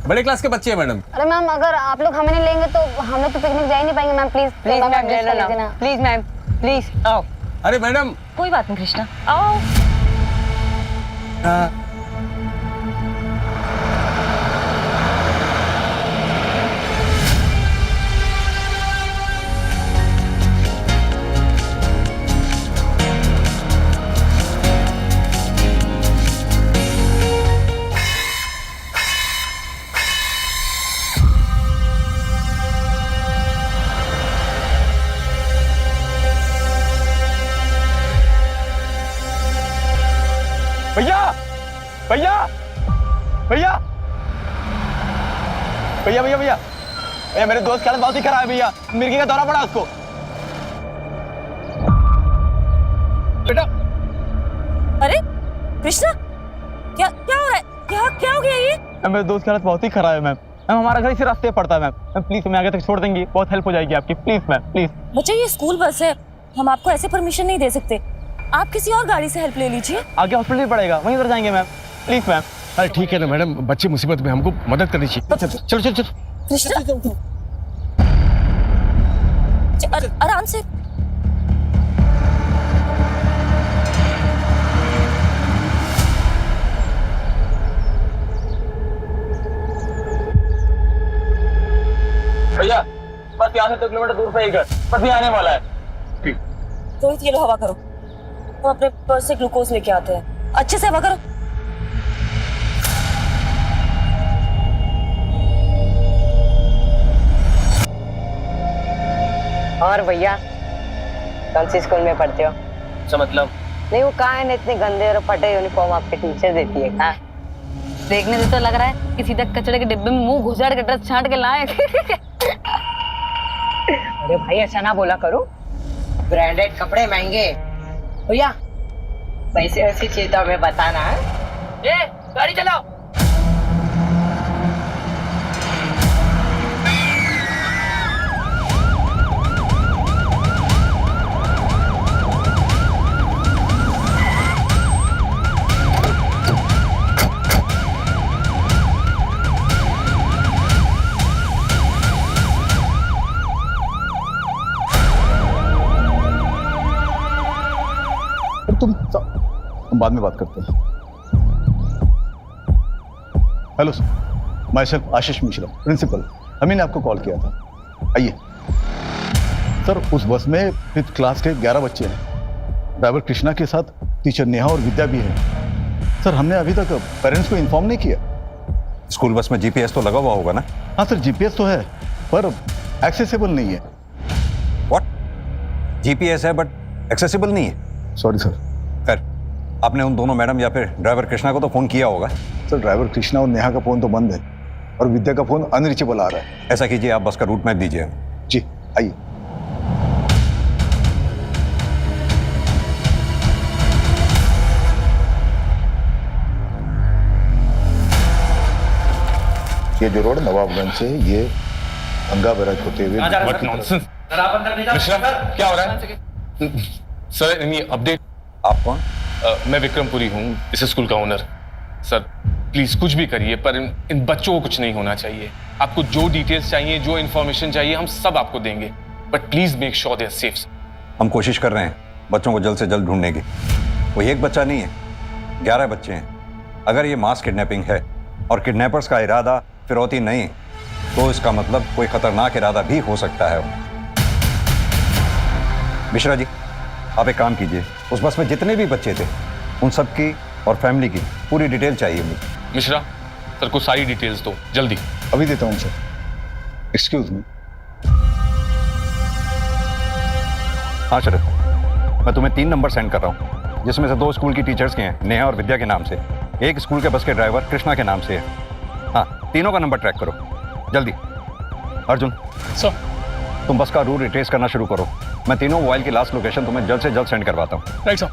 बड़े क्लास के बच्चे हैं मैडम। अरे मैम अगर आप लोग हमें नहीं लेंगे तो हम लोग तो पिकनिक जा ही नहीं पाएंगे मैम। प्लीज प्लीज मैम ले लेना, प्लीज मैम प्लीज। आओ। अरे मैडम कोई बात नहीं कृष्णा, आओ। भैया भैया भैया भैया भैया भैया भैया मेरे दोस्त की हालत बहुत ही खराब है भैया, मिर्गी का दौरा पड़ा उसको। बेटा। अरे कृष्णा क्या हो रहा है? क्या हो गया ये? मेरे दोस्त की हालत बहुत ही खराब है मैम। हमारा घर इसी रास्ते पड़ता है मैम, प्लीज हमें आगे तक छोड़ देंगी, बहुत हेल्प हो जाएगी आपकी, प्लीज मैम प्लीज। बच्चा ये स्कूल बस है, हम आपको ऐसे परमिशन नहीं दे सकते, आप किसी और गाड़ी से हेल्प ले लीजिए। आगे हॉस्पिटल पड़ेगा, वहीं उधर जाएंगे मैम, प्लीज मैम। अरे ठीक है ना मैडम, बच्चे मुसीबत में, हमको मदद करनी चाहिए। चलो चलो चलो कृष्णा आराम से। भैया बस यहाँ से 2 किलोमीटर दूर पे एक घर, बस यहाँ आने वाला है। ठीक। रोहित ये लो हवा करो, हम अपने पर्स से ग्लूकोज लेके आते हैं, अच्छे से हवा करो। और भैया कौन सी स्कूल में पढ़ते हो? अच्छा मतलब? नहीं वो कहाँ है, इतने गंदे और फटे यूनिफॉर्म आपके टीचर देती है। कहाँ देखने से तो लग रहा है कि सीधा कचड़े के डिब्बे में मुंह घुसाड़ के ड्रेस छांट के लाए। अरे भाई ऐसा ना बोला करो, ब्रांडेड कपड़े महंगे भैया, पैसे वैसे चीज तो हमें बताना है। ए, गाड़ी चलाओ। हम बाद में बात करते हैं। Hello sir, myself Ashish Mishra, principal. हमी ने आपको कॉल किया था। आइए सर, उस बस में 5th क्लास के 11 बच्चे हैं। ड्राइवर कृष्णा के साथ टीचर नेहा और विद्या भी है। सर, हमने अभी तक पेरेंट्स को इन्फॉर्म नहीं किया। स्कूल बस में जीपीएस तो लगा हुआ होगा ना? हाँ सर, जीपीएस तो है पर एक्सेसिबल नहीं है। व्हाट? जीपीएस है बट एक्सेसिबल नहीं है? Sorry sir. खैर, आपने उन दोनों मैडम या फिर ड्राइवर कृष्णा को तो फोन किया होगा? सर, ड्राइवर कृष्णा और नेहा का फोन तो बंद है और विद्या का फोन अनरीचेबल आ रहा है। ऐसा कीजिए, आप बस का रूट मैप दीजिए। जी आइए। ये जो रोड नवाबगंज से ये गंगा बैराज होते हुए क्या हो रहा है सर? Any update? आप कौन? मैं विक्रमपुरी हूँ, इस स्कूल का ओनर। सर प्लीज कुछ भी करिए पर इन बच्चों को कुछ नहीं होना चाहिए। आपको जो डिटेल्स चाहिए, जो इन्फॉर्मेशन चाहिए, हम सब आपको देंगे, but please make sure they are safe. हम कोशिश कर रहे हैं बच्चों को जल्द से जल्द ढूंढने की। कोई एक बच्चा नहीं है, 11 बच्चे हैं। अगर ये मास किडनैपिंग है और किडनैपर्स का इरादा फिरौती नहीं, तो इसका मतलब कोई खतरनाक इरादा भी हो सकता है। मिश्रा जी, आप एक काम कीजिए, उस बस में जितने भी बच्चे थे उन सब की और फैमिली की पूरी डिटेल चाहिए मुझे। मिश्रा सर को सारी डिटेल्स दो जल्दी। अभी देता हूँ सर। Excuse me. हाँ शरद, मैं तुम्हें 3 नंबर सेंड कर रहा हूँ, जिसमें से 2 स्कूल की टीचर्स के हैं, नेहा और विद्या के नाम से। एक स्कूल के बस के ड्राइवर कृष्णा के नाम से है। हाँ, तीनों का नंबर ट्रैक करो जल्दी। अर्जुन सर, तुम बस का रूट रिट्रेस करना शुरू करो। मैं तीनों मोबाइल की लास्ट लोकेशन तुम्हें जल्द से जल्द सेंड करवाता हूँ। Right sir.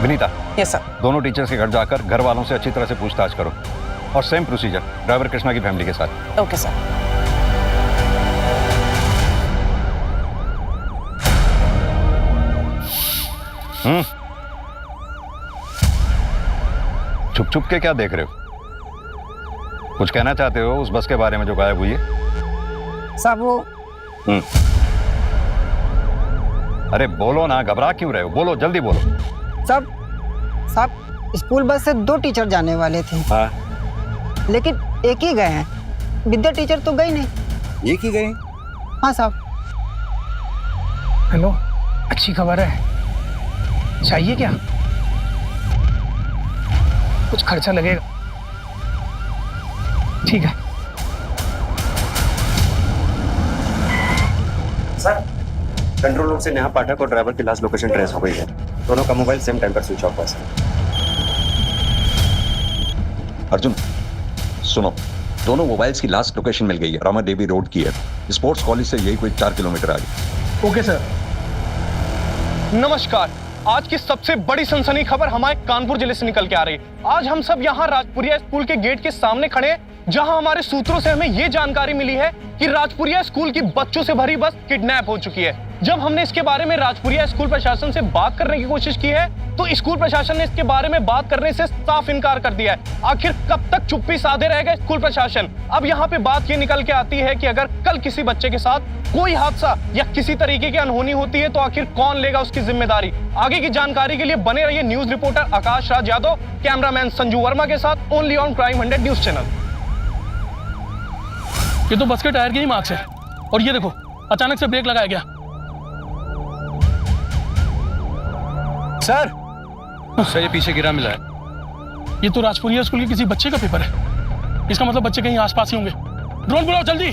Vinita, yes sir. दोनों टीचर्स के घर जाकर घर वालों से अच्छी तरह से पूछताछ करो, और सेम प्रोसीजर ड्राइवर कृष्णा की फैमिली के साथ। Okay sir. छुप छुप के क्या देख रहे हो? कुछ कहना चाहते हो उस बस के बारे में जो गायब हुई है? सब वो अरे बोलो ना, घबरा क्यों रहे हो? बोलो, जल्दी बोलो। सब स्कूल बस से 2 टीचर जाने वाले थे। हाँ। लेकिन एक ही गए हैं। विद्या टीचर तो गई नहीं। एक ही गए? हाँ साहब। हेलो, अच्छी खबर है। चाहिए क्या? कुछ खर्चा लगेगा। ठीक है सर। कंट्रोल रूम से नेहा पाठक और ड्राइवर की लास्ट लोकेशन ट्रेस हो गई है। दोनों का मोबाइल सेम टाइम पर स्विच ऑफ हुआ है। अर्जुन सुनो, दोनों मोबाइल्स की लास्ट लोकेशन मिल गई है, रामा देवी रोड की है। स्पोर्ट्स कॉलेज से यही कोई 4 किलोमीटर आगे। Okay sir. नमस्कार, आज की सबसे बड़ी सनसनी खबर हमारे कानपुर जिले से निकल के आ रही है। आज हम सब यहाँ राजपुरिया स्कूल के गेट के सामने खड़े हैं, जहां हमारे सूत्रों से हमें ये जानकारी मिली है कि राजपुरिया स्कूल की बच्चों से भरी बस किडनैप हो चुकी है। जब हमने इसके बारे में राजपुरिया स्कूल प्रशासन से बात करने की कोशिश की है, तो स्कूल प्रशासन ने इसके बारे में बात करने से साफ इनकार कर दिया है। आखिर कब तक चुप्पी साधे रहेगा स्कूल प्रशासन? अब यहाँ पे बात ये निकल के आती है कि अगर कल किसी बच्चे के साथ कोई हादसा या किसी तरीके की अनहोनी होती है, तो आखिर कौन लेगा उसकी जिम्मेदारी? आगे की जानकारी के लिए बने रहिए news reporter Akash Raj Yadav, cameraman Sanju Verma के साथ, only on crime 100 news channel. ये तो बस के टायर के ही मार्क्स है, और ये देखो अचानक से ब्रेक लगाया गया। सर, ये पीछे गिरा मिला है। ये तो राजपुरिया स्कूल के किसी बच्चे का पेपर है। इसका मतलब बच्चे कहीं आसपास ही होंगे। ड्रोन बुलाओ जल्दी।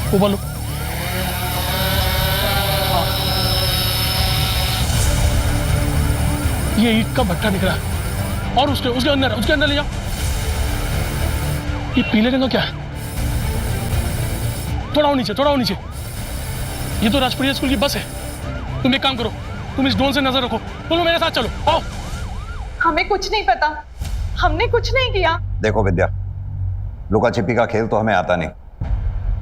वो बोलो। ये ईंट का भट्टा दिख रहा है, और उसके अंदर ले जाओ। ये पीले रंग का क्या है? थोड़ा और नीचे। ये तो राजपुरिया स्कूल की बस है। तुम एक काम करो, तुम इस ड्रोन से नजर रखो, तुम मेरे साथ चलो, आओ। हमें कुछ नहीं पता, हमने कुछ नहीं किया। देखो विद्या, लुका छिपी का खेल तो हमें आता नहीं,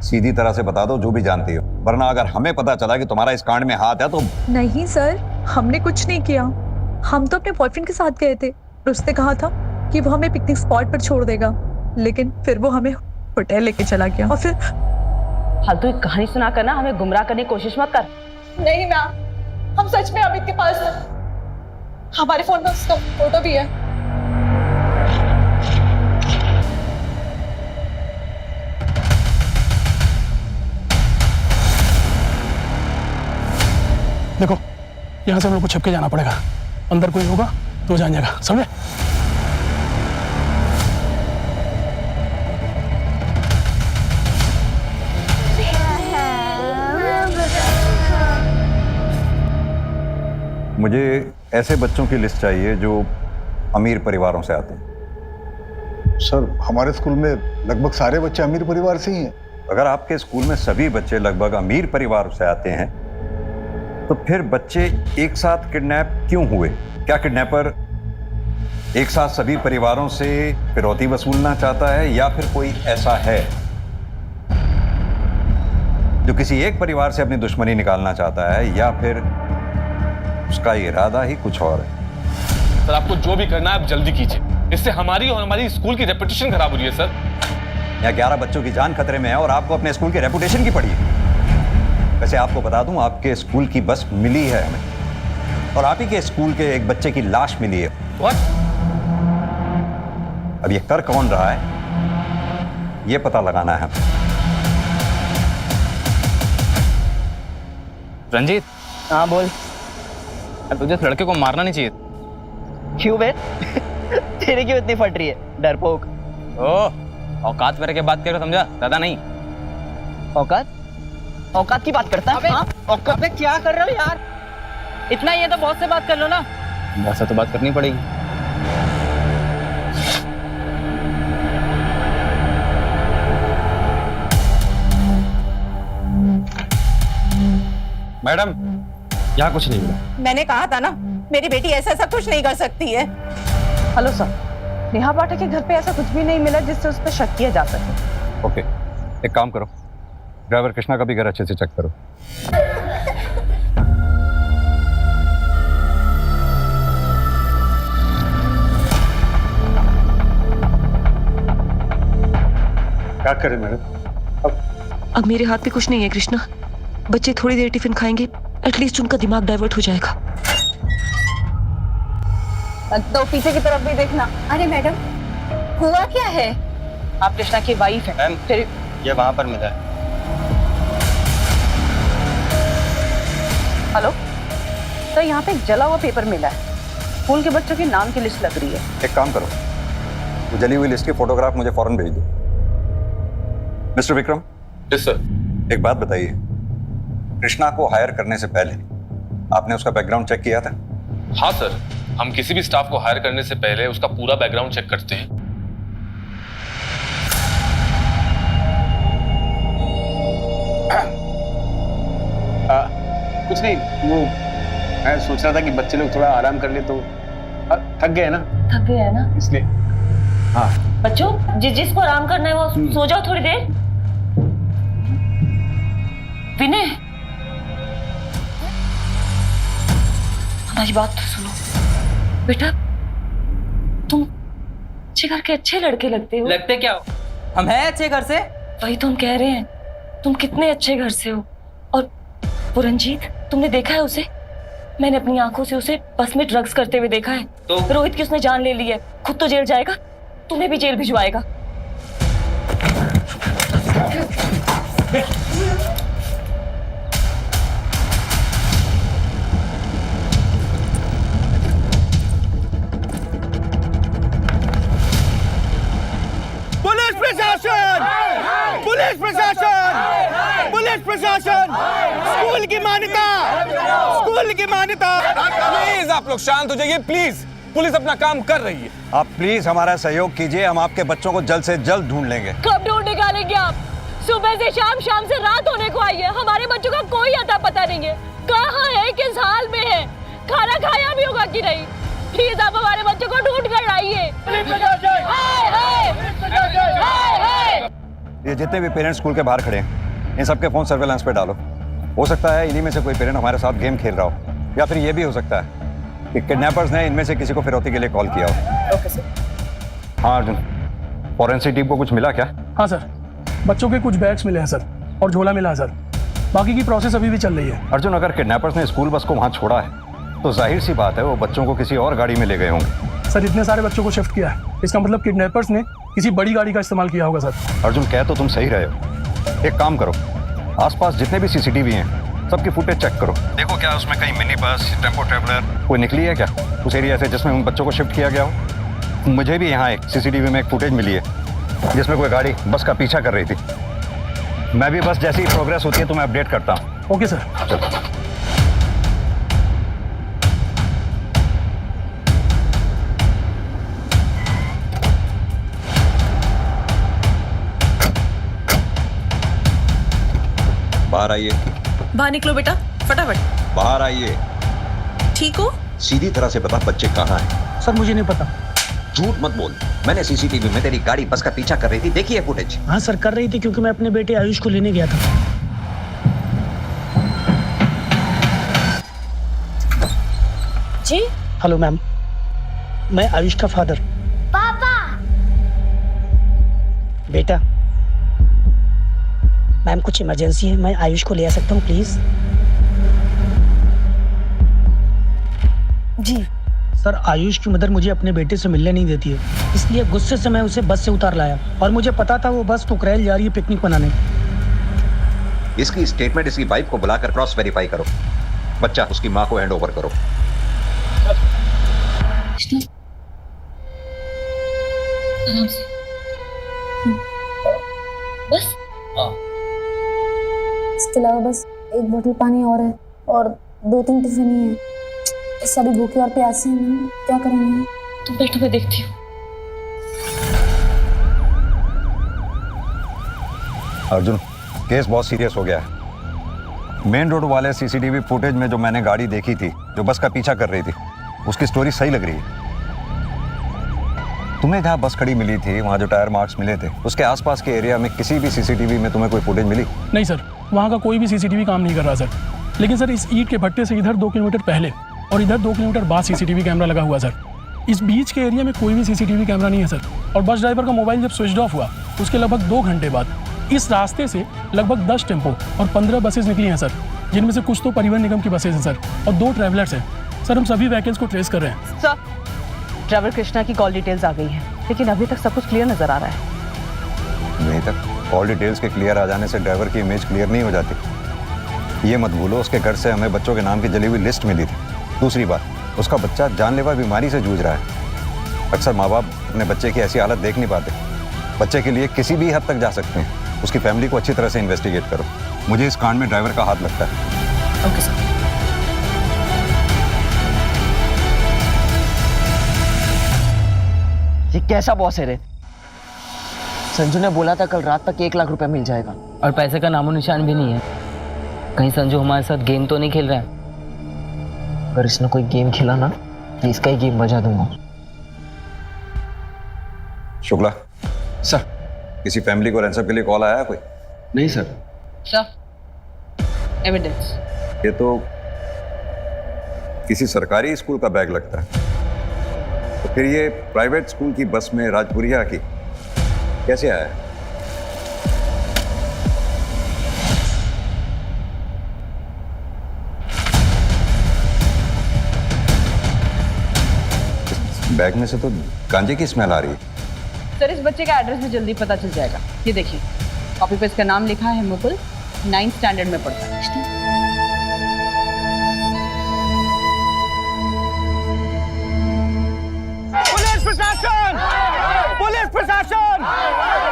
सीधी तरह से बता दो जो भी जानती हो, वरना अगर हमें पता चला कि तुम्हारा इस कांड में हाथ है तो। नहीं सर, हमने कुछ नहीं किया। हम तो अपने बॉयफ्रेंड के साथ गए थे और उसने कहा था कि वो हमें पिकनिक स्पॉट पर छोड़ देगा, लेकिन फिर वो हमें होटल लेके चला गया और फिर। फालतू एक कहानी सुना कर ना हमें गुमराह करने की कोशिश मत कर। नहीं मैम, हम सच में अमित के पास हैं। हमारे फोन में उसका फोटो भी है। देखो, यहाँ से हम लोग को छिप के जाना पड़ेगा, अंदर कोई होगा तो जान जाएगा, समझे? मुझे ऐसे बच्चों की लिस्ट चाहिए जो अमीर परिवारों से आते हैं। सर, हमारे स्कूल में लगभग सारे बच्चे अमीर परिवार से ही हैं। अगर आपके स्कूल में सभी बच्चे लगभग अमीर परिवार से आते हैं तो फिर बच्चे एक साथ किडनैप क्यों हुए? क्या किडनैपर एक साथ सभी परिवारों से फिरौती वसूलना चाहता है, या फिर कोई ऐसा है जो किसी एक परिवार से अपनी दुश्मनी निकालना चाहता है, या फिर उसका इरादा ही कुछ और है? सर, आपको जो भी करना है आप जल्दी कीजिए, इससे हमारी और हमारी स्कूल की रेपुटेशन खराब हो रही है सर। यहाँ 11 बच्चों की जान खतरे में है और आपको अपने स्कूल की रेपुटेशन की पड़ी है। वैसे आपको बता दूं, आपके स्कूल की बस मिली है हमें, और आप ही के स्कूल के एक बच्चे की लाश मिली है। What? अब ये कर कौन रहा है ये पता लगाना है। रंजीत। हाँ बोल। तुझे इस लड़के को मारना नहीं चाहिए। क्यों बे? तेरे क्यों इतनी फट रही है, डरपोक? ओह, औकात मेरे के बात कर रहे हो, समझा? दादा नहीं। औकात की बात करता है? हाँ? औकात में क्या कर रहे हो यार? इतना ही है तो बहुत से बात कर लो ना। वैसे तो बात करनी पड़ेगी। मैडम, यहाँ कुछ नहीं मिला। मैंने कहा था ना, मेरी बेटी ऐसा ऐसा कुछ नहीं कर सकती है। हेलो सर, नेहा पाठक के घर पे ऐसा कुछ भी नहीं मिला जिससे उस पर शक किया जा सके। ओके, एक काम करो, ड्राइवर कृष्णा का भी घर अच्छे से चेक करो। क्या करें मैडम? अब मेरे हाथ में कुछ नहीं है कृष्णा। बच्चे थोड़ी देर टिफिन खाएंगे, एटलीस्ट उनका दिमाग डाइवर्ट हो जाएगा। तो पीछे की तरफ भी देखना। अरे मैडम, हुआ क्या है? आप कृष्णा की वाइफ है। मैम, फिर ये वहां पर मिला है। हेलो तो यहाँ पे एक जला हुआ पेपर मिला है, स्कूल के बच्चों के नाम की लिस्ट लग रही है। एक काम करो, वो जली हुई लिस्ट की फोटोग्राफ मुझे फौरन भेज दो। मिस्टर विक्रम। Yes sir. एक बात बताइए, कृष्णा को हायर करने से पहले आपने उसका बैकग्राउंड चेक किया था? हाँ सर, हम किसी भी स्टाफ को हायर करने से पहले उसका पूरा बैकग्राउंड चेक करते हैं। कुछ नहीं, वो मैं सोच रहा था कि बच्चे लोग थोड़ा आराम कर ले तो थक गए ना। थक गए है ना, इसलिए। हाँ बच्चों, जिसको आराम करना है वो सो जाओ थोड़ी देर। विनय, हमारी बात तो सुनो बेटा, तुम अच्छे घर के अच्छे लड़के लगते हो। लगते क्या हो? हम हैं अच्छे घर से। वही तो हम कह रहे हैं, तुम कितने अच्छे घर से हो। और वो रंजीत, तुमने देखा है उसे? मैंने अपनी आंखों से उसे बस में ड्रग्स करते हुए देखा है। तो रोहित की उसने जान ले ली है, खुद तो जेल जाएगा, तुम्हें भी जेल भिजवाएगा। पुलिस प्रशासन! पुलिस प्रशासन! पुलिस प्रशासन! स्कूल की मान्यता! स्कूल की मान्यता! प्लीज आप लोग शांत हो जाइए, प्लीज। पुलिस अपना काम कर रही है। आप प्लीज हमारा सहयोग कीजिए, हम आपके बच्चों को जल्द से जल्द ढूंढ लेंगे। कब ढूंढ निकालेंगे आप? सुबह से शाम, शाम से रात होने को आई है, हमारे बच्चों का कोई अता पता नहीं है, कहाँ है, किस हाल में है, खाना खाया भी होगा कि नहीं। प्लीज आप हमारे बच्चों को ढूंढ कर लाइए। ये जितने भी पेरेंट्स स्कूल के बाहर खड़े हैं, इन सबके फोन सर्वेलेंस पे डालो। हो सकता है इन्हीं में से कोई पेरेंट हमारे साथ गेम खेल रहा हो, या फिर ये भी हो सकता है कि किडनैपर्स ने इनमें से किसी को फिरौती के लिए कॉल किया हो। Okay sir. हाँ अर्जुन, फॉरेंसिक टीम को कुछ मिला क्या? हाँ सर, बच्चों के कुछ बैग्स मिले हैं सर, और झोला मिला है सर। बाकी की प्रोसेस अभी भी चल रही है। अर्जुन, अगर किडनैपर्स ने स्कूल बस को वहाँ छोड़ा है तो जाहिर सी बात है वो बच्चों को किसी और गाड़ी में ले गए होंगे। सर इतने सारे बच्चों को शिफ्ट किया है, इसका मतलब किडनैपर्स ने किसी बड़ी गाड़ी का इस्तेमाल किया होगा सर। अर्जुन, कह तो तुम सही रहे हो। एक काम करो, आसपास जितने भी सीसीटीवी हैं सबकी फुटेज चेक करो, देखो क्या उसमें कहीं मिनी बस, टेम्पो ट्रेवलर कोई निकली है क्या उस एरिया से जिसमें उन बच्चों को शिफ्ट किया गया हो। मुझे भी यहाँ एक सीसीटीवी में एक फुटेज मिली है जिसमें कोई गाड़ी बस का पीछा कर रही थी। मैं भी बस जैसी ही प्रोग्रेस होती है तो मैं अपडेट करता हूँ। Okay sir. चलो। बाहर आइए। बाहर निकलो बेटा, फटाफट बाहर आइए। ठीक हो? सीधी तरह से बता बच्चे कहाँ हैं? सर मुझे नहीं पता। झूठ मत बोल, मैंने सीसीटीवी में तेरी गाड़ी बस का पीछा कर रही थी, देखी है फुटेज? हाँ सर, कर रही थी क्योंकि मैं अपने बेटे आयुष को लेने गया था। जी हेलो मैम, मैं आयुष का फादर। पापा। बेटा, मैम कुछ इमरजेंसी है, मैं आयुष को ले आ सकता हूँ प्लीज? जी सर, आयुष की मदर मुझे अपने बेटे से मिलने नहीं देती है, इसलिए गुस्से से मैं उसे बस से उतार लाया, और मुझे पता था वो बस कुकरेल जा रही है पिकनिक मनाने। इसकी स्टेटमेंट इसकी वाइफ को बुलाकर क्रॉस वेरीफाई करो। बच्चा उसकी माँ को हैंड ओवर करो। आराम से। बस इसके अलावा बस एक बोतल पानी और है, और 2-3 टिफिन ही है। सभी भूखे और प्यासे हैं मैम, क्या करेंगे? तुम बैठो, मैं देखती हूँ। अर्जुन, केस बहुत सीरियस हो गया है। मेन रोड वाले सीसीटीवी फुटेज में जो मैंने गाड़ी देखी थी जो बस का पीछा कर रही थी, उसकी स्टोरी सही लग रही है। तुम्हें जहाँ बस खड़ी मिली थी वहाँ जो टायर मार्क्स मिले थे, उसके आसपास के एरिया में किसी भी सीसीटीवी में तुम्हें कोई फुटेज मिली? नहीं सर, वहाँ का कोई भी सीसीटीवी काम नहीं कर रहा सर। लेकिन सर इस ईंट के भट्टे से इधर 2 किलोमीटर पहले और इधर 2 किलोमीटर बाद सीसीटीवी कैमरा लगा हुआ सर। इस बीच के एरिया में कोई भी सीसीटीवी कैमरा नहीं है सर। और बस ड्राइवर का मोबाइल जब स्विच ऑफ हुआ उसके लगभग 2 घंटे बाद इस रास्ते से लगभग 10 टेम्पो और 15 बसेस निकली हैं सर, जिनमें से कुछ तो परिवहन निगम की बसेस हैं सर, और 2 ट्रैवलर्स हैं सर। हम सभी व्हीकल्स को ट्रेस कर रहे हैं सर। ड्राइवर कृष्णा की कॉल डिटेल्स आ गई हैं, लेकिन अभी तक सब कुछ क्लियर नजर आ रहा है। नहीं तक कॉल डिटेल्स के क्लियर आ जाने से ड्राइवर की इमेज क्लियर नहीं हो जाती। ये मत भूलो उसके घर से हमें बच्चों के नाम की जली हुई लिस्ट मिली थी। दूसरी बात, उसका बच्चा जानलेवा बीमारी से जूझ रहा है। अक्सर माँ बाप अपने बच्चे की ऐसी हालत देख नहीं पाते। बच्चे के लिए किसी भी हद तक जा सकते हैं। उसकी फैमिली को अच्छी तरह से इन्वेस्टिगेट करो। मुझे इस कांड में ड्राइवर का हाथ लगता है। Okay sir. ये कैसा बॉस है रे? संजू ने बोला था कल रात तक 1 लाख रुपए मिल जाएगा, और पैसे का नामो निशान भी नहीं है। कहीं संजू हमारे साथ गेम तो नहीं खेल रहा है? अगर इसने कोई गेम खेला ना तो इसका ही गेम बजा दूंगा। शुक्ला सर, किसी फैमिली को रैंसम के लिए कॉल आया है कोई? नहीं सर। Sir evidence. ये तो किसी सरकारी स्कूल का बैग लगता है। तो फिर ये प्राइवेट स्कूल की बस में राजपुरिया की कैसे आया? बैग में से तो गांजे की स्मेल आ रही है। सर इस बच्चे का एड्रेस भी जल्दी पता चल जाएगा। ये देखिए, कॉपी पे इसका नाम लिखा है मुकुल, 9th स्टैंडर्ड में पढ़ता है। पुलिस प्रशासन! पुलिस प्रशासन!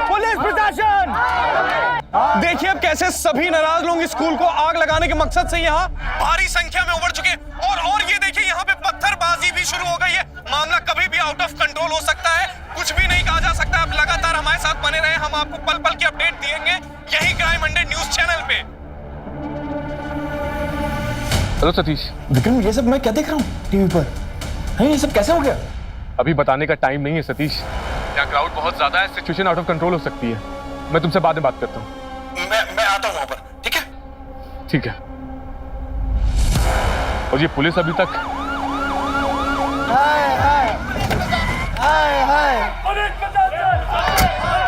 पुलिस प्रशासन! देखिए अब कैसे सभी नाराज लोग स्कूल को आग लगाने के मकसद से यहाँ भारी संख्या में उमड़ चुके, और ये देखिए यहाँ पे पत्थरबाजी भी शुरू हो गई है। मामला कभी भी आउट ऑफ कंट्रोल हो सकता है, कुछ भी नहीं कहा जा सकता। आप लगातार हमारे साथ बने रहे, हम आपको पल पल की अपडेट देंगे यही क्राइम अंडर न्यूज चैनल पे। हेलो सतीश। विक्रम, ये सब मैं क्या देख रहा हूँ टीवी पर? है ये सब कैसे हो गया? अभी बताने का टाइम नहीं है सतीश, यहाँ क्राउड बहुत ज्यादा है, सिचुएशन आउट ऑफ कंट्रोल हो सकती है। मैं तुमसे बाद में बात करता हूँ। मैं आता हूँ वहां पर, ठीक है? ठीक है। और ये पुलिस अभी तक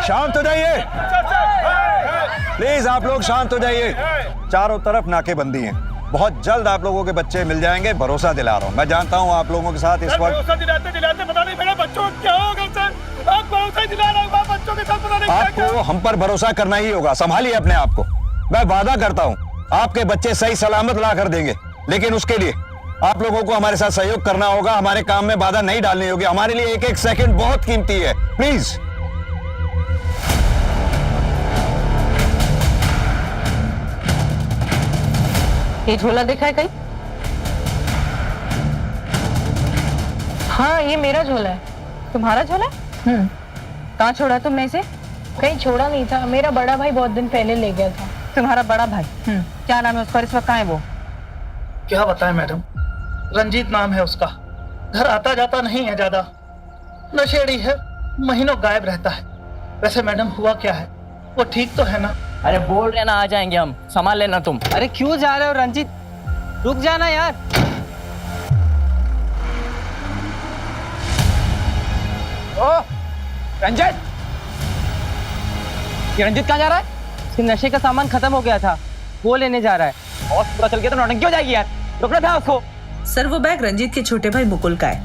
शांत हो जाइए प्लीज, आप लोग शांत हो जाइए। चारों तरफ नाकेबंदी है, बहुत जल्द आप लोगों के बच्चे मिल जाएंगे, भरोसा दिला रहा हूँ। मैं जानता हूँ आप लोगों के साथ इस वक्त भरोसा दिलाते दिलाते पता नहीं मेरे बच्चों को क्या होगा सर। आप भरोसा ही दिला रहे हो, बच्चों के साथ पता नहीं आपको हम पर भरोसा करना ही होगा। संभालिए अपने आप को। मैं वादा करता हूँ आपके बच्चे सही सलामत ला कर देंगे, लेकिन उसके लिए आप लोगों को हमारे साथ सहयोग करना होगा, हमारे काम में बाधा नहीं डालनी होगी। हमारे लिए एक एक सेकंड बहुत कीमती है, प्लीज। ये झोला देखा है कहीं? हाँ, ये मेरा झोला है। तुम्हारा झोला? कहाँ छोड़ा तुमने इसे? कहीं छोड़ा नहीं था, मेरा बड़ा भाई बहुत दिन पहले ले गया था। तुम्हारा बड़ा भाई? क्या नाम है उसका? इस वक्त कहाँ है वो? क्या बताएं मैडम, रंजीत नाम है उसका। घर आता जाता नहीं है ज्यादा, नशेड़ी है, महीनों गायब रहता है। वैसे मैडम हुआ क्या है, वो ठीक तो है ना? अरे बोल रहे ना आ जाएंगे हम, संभाल लेना तुम। अरे क्यों जा रहे हो रंजीत, रुक जाना यार। ओ रंजीत, ये रंजीत कहाँ जा रहा है? इसके नशे का सामान खत्म हो गया था, वो लेने जा रहा है। और पूरा चल गया तो नौटंकी हो जाएगी यार, रुकना था उसको। सर वो बैग रंजीत के छोटे भाई मुकुल का है,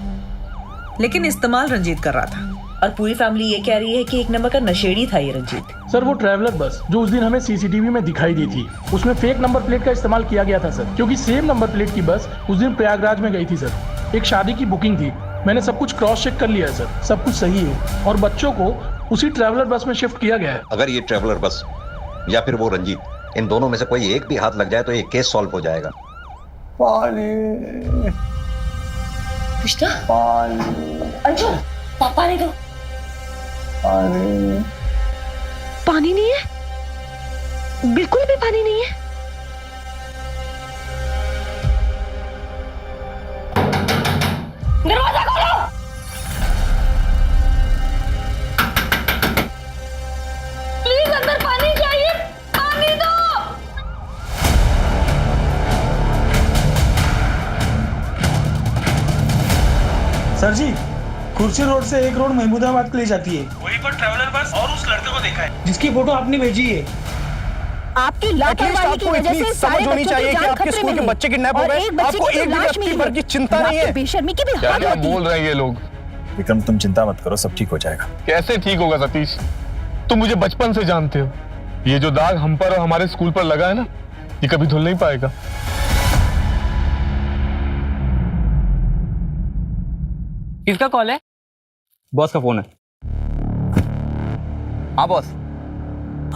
लेकिन इस्तेमाल रंजीत कर रहा था। और पूरी फैमिली ये कह रही है कि एक नंबर का नशेड़ी था ये रंजीत। सर वो ट्रैवलर बस जो उस दिन हमें सीसीटीवी में दिखाई दी थी, उसमें फेक नंबर प्लेट का इस्तेमाल किया गया था सर, क्योंकि सेम नंबर प्लेट की बस उस दिन प्रयागराज में गई थी सर। एक शादी की बुकिंग थी, मैंने सब कुछ क्रॉस चेक कर लिया है सर, सब कुछ सही है। और बच्चों को उसी ट्रैवलर बस में शिफ्ट किया गया है। अगर ये ट्रैवलर बस या फिर वो रंजीत, इन दोनों में से कोई एक भी हाथ लग जाए तो ये केस सॉल्व हो जाएगा। पानी कृष्णा, अंशुल पानी दो। पानी नहीं है, बिल्कुल भी पानी नहीं है। दरवाजा खोलो। प्लीज अंदर पानी चाहिए, पानी दो। सर जी, कुर्सी रोड से एक रोड महमूदाबाद के लिए जाती है। वहीं पर ट्रैवलर बस और उस लड़के को देखा है जिसकी फोटो आपने भेजी है। आपकी लापरवाही की वजह से सारे होनी चाहिए कि आपके स्कूल के बच्चे किडनैप हो गए, आपको एक भी रत्ती भर की चिंता नहीं है। बेशर्मी की भी क्या हद क्या होती है। बोल रहे हैं ये लोग? विक्रम तुम चिंता मत करो, सब ठीक हो जाएगा। कैसे ठीक होगा सतीश, तुम मुझे बचपन से जानते हो। ये जो दाग हम पर और हमारे स्कूल पर लगा है ना, ये कभी धुल नहीं पाएगा। किसका कॉल है? बॉस का फोन है। हाँ बॉस।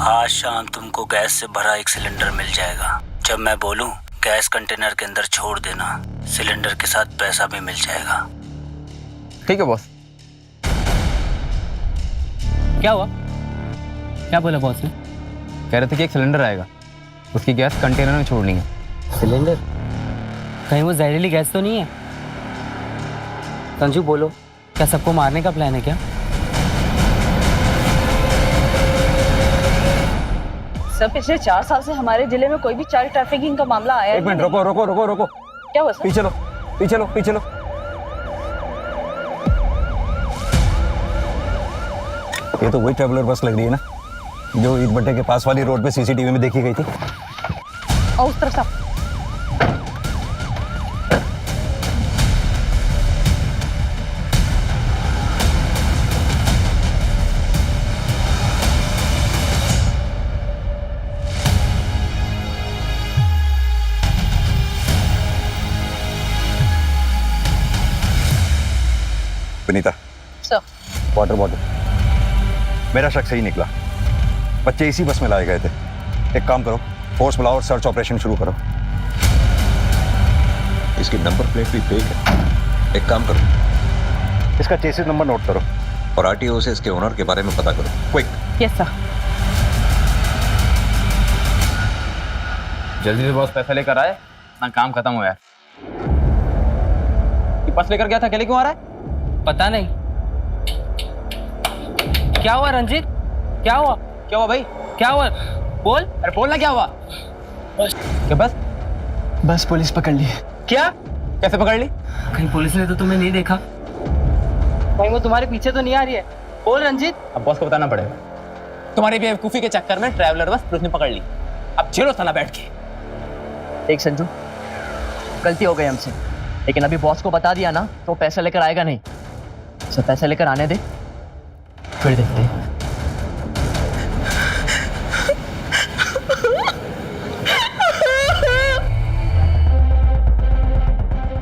आज शाम तुमको गैस से भरा एक सिलेंडर मिल जाएगा। जब मैं बोलूं गैस कंटेनर के अंदर छोड़ देना, सिलेंडर के साथ पैसा भी मिल जाएगा। ठीक है बॉस। क्या हुआ? क्या बोला बॉस ने? कह रहे थे कि एक सिलेंडर आएगा, उसकी गैस कंटेनर में छोड़नी है। सिलेंडर? कहीं वो जहरीली गैस तो नहीं है? संजू बोलो, क्या सबको मारने का प्लान है क्या? सर पिछले 4 साल से हमारे जिले में कोई भी चाइल्ड ट्रैफिकिंग का मामला आया एक मिनट रुको रुको रुको रुको। क्या हुआ सर? पीछे लो पीछे लो पीछे लो। ये तो वही ट्रैवलर बस लग रही है ना जो ईद भट्टे के पास वाली रोड पे सीसीटीवी में देखी गई थी। और उस तरफ से विनीता, वाटर बॉटल। मेरा शक सही निकला, बच्चे इसी बस में लाए गए थे। एक काम करो, फोर्स बुलाओ और सर्च ऑपरेशन शुरू करो। इसकी नंबर प्लेट भी फेक है। एक काम करो, इसका चेसिस नंबर नोट करो और आरटीओ से इसके ओनर के बारे में पता करो, क्विक। Yes sir. जल्दी से बॉस पैसा लेकर आए ना, काम खत्म हो यार। ये पर्स लेकर गया था, अकेले क्यों आ रहा है? पता नहीं। क्या हुआ रंजीत? क्या हुआ? क्या हुआ भाई? क्या हुआ? बोल। अरे बोलना क्या हुआ? क्या बस? बस पुलिस पकड़ ली। क्या? कैसे पकड़ ली? कहीं पुलिस ने तो तुम्हें नहीं देखा? भाई वो तुम्हारे पीछे तो नहीं आ रही है। बोल रंजीत। अब बॉस को बताना पड़ेगा। तुम्हारी बेवकूफी के चक्कर में ट्रैवलर बस पुलिस ने पकड़ ली। अब झेलो साला बैठ के। देख संजू, गलती हो गई हमसे, लेकिन अभी बॉस को बता दिया ना तो पैसा लेकर आएगा नहीं। सर पैसा लेकर आने दे, फिर देखते हैं।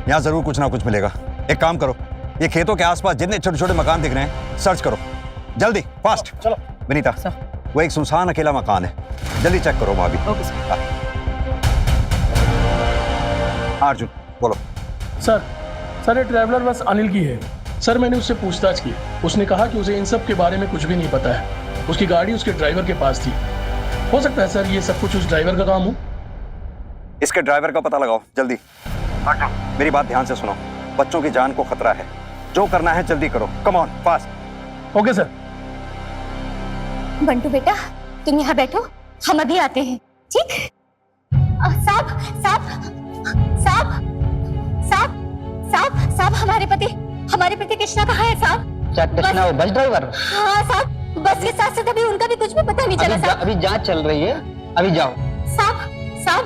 यहाँ जरूर कुछ ना कुछ मिलेगा। एक काम करो, ये खेतों के आसपास जितने छोटे छोटे मकान दिख रहे हैं सर्च करो, जल्दी, फास्ट। चलो विनीता, वो एक सुनसान अकेला मकान है, जल्दी चेक करो वहां भी। Okay sir. अर्जुन बोलो। सर ये ट्रैवलर बस अनिल की है। सर मैंने उससे पूछताछ की, उसने कहा कि उसे इन सब के बारे में कुछ भी नहीं पता है। उसकी गाड़ी उसके ड्राइवर के पास थी। हो सकता है सर ये सब कुछ उस ड्राइवर का काम हो। इसके ड्राइवर का पता लगाओ जल्दी। मेरी बात ध्यान से सुनो, बच्चों की जान को खतरा है, जो करना है जल्दी करो, come on fast. Okay sir. Bantu बेटा तुम यहाँ बैठो, हम अभी आते हैं, ठीक? साहब साहब साहब साहब साहब साहब हमारे पति कृष्णा कहाँ है साहब? क्या कृष्णा वो बस ड्राइवर? हाँ साहब, बस के साथ साथ अभी उनका भी कुछ भी पता नहीं चला साहब। अभी जांच चल रही है, अभी जाओ। साहब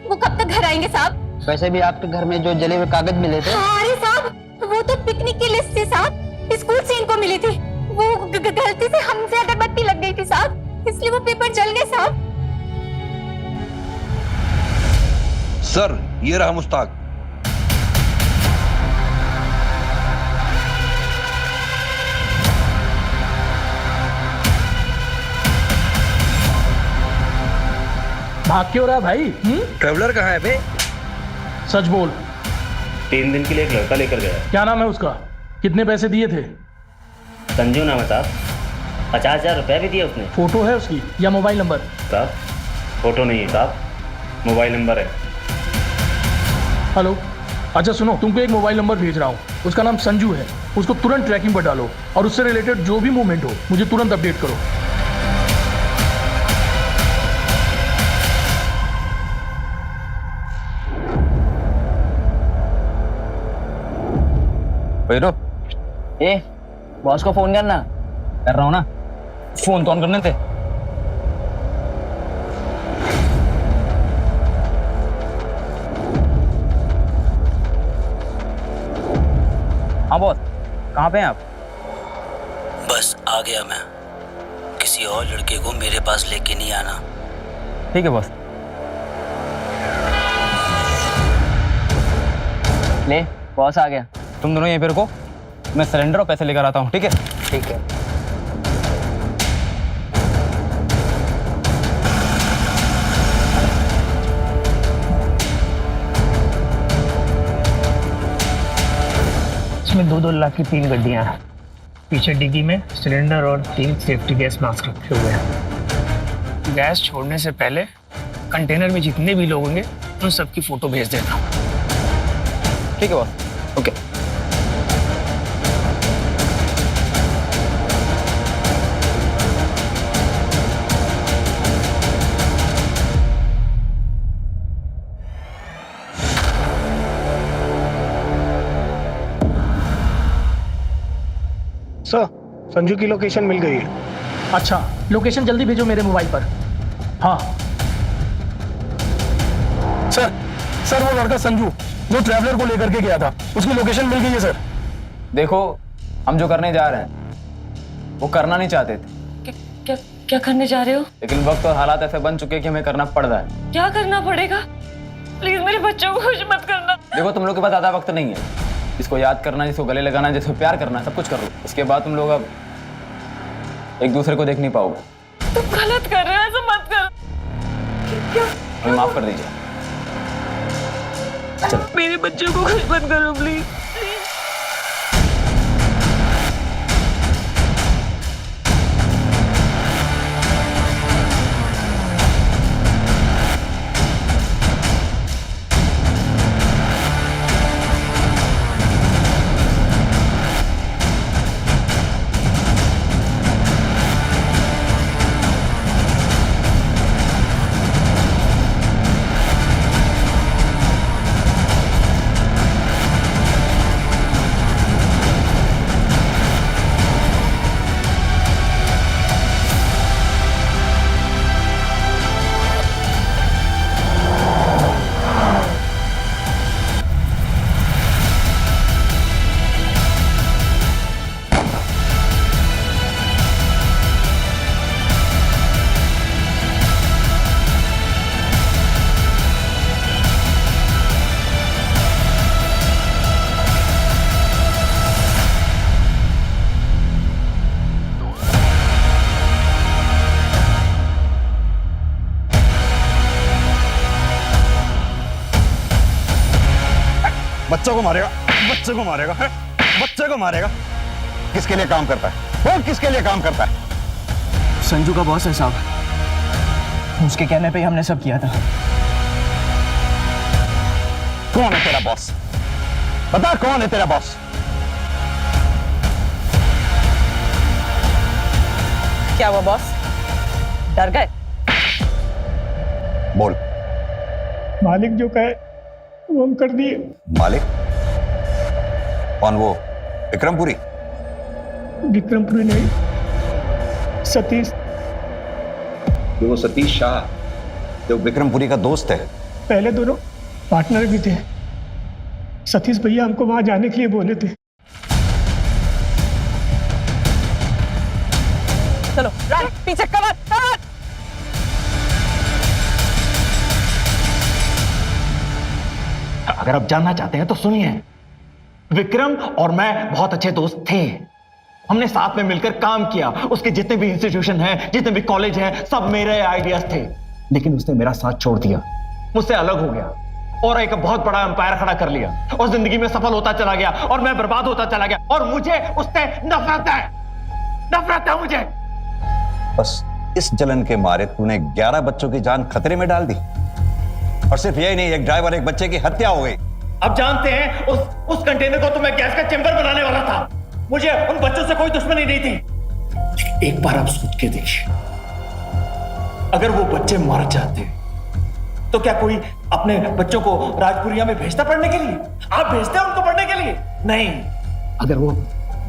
वो कब तक घर आएंगे साहब? वैसे भी आपके घर में जो जले हुए कागज मिले थे। अरे साहब वो तो पिकनिक की लिस्ट थी साहब, स्कूल से इनको मिली थी। वो गलती से हमसे अगरबत्ती लग गई थी साहब, इसलिए वो पेपर जल गए साहब। सर ये रहा मुश्ताक। भाग क्यों रहा है भाई? ट्रैवलर कहाँ है बे? सच बोल। 3 दिन के लिए एक लड़का लेकर गया। क्या नाम है उसका? कितने पैसे दिए थे? संजू नाम है साहब। 50,000 रुपए भी दिए उसने। फोटो है उसकी या मोबाइल नंबर? साहब फोटो नहीं है साहब, मोबाइल नंबर है। हेलो, अच्छा सुनो, तुमको एक मोबाइल नंबर भेज रहा हूँ, उसका नाम संजू है। उसको तुरंत ट्रैकिंग पर डालो और उससे रिलेटेड जो भी मूवमेंट हो मुझे तुरंत अपडेट करो। ए बॉस को फोन करना। कर रहा हूँ ना, फोन तो ऑन करने थे। हाँ बॉस, कहाँ पे हैं आप? बस आ गया मैं। किसी और लड़के को मेरे पास लेके नहीं आना। ठीक है बॉस। ले बॉस आ गया। तुम दोनों यहीं पे रुको, मैं सिलेंडर और पैसे लेकर आता हूँ, ठीक है? ठीक है। इसमें 2-2 लाख की 3 गड्डियाँ हैं। पीछे डिग्गी में सिलेंडर और 3 सेफ्टी गैस मास्क रखे हुए हैं। गैस छोड़ने से पहले कंटेनर में जितने भी लोग होंगे उन सबकी फोटो भेज देना। ठीक है बॉस, ओके। सर संजू की लोकेशन मिल गई है। अच्छा, लोकेशन जल्दी भेजो मेरे मोबाइल पर। हाँ सर वो लड़का संजू जो ट्रैवलर को लेकर के गया था, उसकी लोकेशन मिल गई है सर। देखो हम जो करने जा रहे हैं वो करना नहीं चाहते थे। क्या करने जा रहे हो? लेकिन वक्त और हालात ऐसे बन चुके हैं कि हमें करना पड़ रहा है। क्या करना पड़ेगा? प्लीज मेरे बच्चों को कुछ मत करना। देखो तुम लोग के पास ज्यादा वक्त नहीं है, जिसको याद करना, जिसको गले लगाना, जिसको प्यार करना, सब कुछ कर लो। उसके बाद तुम लोग अब एक दूसरे को देख नहीं पाओगे। तुम गलत कर रहे हो, ऐसा मत कर। हमें माफ कर दीजिए। मेरे बच्चों को कुछ मत करो प्लीज। बच्चों को मारेगा, बच्चे को मारेगा, है? बच्चे को मारेगा। किसके लिए काम करता है वो? किसके लिए काम करता है? संजू का बॉस है साहब, उसके कहने पे ही हमने सब किया था। कौन है तेरा बॉस? बता कौन है तेरा बॉस? क्या हुआ बॉस, डर गए? बोल। मालिक जो कहे वो हम कर दिए। मालिक? कौन वो? विक्रमपुरी? विक्रमपुरी नहीं, सतीश। वो सतीश शाह जो विक्रमपुरी का दोस्त है। पहले दोनों पार्टनर भी थे। सतीश भैया हमको वहां जाने के लिए बोले थे। चलो पीछे, कवर कवर। अगर आप जानना चाहते हैं तो सुनिए। विक्रम और मैं बहुत अच्छे दोस्त थे। हमने साथ में मिलकर काम किया। उसके जितने भी इंस्टीट्यूशन हैं, जितने भी कॉलेज हैं, सब मेरे आइडियाज थे। लेकिन उसने मेरा साथ छोड़ दिया, मुझसे अलग हो गया और एक बहुत बड़ा एम्पायर खड़ा कर लिया और जिंदगी में सफल होता चला गया और मैं बर्बाद होता चला गया। और मुझे उससे नफरत है, नफरत है मुझे। बस इस जलन के मारे तूने 11 बच्चों की जान खतरे में डाल दी। और सिर्फ यही नहीं, एक ड्राइवर, एक बच्चे की हत्या हो गई। अब जानते हैं उस कंटेनर को तो मैं गैस का चेंबर बनाने वाला था। मुझे उन बच्चों से कोई दुश्मनी नहीं थी। लेकिन एक बार आप सोच के देखिए, अगर वो बच्चे मर जाते तो क्या कोई अपने बच्चों को राजपुरिया में भेजता पढ़ने के लिए? आप भेजते हैं उनको पढ़ने के लिए? नहीं। अगर वो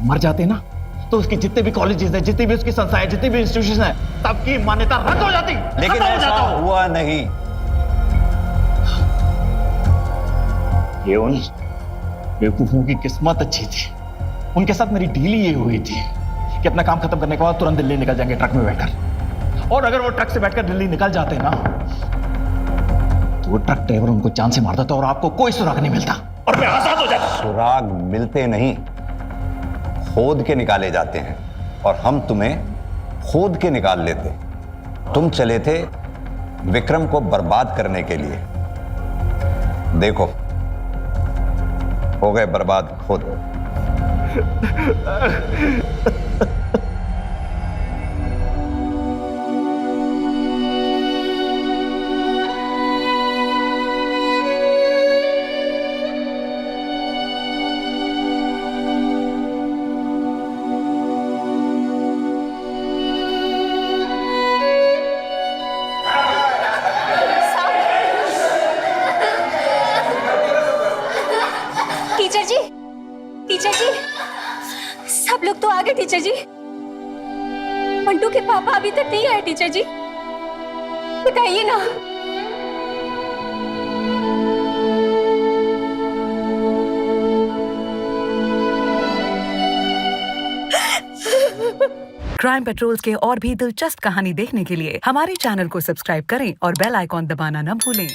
मर जाते ना तो उसके जितने भी कॉलेजेस हैं, जितनी भी उसकी संस्थाएं, जितनी भी इंस्टीट्यूशन हैं, सबकी मान्यता रद्द हो जाती। लेकिन ऐसा हुआ नहीं। ये उन बेवकूफों की किस्मत अच्छी थी। उनके साथ मेरी डील ये हुई थी कि अपना काम खत्म करने के बाद तुरंत दिल्ली निकल जाएंगे ट्रक में बैठकर। और अगर वो ट्रक से बैठकर दिल्ली निकल जाते ना तो वो ट्रक ड्राइवर उनको जान से मार देता और आपको कोई सुराग नहीं मिलता और मैं आजाद हो जाता। सुराग मिलते नहीं, खोद के निकाले जाते हैं। और हम तुम्हें खोद के निकाल लेते। तुम चले थे विक्रम को बर्बाद करने के लिए। देखो हो गए बर्बाद खुद। टीचर जी, टीचर जी, सब लोग तो आ गए टीचर जी। मंटू के पापा अभी तक नहीं आए टीचर जी, बताइए ना। क्राइम पेट्रोल्स के और भी दिलचस्प कहानी देखने के लिए हमारे चैनल को सब्सक्राइब करें और बेल आइकॉन दबाना न भूलें।